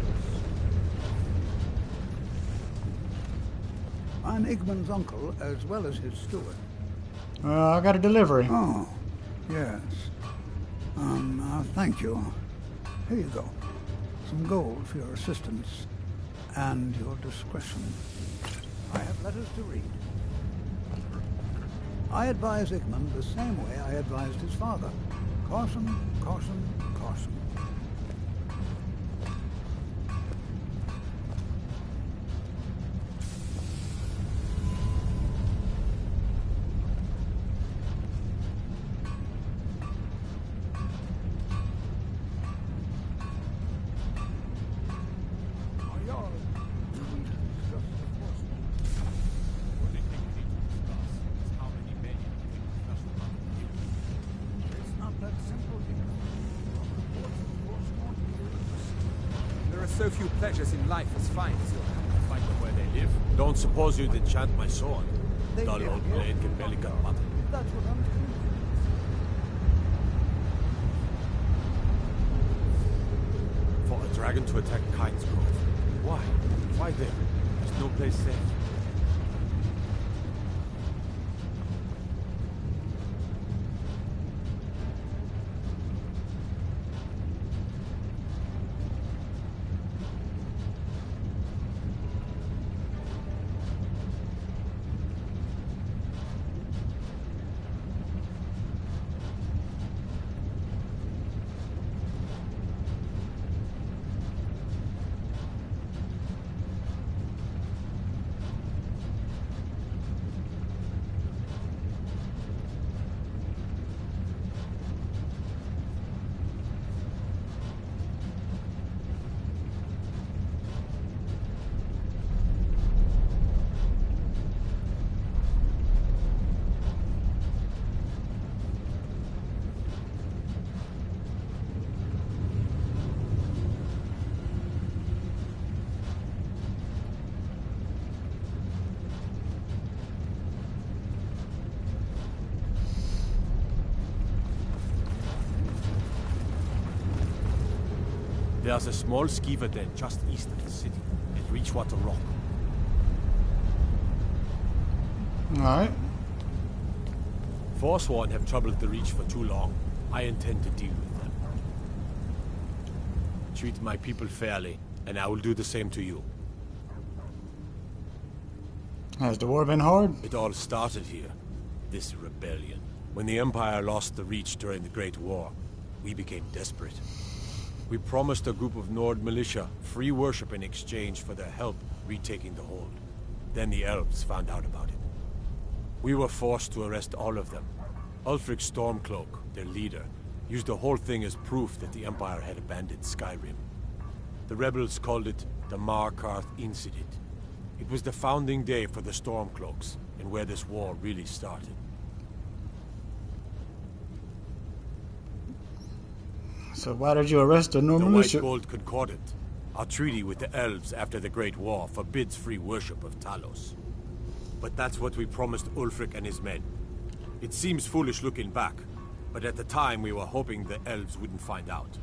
I'm Igman's uncle as well as his steward. I got a delivery. Oh, yes. Thank you. Here you go. Some gold for your assistance and your discretion. I have letters to read. I advise Igman the same way I advised his father. Caution, caution, caution. So few pleasures in life as fine as you have. Find them where they live. Don't suppose you'd enchant my sword. Dull old blade can barely cut butter. That's what I'm doing. For a dragon to attack Kyne's Grove. Why? Why there? There's no place safe. There's a small skeever den just east of the city, at Reachwater Rock. Alright. Forsworn have troubled the Reach for too long. I intend to deal with them. Treat my people fairly, and I will do the same to you. Has the war been hard? It all started here, this rebellion. When the Empire lost the Reach during the Great War, we became desperate. We promised a group of Nord militia free worship in exchange for their help retaking the hold. Then the elves found out about it. We were forced to arrest all of them. Ulfric Stormcloak, their leader, used the whole thing as proof that the Empire had abandoned Skyrim. The rebels called it the Markarth Incident. It was the founding day for the Stormcloaks, and where this war really started. So why did you arrest the Nord The militia? White Gold Concordant, our treaty with the elves after the Great War, forbids free worship of Talos. But that's what we promised Ulfric and his men. It seems foolish looking back, but at the time we were hoping the elves wouldn't find out.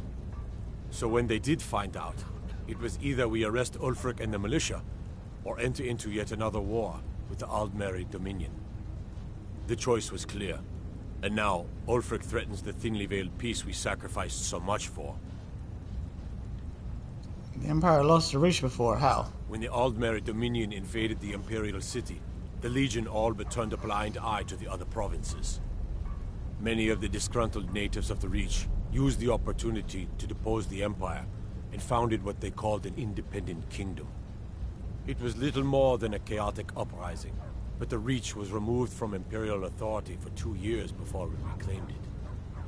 So when they did find out, it was either we arrest Ulfric and the militia, or enter into yet another war with the Aldmeri Dominion. The choice was clear, and now Ulfric threatens the thinly veiled peace we sacrificed so much for. The Empire lost the Reach before. How? When the Aldmeri Dominion invaded the Imperial City, the Legion all but turned a blind eye to the other provinces. Many of the disgruntled natives of the Reach used the opportunity to depose the Empire and founded what they called an independent kingdom. It was little more than a chaotic uprising, but the Reach was removed from Imperial authority for 2 years before we reclaimed it.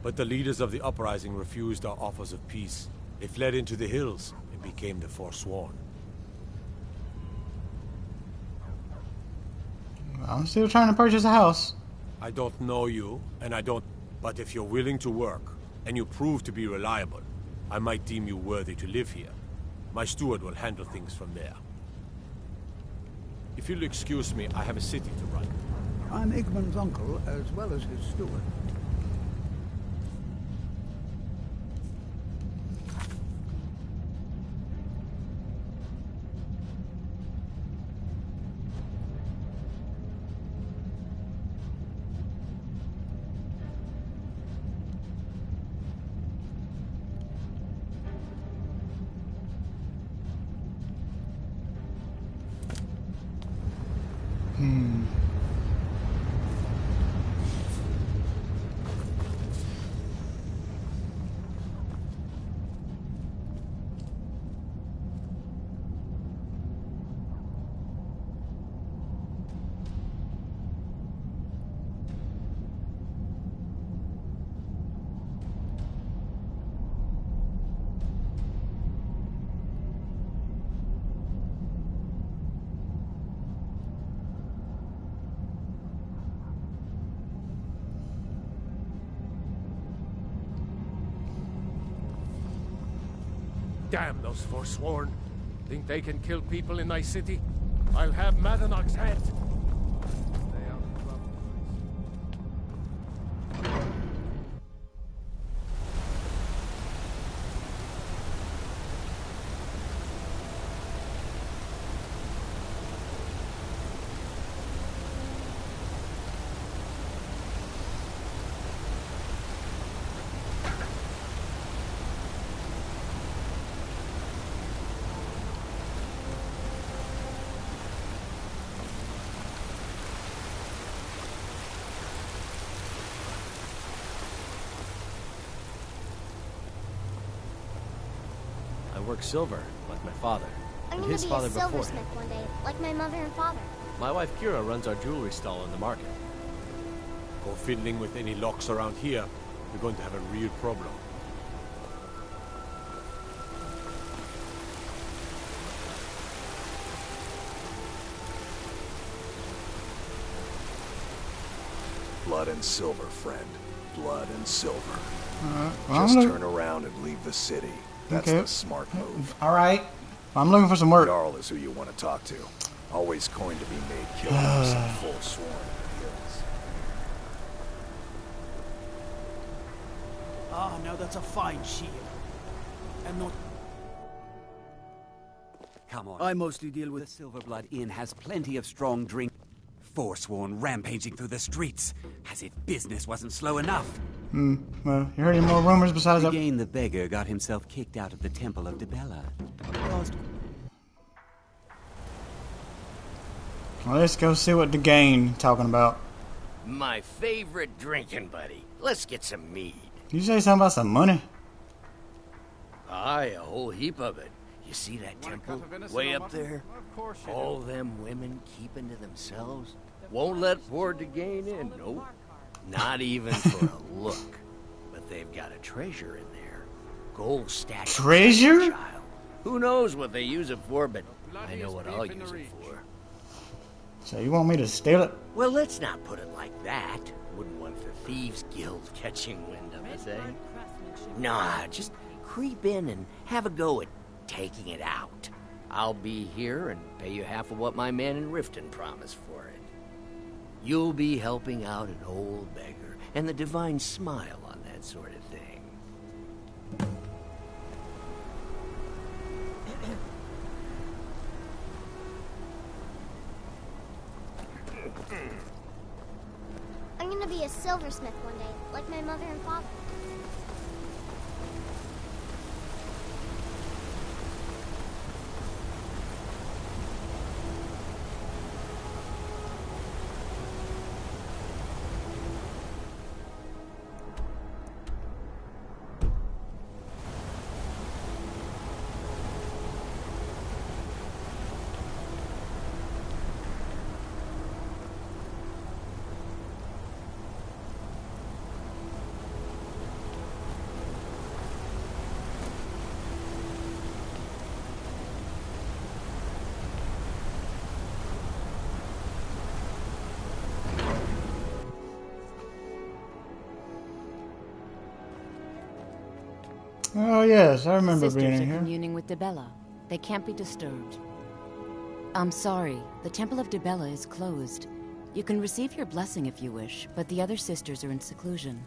But the leaders of the uprising refused our offers of peace. They fled into the hills and became the Forsworn. I'm still trying to purchase a house. I don't know you, and I don't... But if you're willing to work, and you prove to be reliable, I might deem you worthy to live here. My steward will handle things from there. If you'll excuse me, I have a city to run. I'm Igmund's uncle, as well as his steward. Damn those Forsworn. Think they can kill people in thy city? I'll have Madanach's head. I work silver, like my father, I'm and gonna his be father a before him. silversmith one day, like my mother and father. My wife Kira runs our jewelry stall in the market. Go fiddling with any locks around here, we're going to have a real problem. Blood and silver, friend. Blood and silver. Well, Just turn around and leave the city. That's Okay. the smart move. Alright. I'm looking for some work. Jarl is who you want to talk to. Always coined to be made killers and Forsworn in the hills. Ah, now that's a fine shield. I'm not... Come on. I mostly deal with... The Silverblood Inn has plenty of strong drink. Forsworn rampaging through the streets, as if business wasn't slow enough. Well, you heard any more rumors besides that? Again, the beggar got himself kicked out of the Temple of Dibella. Well, let's go see what Degain talking about. My favorite drinking buddy. Let's get some mead. You say something about some money? Aye, a whole heap of it. You see that temple way up there? All them women keeping to themselves. Won't let poor Degain in, nope. Not even for a look. But they've got a treasure in there. Gold stacked. Treasure? Who knows what they use it for, but I know what I'll use it for. So you want me to steal it? Well, let's not put it like that. Wouldn't want the Thieves Guild catching wind of us, eh? Nah, just creep in and have a go at taking it out. I'll be here and pay you half of what my man in Riften promised for it. You'll be helping out an old beggar, and the divine smile on that sort of thing. I'm gonna be a silversmith one day, like my mother and father. Oh yes, I remember Sisters being are in here. communing with Debella. They can't be disturbed. I'm sorry, the Temple of Debella is closed. You can receive your blessing if you wish, but the other sisters are in seclusion.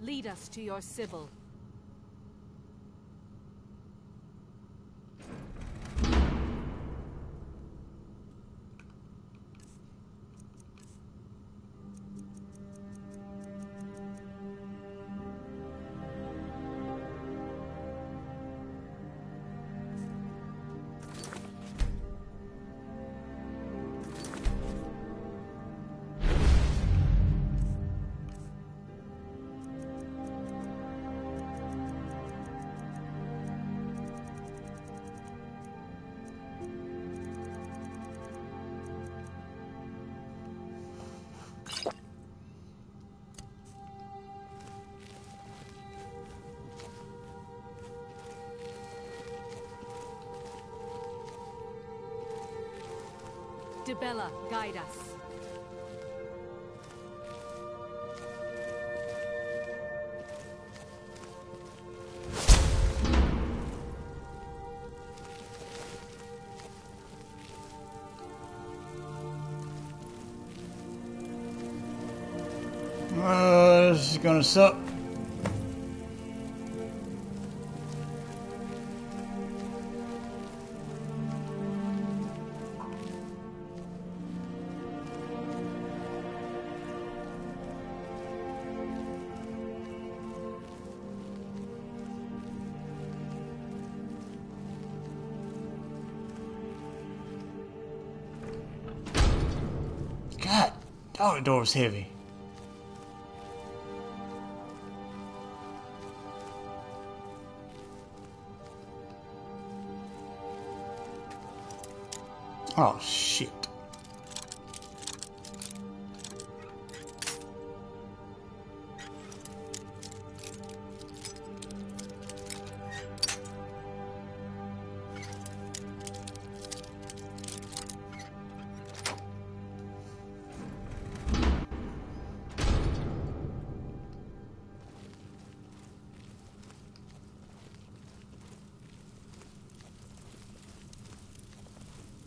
Lead us to your Sybil. Debella, guide us. This is gonna suck. Oh, the door's heavy. Oh, shit.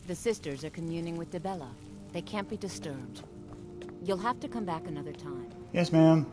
The sisters are communing with Debella. They can't be disturbed. You'll have to come back another time. Yes, ma'am.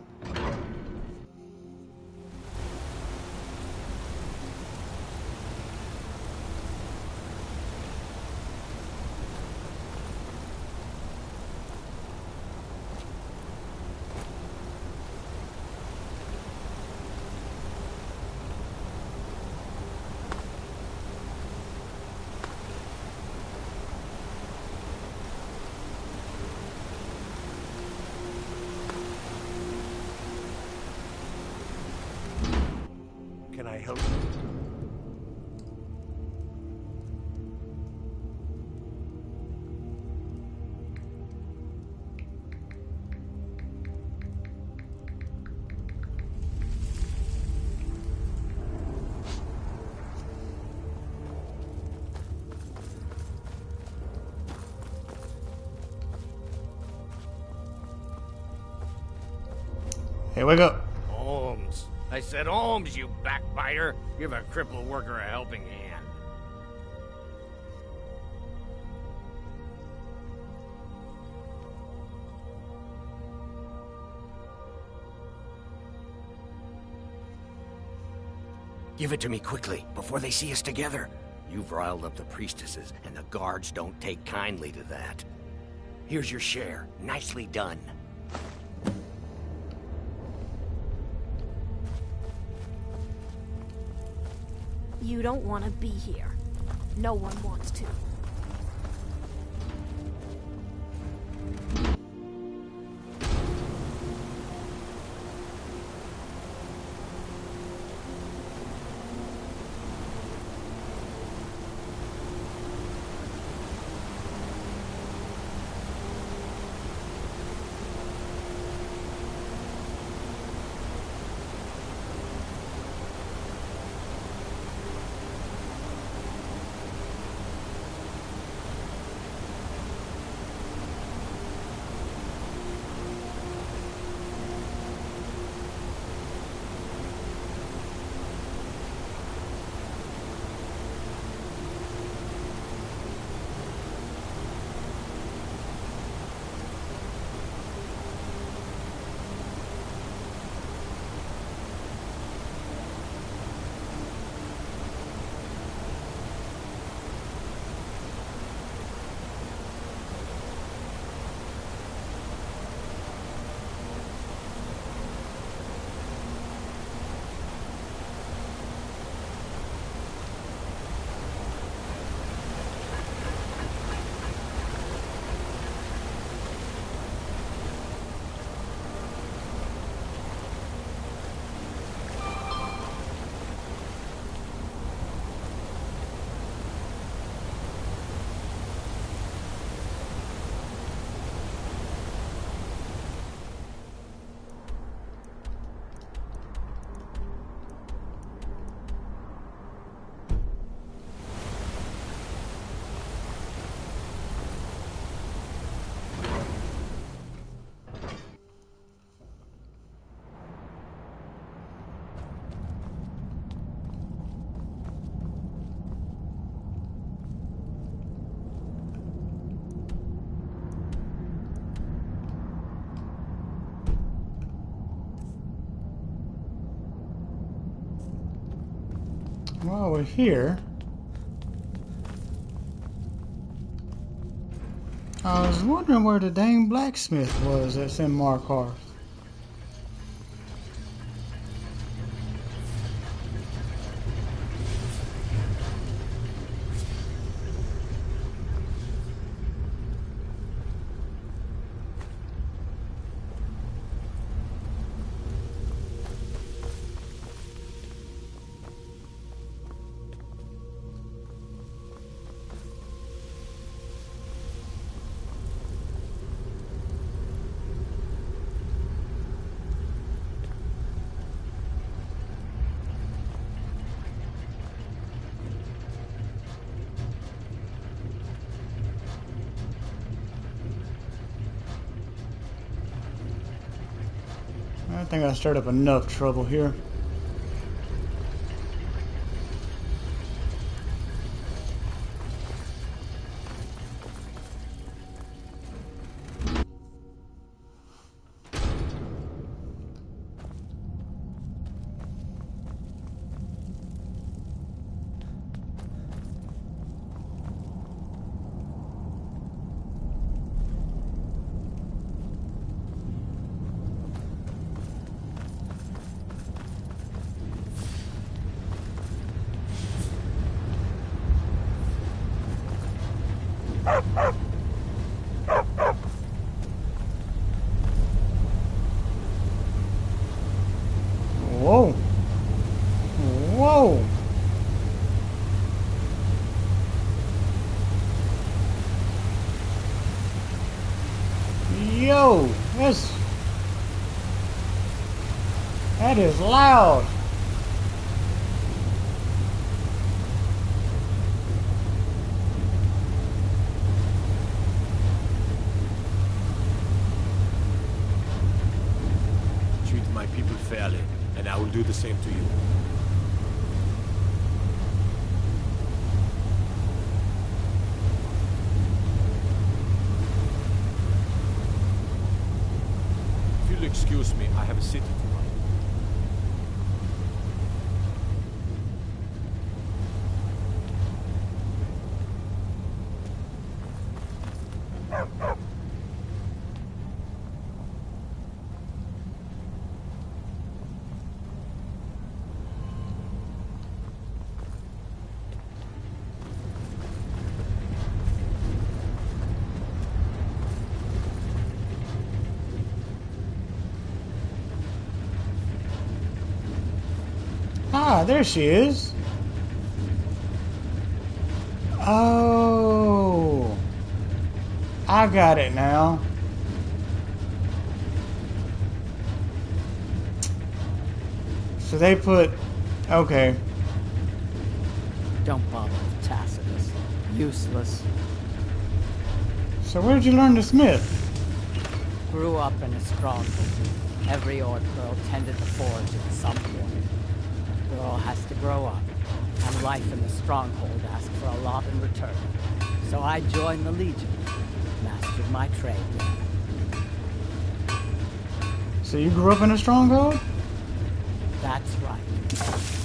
Can I help? Hey, wake up. Holmes. I said Holmes, you backbiter. Give a crippled worker a helping hand. Give it to me quickly, before they see us together. You've riled up the priestesses, and the guards don't take kindly to that. Here's your share. Nicely done. You don't want to be here. No one wants to. While we're here, I was wondering where the dang blacksmith was that's in Markarth. I think I stirred up enough trouble here. Whoa. Whoa. Yo, that is loud. Treat my people fairly, and I will do the same to you. If you'll excuse me, I have a city to run. Ah, there she is. Oh, I got it now. So they put, okay. Don't bother with Tacitus. Useless. So where did you learn to smith? Grew up in a stronghold. Every Orc girl tended the forge at some point. A girl has to grow up, and life in the stronghold asks for a lot in return. So I joined the Legion, mastered my trade there. So you grew up in a stronghold? That's right.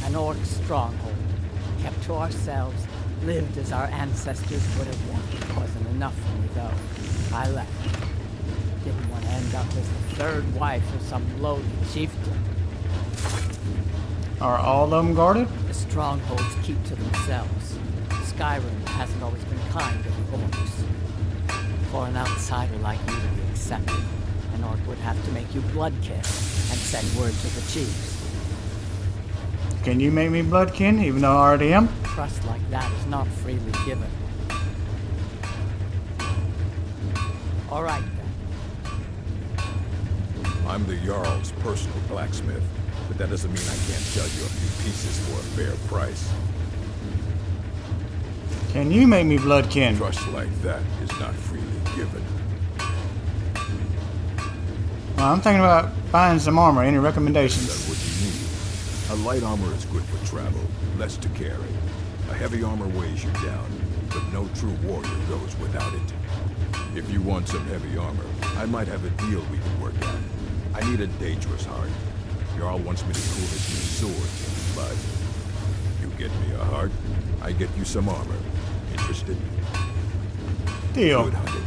An Orc stronghold. Kept to ourselves, lived as our ancestors would have wanted. Wasn't enough for me, though. I left. Didn't want to end up as the third wife of some lowly chieftain. Are all of them guarded? The strongholds keep to themselves. Skyrim hasn't always been kind to the Orcs. For an outsider like you to be accepted, an Orc would have to make you bloodkin and send word to the chiefs. Can you make me bloodkin, even though I already am? Trust like that is not freely given. All right, then. I'm the Jarl's personal blacksmith, but that doesn't mean I can't sell you a few pieces for a fair price. Can you make me bloodkin? Trust like that is not freely given. Well, I'm thinking about buying some armor. Any recommendations? That's what you need. A light armor is good for travel, less to carry. A heavy armor weighs you down, but no true warrior goes without it. If you want some heavy armor, I might have a deal we can work out. I need a dangerous heart. Jarl wants me to cool his new sword in blood. You get me a heart, I get you some armor. Interested? Deal. Good hunting.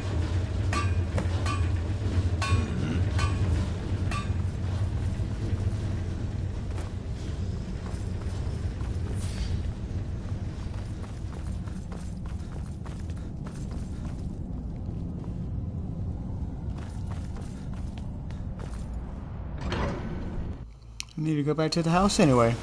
I need to go back to the house anyway.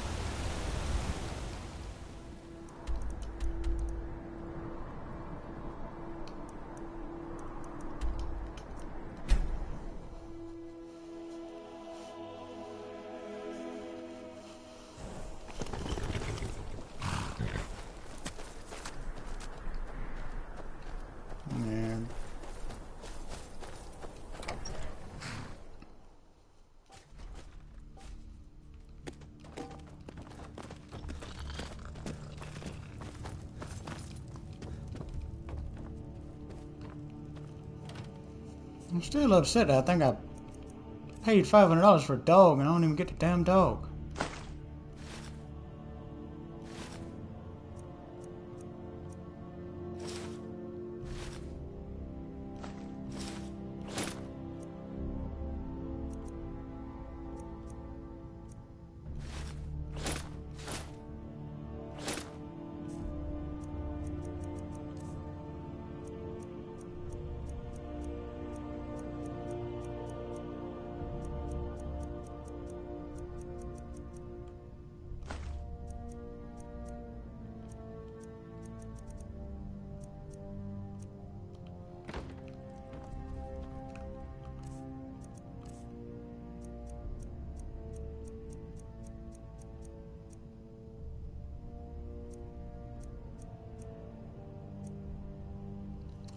Man. I'm still upset that I think I paid $500 for a dog and I don't even get the damn dog.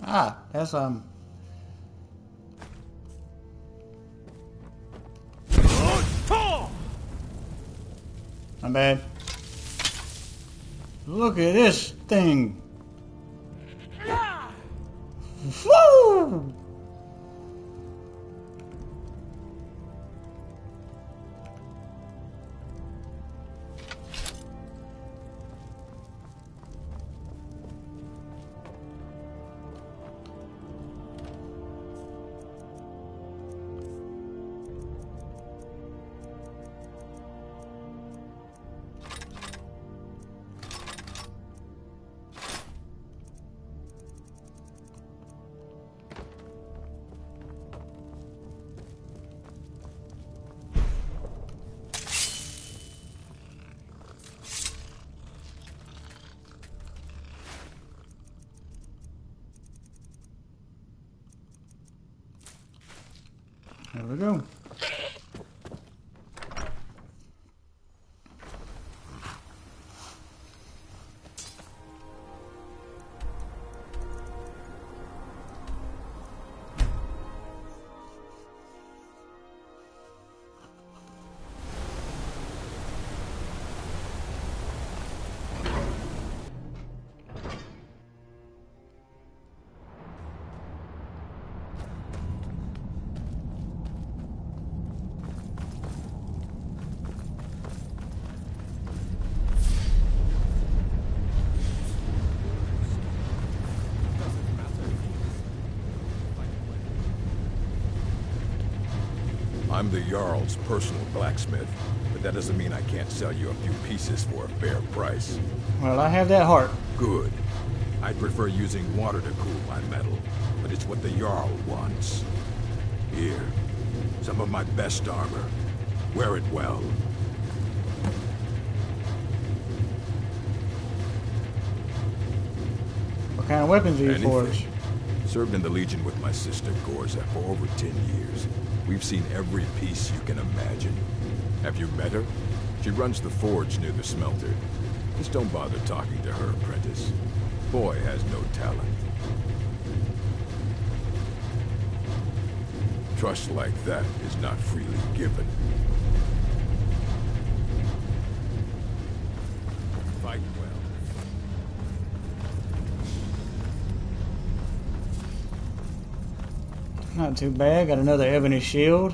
Ah, that's my bad. Look at this thing. Woo! There we go. I'm the Jarl's personal blacksmith, but that doesn't mean I can't sell you a few pieces for a fair price. Well, I have that heart. Good. I'd prefer using water to cool my metal, but it's what the Jarl wants. Here, some of my best armor. Wear it well. What kind of weapons do you forge? Served in the Legion with my sister Gorza for over 10 years. We've seen every piece you can imagine. Have you met her? She runs the forge near the smelter. Just don't bother talking to her, apprentice. Boy has no talent. Trust like that is not freely given. Fight well. Not too bad. Got another ebony shield.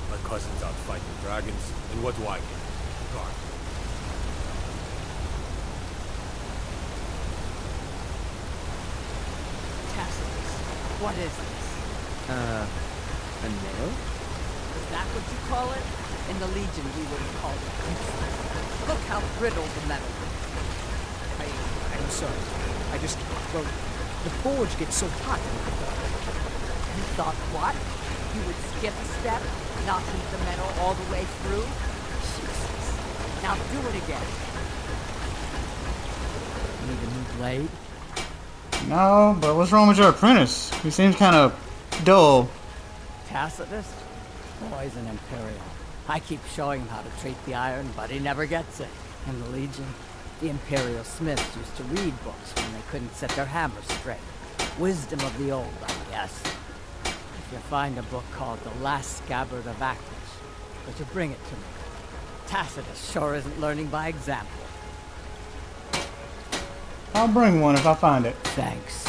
My cousin's out fighting dragons, and what do I get? Guard. Tacitus, what is this? A nail? Is that what you call it? In the Legion, we would have called it. Look how brittle the metal is. I'm sorry. Well, the forge gets so hot. You thought what? You would skip a step, not heat the metal all the way through? Jesus. Now do it again. Need a new blade? No, but what's wrong with your apprentice? He seems kind of dull. Tacitus? Boy's an Imperial. I keep showing him how to treat the iron, but he never gets it. In the Legion, the Imperial smiths used to read books when they couldn't set their hammers straight. Wisdom of the old, I guess. If you find a book called The Last Scabbard of Actis, would you bring it to me? Tacitus sure isn't learning by example. I'll bring one if I find it. Thanks.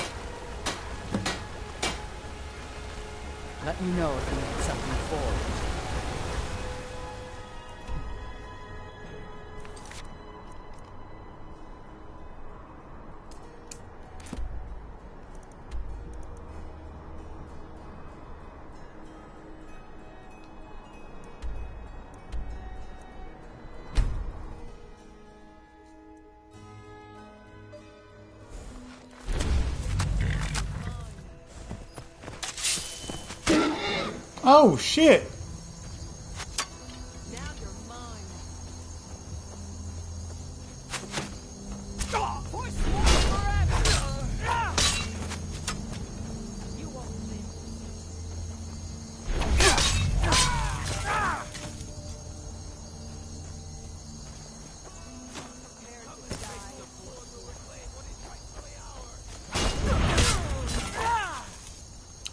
Let me know if you need something forward. Oh shit!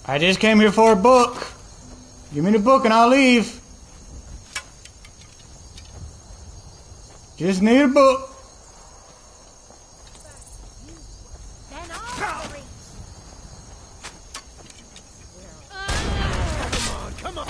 I just came here for a book. Give me the book and I'll leave. Just need a book. Come on!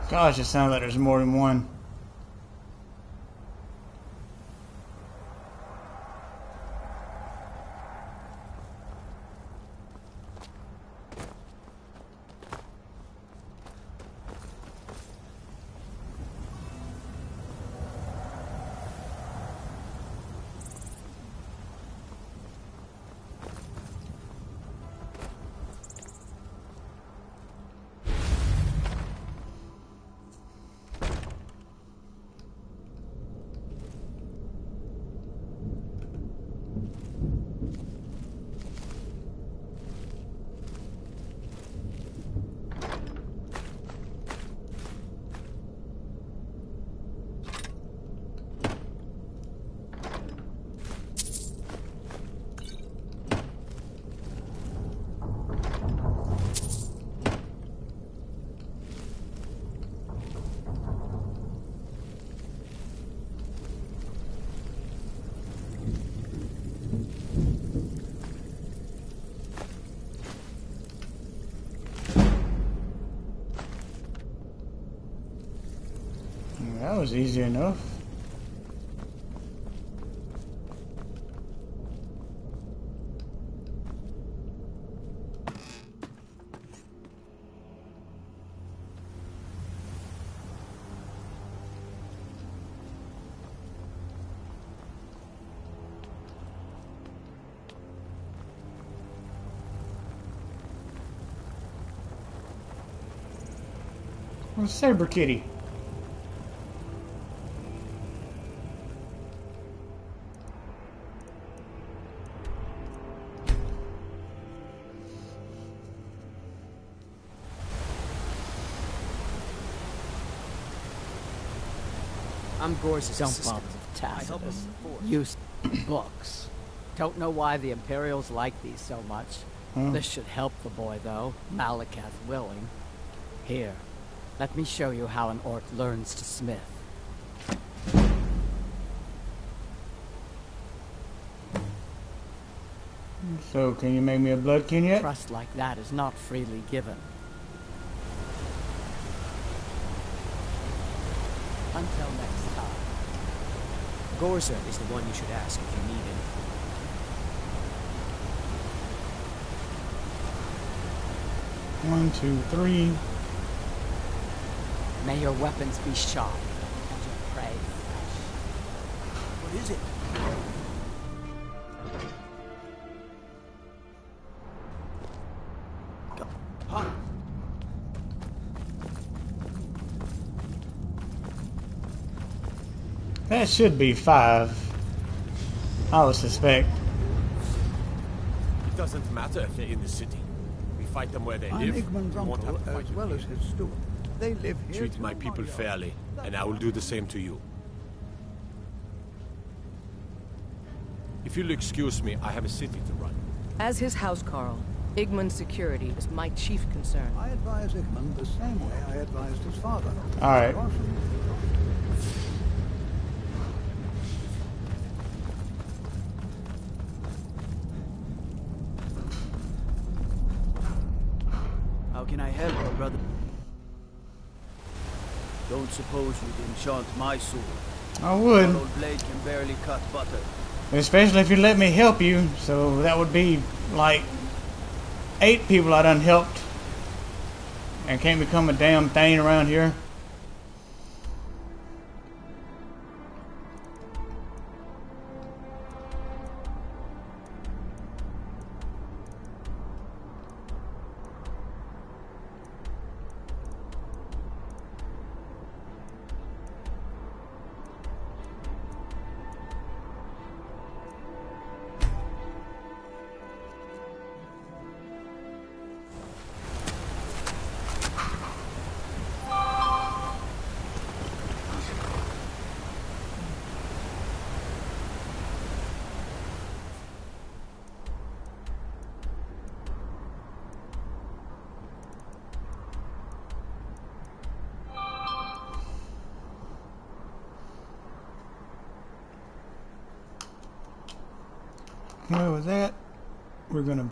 Gosh, it sounds like there's more than one. That was easy enough. Where's Saber Kitty? I'm Gorse's assistant, Tacitus. Used books. Don't know why the Imperials like these so much. This should help the boy, though. Malakath willing. Here, Let me show you how an orc learns to smith. So, can you make me a bloodkin yet? Trust like that is not freely given. Until next time. Gorza is the one you should ask if you need anything. 1, 2, 3. May your weapons be sharp and your prey fresh. What is it? Huh? That should be 5. I would suspect. It doesn't matter if they're in the city. We fight them where they I'm live. Igmund's We won't have uncle to fight as well as his steward. They live here. Treat my people fairly, and I will do the same to you. If you'll excuse me, I have a city to run. As his housecarl, Igmund's security is my chief concern. I advise Igmund the same way I advised his father. All right. How can I help, brother? Don't suppose you'd enchant my sword. I would. That old blade can barely cut butter. Especially if you let me help you. So that would be like 8 people I done helped. And can't become a damn thing around here. Well, with that, we're gonna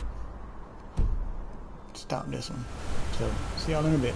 stop this one. So, see y'all in a bit.